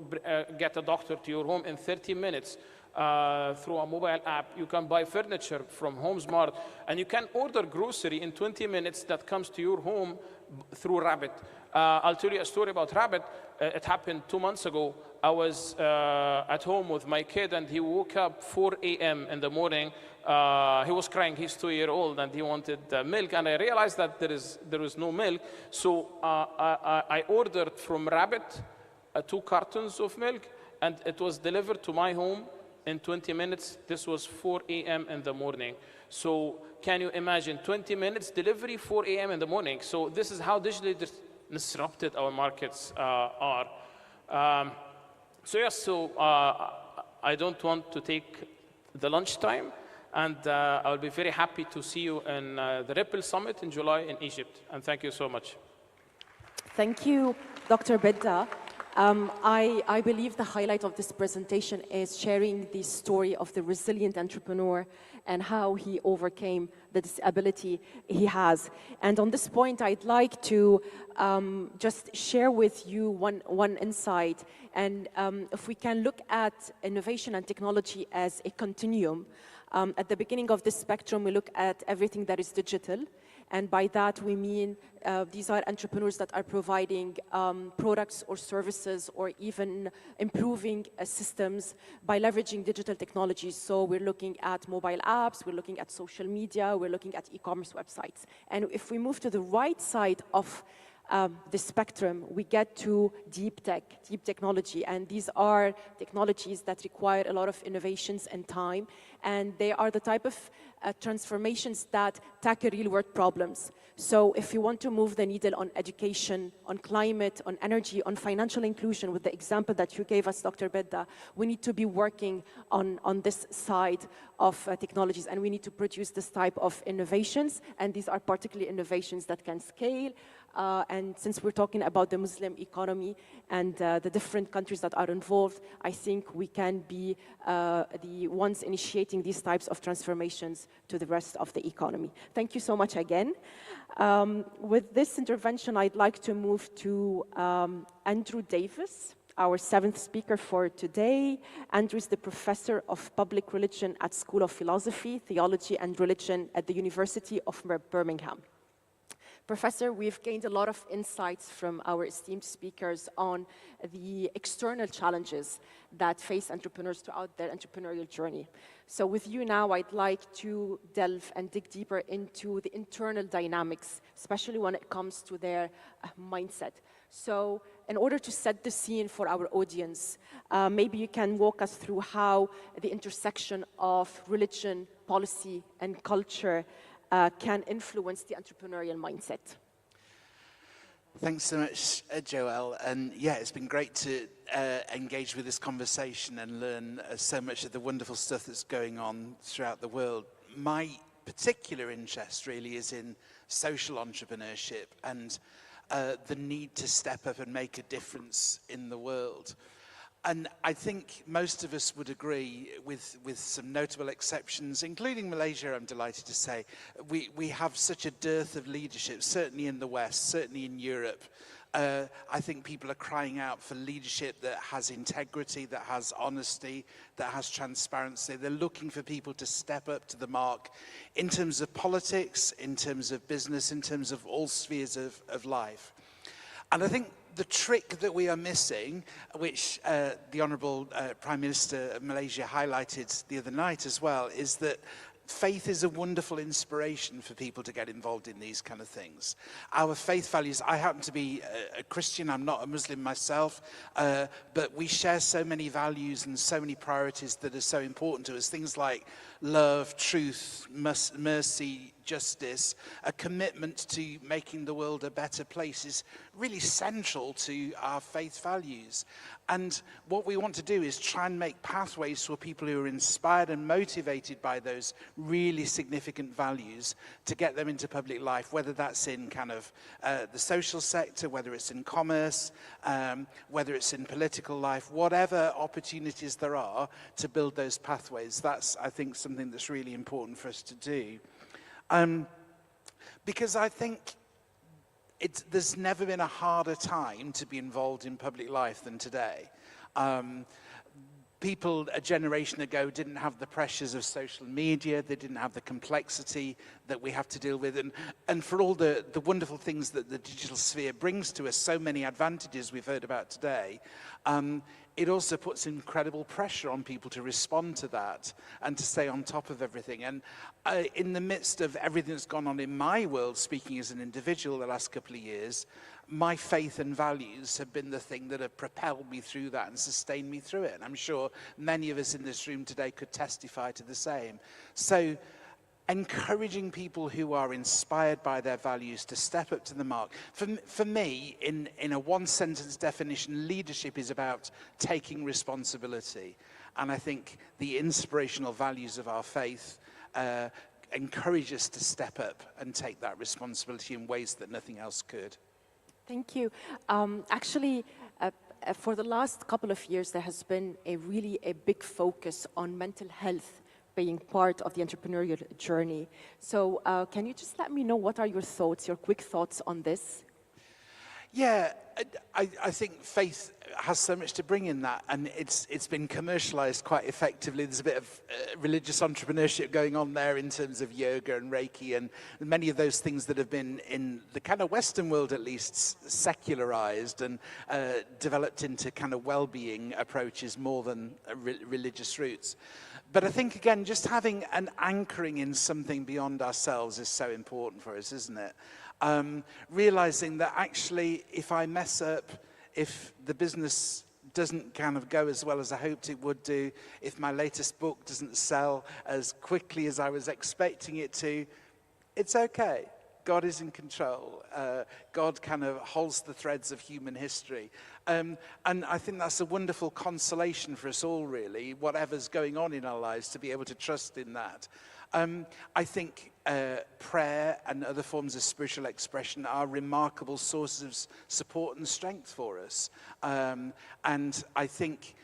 get a doctor to your home in 30 minutes. Through a mobile app. You can buy furniture from HomeSmart, and you can order grocery in 20 minutes that comes to your home through Rabbit. I'll tell you a story about Rabbit. It happened 2 months ago. I was at home with my kid, and he woke up 4 a.m. in the morning. He was crying. He's 2-year-old, and he wanted milk. And I realized that there was no milk. So I ordered from Rabbit 2 cartons of milk, and it was delivered to my home in 20 minutes. This was 4 a.m. in the morning. So can you imagine 20 minutes delivery, 4 a.m. in the morning? So this is how digitally disrupted our markets are. So yes, so I don't want to take the lunchtime, and I'll be very happy to see you in the Ripple Summit in July in Egypt. And thank you so much. Thank you, Dr. Bedda. I believe the highlight of this presentation is sharing the story of the resilient entrepreneur and how he overcame the disability he has. And on this point, I'd like to just share with you one insight. And if we can look at innovation and technology as a continuum, at the beginning of this spectrum, we look at everything that is digital. And by that, we mean these are entrepreneurs that are providing products or services or even improving systems by leveraging digital technologies. So we're looking at mobile apps, we're looking at social media, we're looking at e-commerce websites. And if we move to the right side of the spectrum, we get to deep tech, deep technology, and these are technologies that require a lot of innovations and time, and they are the type of transformations that tackle real-world problems. So if you want to move the needle on education, on climate, on energy, on financial inclusion, with the example that you gave us, Dr. Bedda, we need to be working on this side of technologies, and we need to produce this type of innovations, and these are particularly innovations that can scale. And since we're talking about the Muslim economy and the different countries that are involved, I think we can be the ones initiating these types of transformations to the rest of the economy. Thank you so much again. With this intervention, I'd like to move to Andrew Davis, our 7th speaker for today. Andrew is the professor of public religion at School of Philosophy, Theology and Religion at the University of Birmingham. Professor, we've gained a lot of insights from our esteemed speakers on the external challenges that face entrepreneurs throughout their entrepreneurial journey. So with you now, I'd like to delve and dig deeper into the internal dynamics, especially when it comes to their mindset. So in order to set the scene for our audience, maybe you can walk us through how the intersection of religion, policy, and culture can influence the entrepreneurial mindset. Thanks so much, Joelle. And yeah, it's been great to engage with this conversation and learn so much of the wonderful stuff that's going on throughout the world. My particular interest really is in social entrepreneurship and the need to step up and make a difference in the world. And I think most of us would agree, with some notable exceptions, including Malaysia, I'm delighted to say, we have such a dearth of leadership, certainly in the West, certainly in Europe. I think people are crying out for leadership that has integrity, that has honesty, that has transparency. They're looking for people to step up to the mark in terms of politics, in terms of business, in terms of all spheres of life. And I think the trick that we are missing, which the Honourable Prime Minister of Malaysia highlighted the other night as well, is that faith is a wonderful inspiration for people to get involved in these kind of things. Our faith values, I happen to be a Christian, I'm not a Muslim myself, but we share so many values and so many priorities that are so important to us. Things like love, truth, mercy, justice, a commitment to making the world a better place is really central to our faith values. And what we want to do is try and make pathways for people who are inspired and motivated by those really significant values to get them into public life, whether that's in kind of the social sector, whether it's in commerce, whether it's in political life, whatever opportunities there are to build those pathways. That's, I think, something that's really important for us to do. Because I think there's never been a harder time to be involved in public life than today. People a generation ago didn't have the pressures of social media, they didn't have the complexity that we have to deal with, and for all the wonderful things that the digital sphere brings to us, so many advantages we've heard about today, it also puts incredible pressure on people to respond to that and to stay on top of everything. And in the midst of everything that's gone on in my world, speaking as an individual the last couple of years, my faith and values have been the thing that have propelled me through that and sustained me through it. And I'm sure many of us in this room today could testify to the same. So encouraging people who are inspired by their values to step up to the mark. For me, in a one-sentence definition, leadership is about taking responsibility. And I think the inspirational values of our faith encourage us to step up and take that responsibility in ways that nothing else could. Thank you. Actually, for the last couple of years, there has been a big focus on mental health being part of the entrepreneurial journey. So can you just let me know what are your thoughts, your quick thoughts on this? Yeah, I think faith has so much to bring in that, and it's been commercialized quite effectively. There's a bit of religious entrepreneurship going on there in terms of yoga and Reiki and many of those things that have been, in the kind of Western world at least, secularized and developed into kind of well-being approaches more than religious roots. But I think, again, just having an anchoring in something beyond ourselves is so important for us, isn't it? Realizing that actually if I mess up, if the business doesn't kind of go as well as I hoped it would do, if my latest book doesn't sell as quickly as I was expecting it to, it's okay. God is in control. God kind of holds the threads of human history. And I think that's a wonderful consolation for us all, really, whatever's going on in our lives, to be able to trust in that. I think prayer and other forms of spiritual expression are remarkable sources of support and strength for us. And I think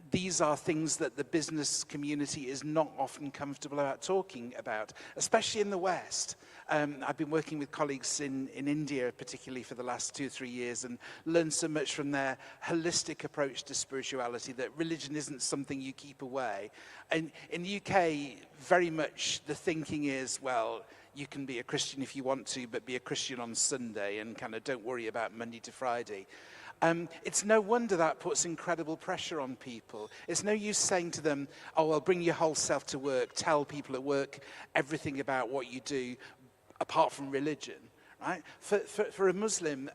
these are things that the business community is not often comfortable about talking about, especially in the West. I've been working with colleagues in India, particularly for the last 2 or 3 years, and learned so much from their holistic approach to spirituality, that religion isn't something you keep away. And in the UK, very much the thinking is, well, you can be a Christian if you want to, but be a Christian on Sunday and kind of don't worry about Monday to Friday. It's no wonder that puts incredible pressure on people. It's no use saying to them, oh, well, bring your whole self to work, tell people at work everything about what you do, apart from religion, right? For a Muslim,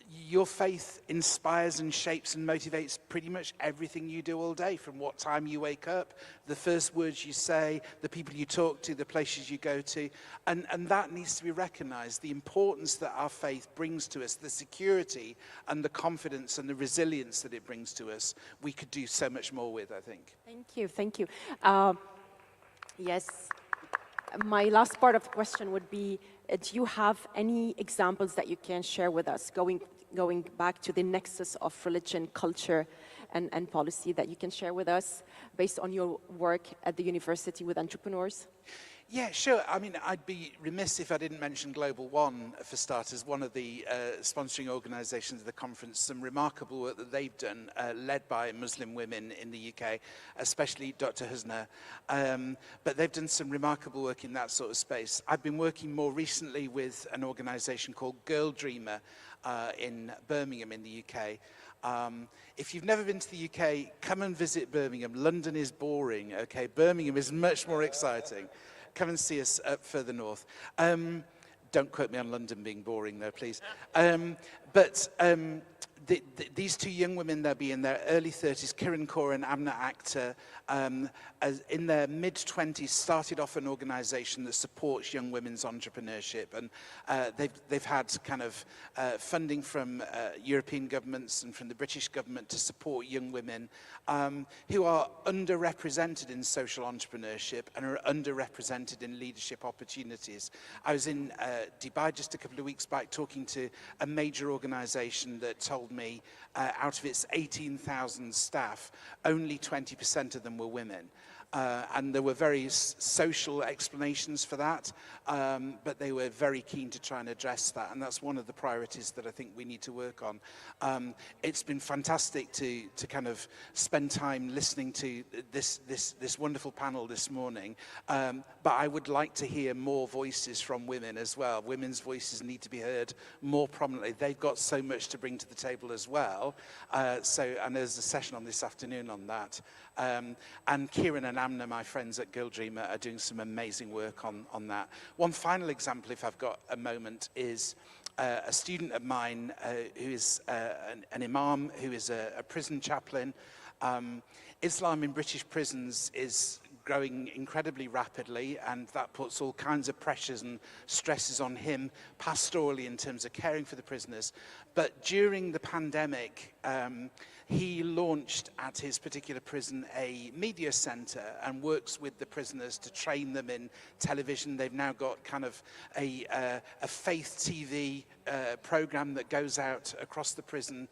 your faith inspires and shapes and motivates pretty much everything you do all day, from what time you wake up, the first words you say, the people you talk to, the places you go to. And that needs to be recognized, the importance that our faith brings to us, the security and the confidence and the resilience that it brings to us. We could do so much more with, I think. Thank you. Yes. My last part of the question would be, do you have any examples that you can share with us, going back to the nexus of religion, culture, and policy, that you can share with us based on your work at the university with entrepreneurs? Yeah, sure. I mean, I'd be remiss if I didn't mention Global One, for starters, one of the sponsoring organizations of the conference. Some remarkable work that they've done, led by Muslim women in the UK, especially Dr. Husna. But they've done some remarkable work in that sort of space. I've been working more recently with an organization called Girl Dreamer in Birmingham in the UK. If you've never been to the UK, come and visit Birmingham. London is boring, okay? Birmingham is much more exciting. Come and see us up further north. Don't quote me on London being boring, though, please. These two young women, they'll be in their early 30s, Kiran Kaur and Amna Akhtar, in their mid-20s, started off an organization that supports young women's entrepreneurship. And they've had kind of funding from European governments and from the British government to support young women who are underrepresented in social entrepreneurship and are underrepresented in leadership opportunities. I was in Dubai just a couple of weeks back talking to a major organization that told me out of its 18,000 staff, only 20% of them were women. And there were various social explanations for that, but they were very keen to try and address that, and that's one of the priorities that I think we need to work on. It's been fantastic to kind of spend time listening to this wonderful panel this morning, but I would like to hear more voices from women as well. Women's voices need to be heard more prominently. They've got so much to bring to the table as well. And there's a session on this afternoon on that. And Kieran and Amna, my friends at Girl Dreamer, are doing some amazing work on that. One final example, if I've got a moment, is a student of mine who is an imam, who is a prison chaplain. Islam in British prisons is growing incredibly rapidly, and that puts all kinds of pressures and stresses on him pastorally in terms of caring for the prisoners. But during the pandemic, he launched at his particular prison a media center and works with the prisoners to train them in television. They've now got kind of a faith TV program that goes out across the prison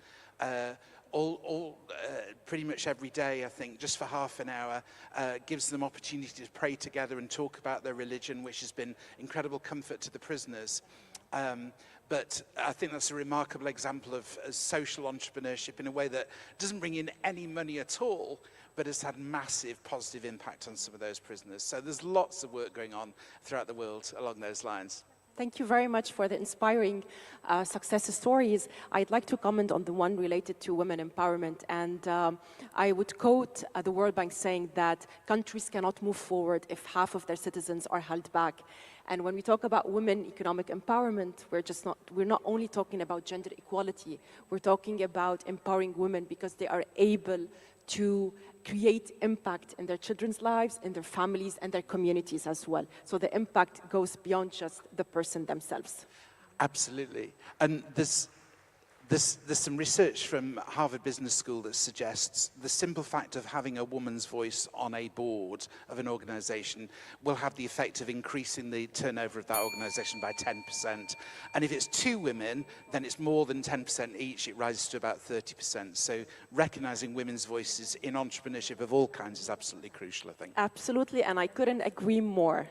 pretty much every day, I think, just for half an hour, gives them opportunity to pray together and talk about their religion, which has been incredible comfort to the prisoners. But I think that's a remarkable example of social entrepreneurship in a way that doesn't bring in any money at all, but has had massive positive impact on some of those prisoners. So there's lots of work going on throughout the world along those lines. Thank you very much for the inspiring success stories. I'd like to comment on the one related to women empowerment. And I would quote the World Bank saying that countries cannot move forward if half of their citizens are held back. And when we talk about women economic empowerment, we're not only talking about gender equality, we're talking about empowering women because they are able to create impact in their children's lives, in their families, and their communities as well. So the impact goes beyond just the person themselves. Absolutely. And there's some research from Harvard Business School that suggests the simple fact of having a woman's voice on a board of an organization will have the effect of increasing the turnover of that organization by 10%. And if it's 2 women, then it's more than 10% each. It rises to about 30%. So recognizing women's voices in entrepreneurship of all kinds is absolutely crucial, I think. Absolutely, and I couldn't agree more.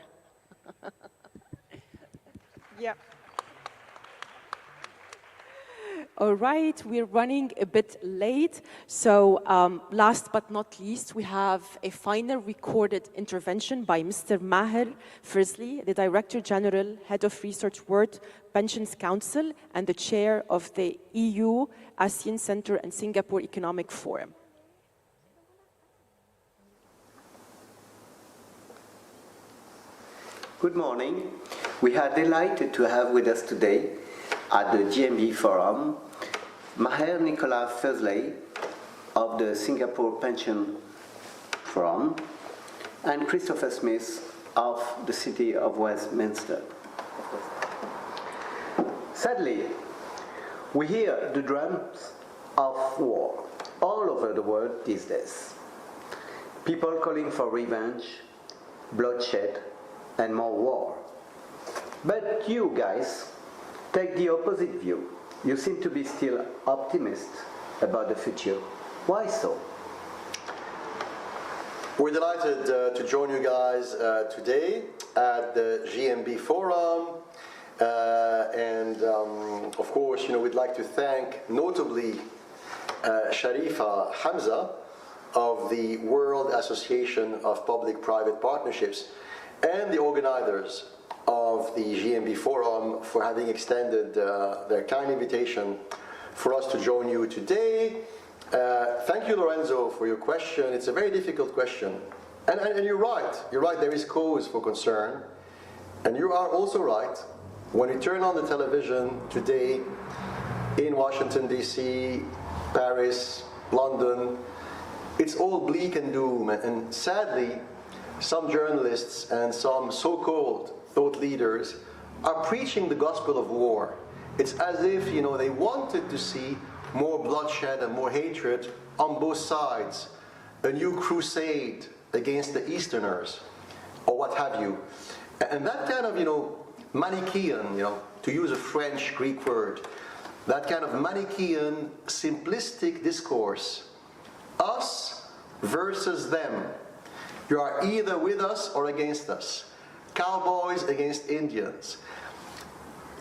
Yeah. All right, we're running a bit late. So last but not least, we have a final recorded intervention by Mr. Maher Frizzly, the Director General, Head of Research World Pensions Council, and the Chair of the EU ASEAN Center and Singapore Economic Forum. Good morning. We are delighted to have with us today at the GMB Forum Maher Nicolas Frizzly of the Singapore Pension Forum and Christopher Smith of the City of Westminster. Sadly, we hear the drums of war all over the world these days. People calling for revenge, bloodshed, and more war. But you guys take the opposite view. You seem to be still optimistic about the future. Why so? We're delighted to join you guys today at the GMB Forum. Of course, we'd like to thank notably Sharifa Hamza of the World Association of Public-Private Partnerships and the organizers of the GMB Forum for having extended their kind invitation for us to join you today. Thank you, Lorenzo, for your question. It's a very difficult question. And you're right, there is cause for concern. And you are also right, when you turn on the television today in Washington, D.C., Paris, London, it's all bleak and doom. And sadly, some journalists and some so-called thought leaders are preaching the gospel of war. It's as if, they wanted to see more bloodshed and more hatred on both sides, a new crusade against the Easterners, or what have you. And that kind of, Manichaean, to use a French Greek word, that kind of Manichaean, simplistic discourse, us versus them. You are either with us or against us. Cowboys against Indians.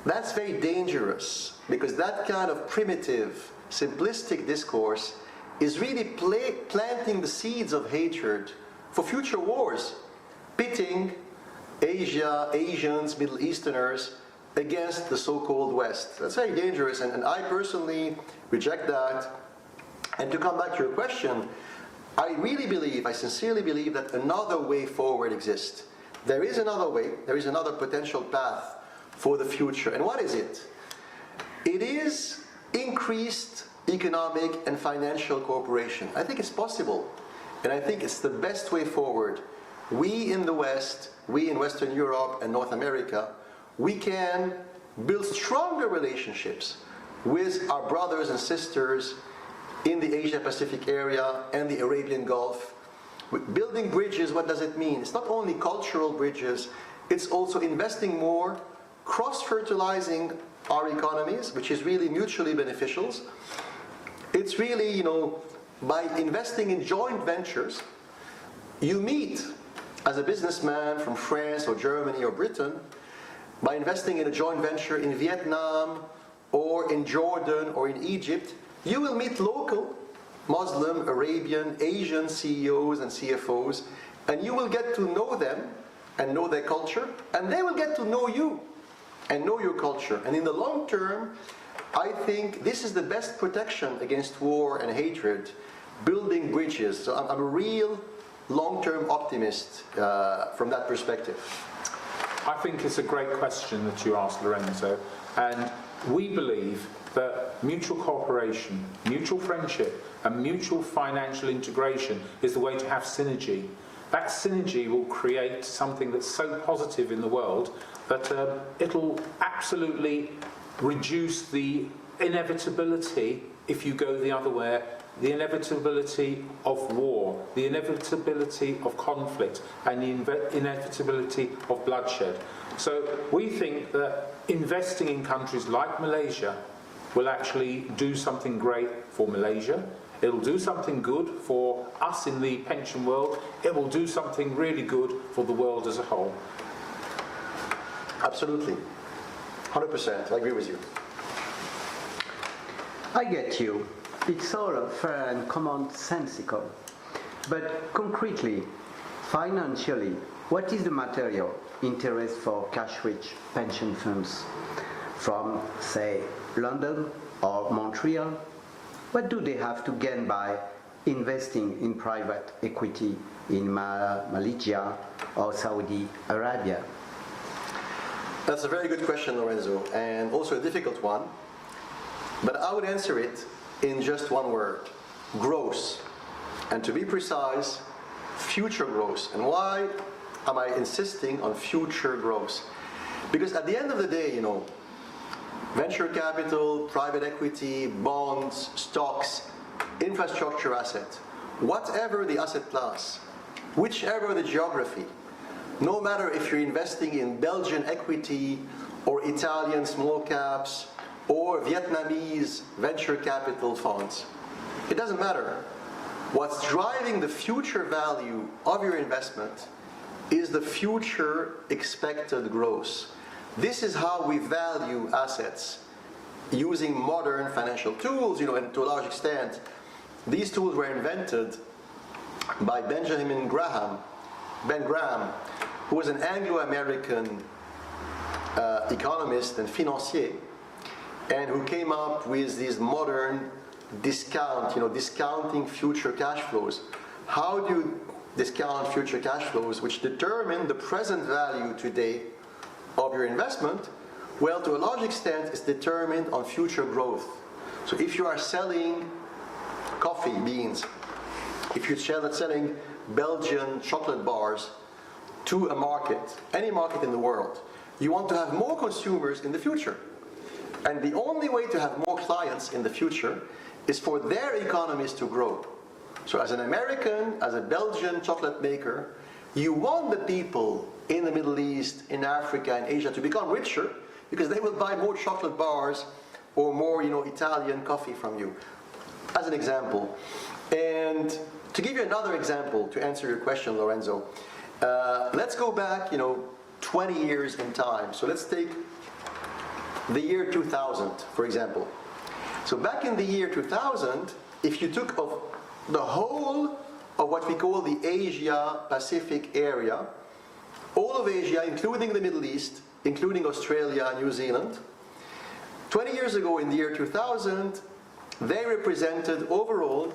That's very dangerous because that kind of primitive, simplistic discourse is really planting the seeds of hatred for future wars, pitting Asians, Middle Easterners against the so-called West. That's very dangerous, and I personally reject that. And to come back to your question, I sincerely believe that another way forward exists. There is another way, there is another potential path for the future. And what is it? It is increased economic and financial cooperation. I think it's possible, and I think it's the best way forward. We in the West, we in Western Europe and North America, we can build stronger relationships with our brothers and sisters in the Asia-Pacific area and the Arabian Gulf. Building bridges, what does it mean? It's not only cultural bridges, it's also investing more, cross-fertilizing our economies, which is really mutually beneficial. It's really, by investing in joint ventures, you meet as a businessman from France or Germany or Britain, by investing in a joint venture in Vietnam or in Jordan or in Egypt, you will meet local Muslim, Arabian, Asian CEOs and CFOs, and you will get to know them and know their culture, and they will get to know you. and know your culture. And in the long term, I think this is the best protection against war and hatred, building bridges. So I'm a real long-term optimist from that perspective. I think it's a great question that you asked, Lorenzo, and we believe that mutual cooperation, mutual friendship, and mutual financial integration is the way to have synergy. That synergy will create something that's so positive in the world that it'll absolutely reduce the inevitability, if you go the other way, the inevitability of war, the inevitability of conflict, and the inevitability of bloodshed. So we think that investing in countries like Malaysia will actually do something great for Malaysia. It'll do something good for us in the pension world. It will do something really good for the world as a whole. Absolutely. 100%. I agree with you. I get you. It's all fair and commonsensical. But concretely, financially, what is the material interest for cash-rich pension funds from, say, London or Montreal? What do they have to gain by investing in private equity in Malaysia or Saudi Arabia? That's a very good question, Lorenzo, and also a difficult one. But I would answer it in just one word: growth. And to be precise, future growth. And why am I insisting on future growth? Because at the end of the day, venture capital, private equity, bonds, stocks, infrastructure asset, whatever the asset class, whichever the geography, no matter if you're investing in Belgian equity or Italian small caps or Vietnamese venture capital funds, it doesn't matter. What's driving the future value of your investment is the future expected growth. This is how we value assets using modern financial tools, and to a large extent, these tools were invented by Ben Graham, who was an Anglo-American economist and financier, and who came up with these modern discounting future cash flows. How do you discount future cash flows which determine the present value today of your investment? Well, to a large extent, it's determined on future growth. So if you are selling coffee beans, if you're selling Belgian chocolate bars to a market, any market in the world, you want to have more consumers in the future. And the only way to have more clients in the future is for their economies to grow. So as an American, as a Belgian chocolate maker, you want the people in the Middle East, in Africa, and Asia to become richer because they will buy more chocolate bars or more, Italian coffee from you, as an example. And to give you another example to answer your question, Lorenzo, let's go back, 20 years in time. So let's take the year 2000, for example. So back in the year 2000, if you took of the whole of what we call the Asia-Pacific area, all of Asia, including the Middle East, including Australia and New Zealand, 20 years ago in the year 2000, they represented overall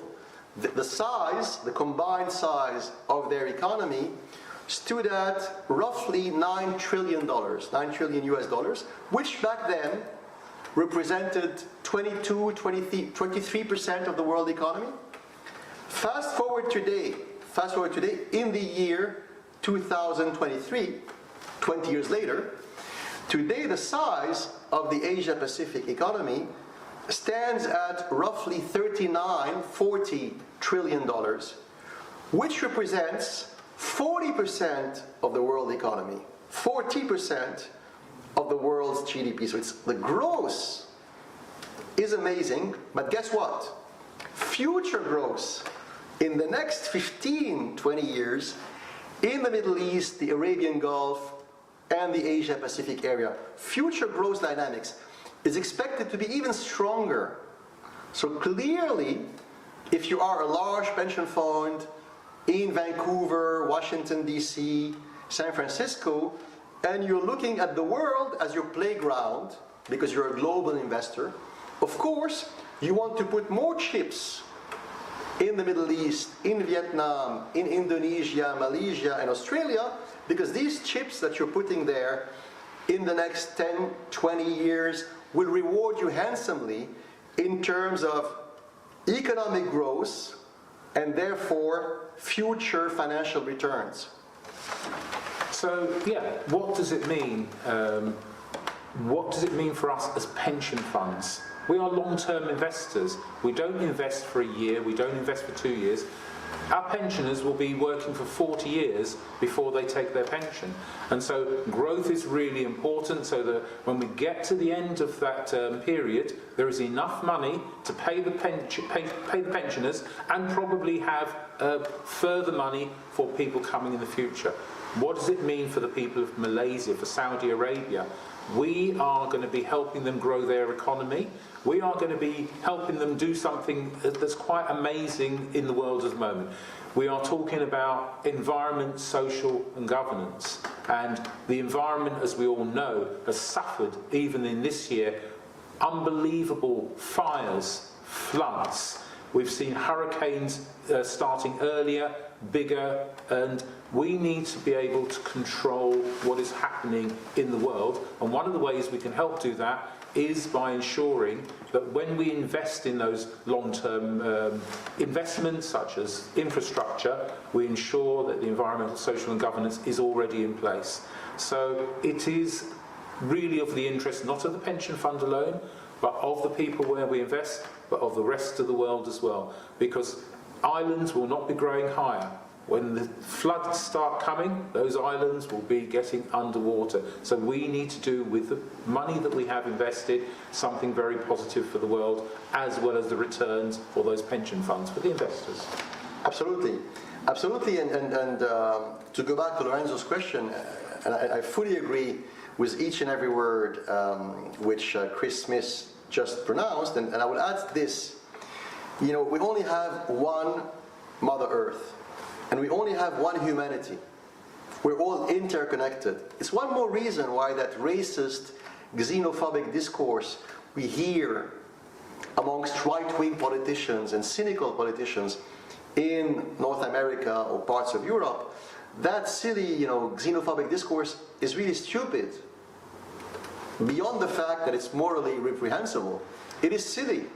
the size, the combined size of their economy stood at roughly $9 trillion, $9 trillion US dollars, which back then represented 23% of the world economy. Fast forward today, in the year 2023, 20 years later, today the size of the Asia-Pacific economy stands at roughly $40 trillion, which represents 40% of the world economy, 40% of the world's GDP. So the growth is amazing, but guess what? Future growth in the next 15, 20 years in the Middle East, the Arabian Gulf, and the Asia-Pacific area, future growth dynamics is expected to be even stronger. So clearly, if you are a large pension fund in Vancouver, Washington, D.C., San Francisco, and you're looking at the world as your playground, because you're a global investor, of course, you want to put more chips in the Middle East, in Vietnam, in Indonesia, Malaysia, and Australia, because these chips that you're putting there in the next 10, 20 years will reward you handsomely in terms of economic growth and therefore future financial returns. So, yeah, what does it mean? What does it mean for us as pension funds? We are long-term investors. We don't invest for a year, we don't invest for 2 years. Our pensioners will be working for 40 years before they take their pension. And so growth is really important, so that when we get to the end of that period, there is enough money to pay the pensioners and probably have further money for people coming in the future. What does it mean for the people of Malaysia, for Saudi Arabia? We are going to be helping them grow their economy. We are going to be helping them do something that's quite amazing in the world at the moment. We are talking about environment, social and governance. And the environment, as we all know, has suffered, even in this year, unbelievable fires, floods. We've seen hurricanes starting earlier, bigger, and we need to be able to control what is happening in the world. And one of the ways we can help do that is by ensuring that when we invest in those long-term investments, such as infrastructure, we ensure that the environmental, social and governance is already in place. So it is really of the interest, not of the pension fund alone, but of the people where we invest, but of the rest of the world as well. Because islands will not be growing higher. When the floods start coming, those islands will be getting underwater. So we need to do with the money that we have invested something very positive for the world, as well as the returns for those pension funds, for the investors. Absolutely. Absolutely. And to go back to Lorenzo's question, and I fully agree with each and every word which Chris Smith just pronounced. And I will add this. You know, we only have one Mother Earth. And we only have one humanity. We're all interconnected. It's one more reason why that racist, xenophobic discourse we hear amongst right-wing politicians and cynical politicians in North America or parts of Europe, that silly, xenophobic discourse is really stupid. Beyond the fact that it's morally reprehensible, it is silly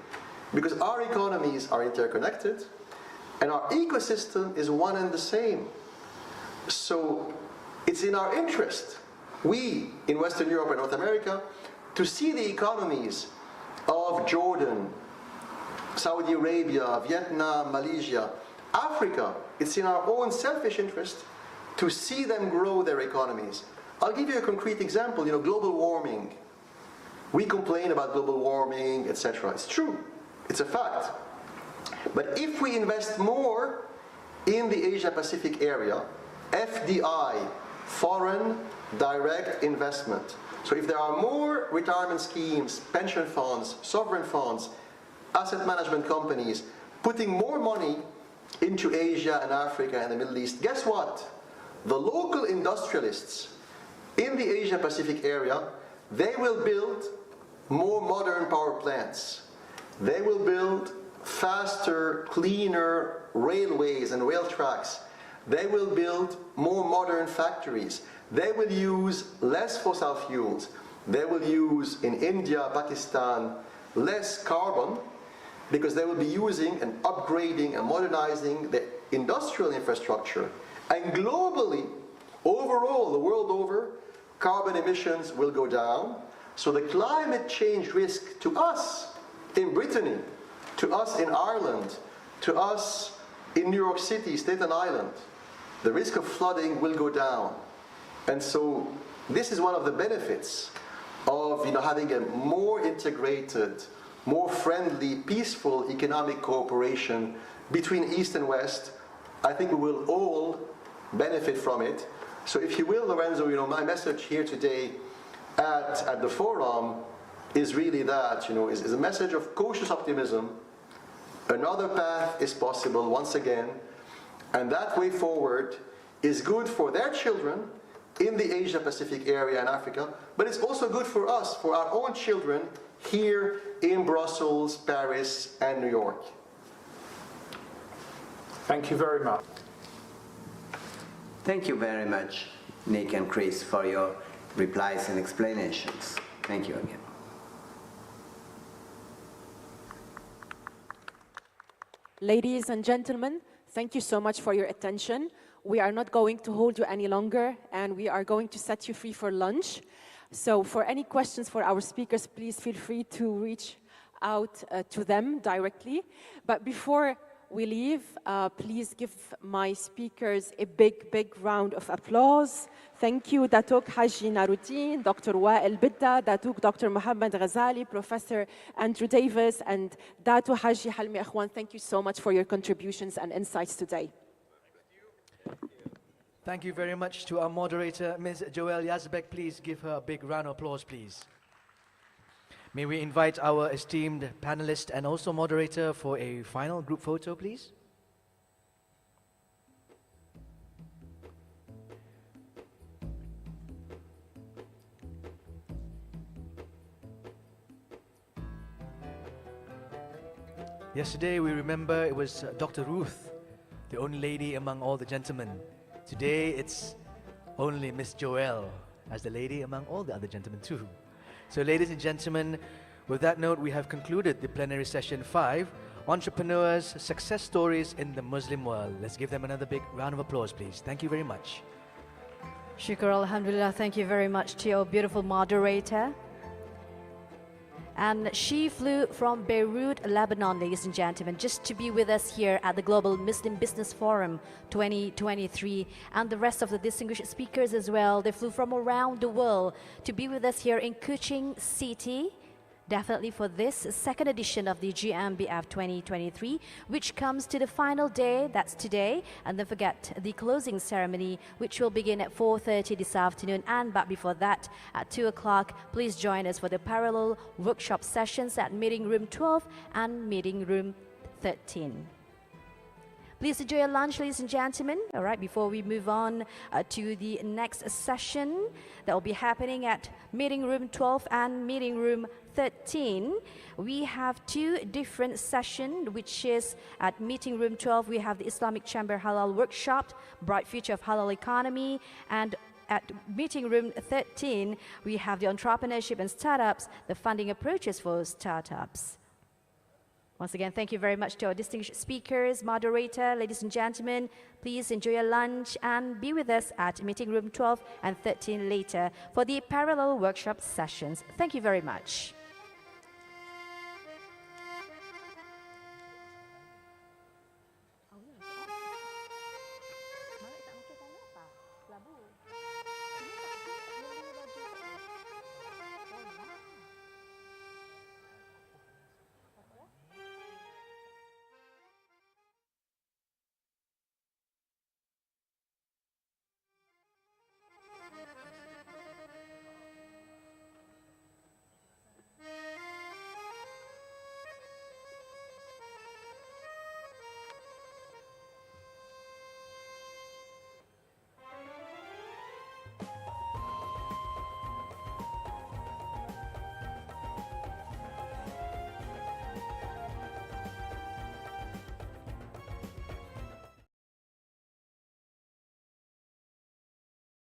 because our economies are interconnected. And our ecosystem is one and the same. So it's in our interest, we in Western Europe and North America, to see the economies of Jordan, Saudi Arabia, Vietnam, Malaysia, Africa. It's in our own selfish interest to see them grow their economies. I'll give you a concrete example, global warming. We complain about global warming, etc. It's true, it's a fact. But if we invest more in the Asia-Pacific area, FDI, foreign direct investment. So if there are more retirement schemes, pension funds, sovereign funds, asset management companies, putting more money into Asia and Africa and the Middle East, guess what? The local industrialists in the Asia-Pacific area, they will build more modern power plants. They will build faster, cleaner railways and rail tracks. They will build more modern factories. They will use less fossil fuels. They will use, in India, Pakistan, less carbon, because they will be using and upgrading and modernizing the industrial infrastructure. And globally, overall, the world over, carbon emissions will go down. So the climate change risk to us in Brittany, to us in Ireland, to us in New York City, Staten Island, the risk of flooding will go down. And so this is one of the benefits of having a more integrated, more friendly, peaceful economic cooperation between East and West. I think we will all benefit from it. So if you will, Lorenzo, my message here today at the forum is really that, is a message of cautious optimism. Another path is possible once again, and that way forward is good for their children, in the Asia-Pacific area and Africa, but it's also good for us, for our own children here in Brussels, Paris, and New York. Thank you very much. Thank you very much, Nick and Chris, for your replies and explanations. Thank you again. Ladies and gentlemen, thank you so much for your attention. We are not going to hold you any longer, and we are going to set you free for lunch. So for any questions for our speakers, please feel free to reach out to them directly. But before we leave, please give my speakers a big round of applause. Thank you, Datuk Haji Naruddin, Dr. Wael Bidda, Datuk Dr. Muhammad Ghazali, Professor Andrew Davis, and Datuk Haji Halmi Akhwan. Thank you so much for your contributions and insights today. Thank you very much to our moderator, Ms. Joelle Yazbek. Please give her a big round of applause, please. May we invite our esteemed panelist and also moderator for a final group photo, please? Yesterday, we remember it was Dr. Ruth, the only lady among all the gentlemen. Today, it's only Miss Joelle as the lady among all the other gentlemen too. So ladies and gentlemen, with that note, we have concluded the plenary session 5, Entrepreneurs, Success Stories in the Muslim World. Let's give them another big round of applause, please. Thank you very much. Shukr, alhamdulillah. Thank you very much to your beautiful moderator. And she flew from Beirut, Lebanon, ladies and gentlemen, just to be with us here at the Global Muslim Business Forum 2023. And the rest of the distinguished speakers as well, they flew from around the world to be with us here in Kuching City, definitely for this second edition of the GMBF 2023, which comes to the final day, that's today. And don't forget the closing ceremony, which will begin at 4:30 this afternoon. But before that, at 2 o'clock, please join us for the parallel workshop sessions at Meeting Room 12 and Meeting Room 13. Please enjoy your lunch, ladies and gentlemen. All right, before we move on to the next session that will be happening at Meeting Room 12 and Meeting Room 13, we have two different sessions, which is at Meeting Room 12, we have the Islamic Chamber Halal Workshop, Bright Future of Halal Economy, and at Meeting Room 13, we have the Entrepreneurship and Startups, the funding approaches for startups. Once again, thank you very much to our distinguished speakers, moderator, ladies and gentlemen. Please enjoy your lunch and be with us at Meeting Room 12 and 13 later for the parallel workshop sessions. Thank you very much.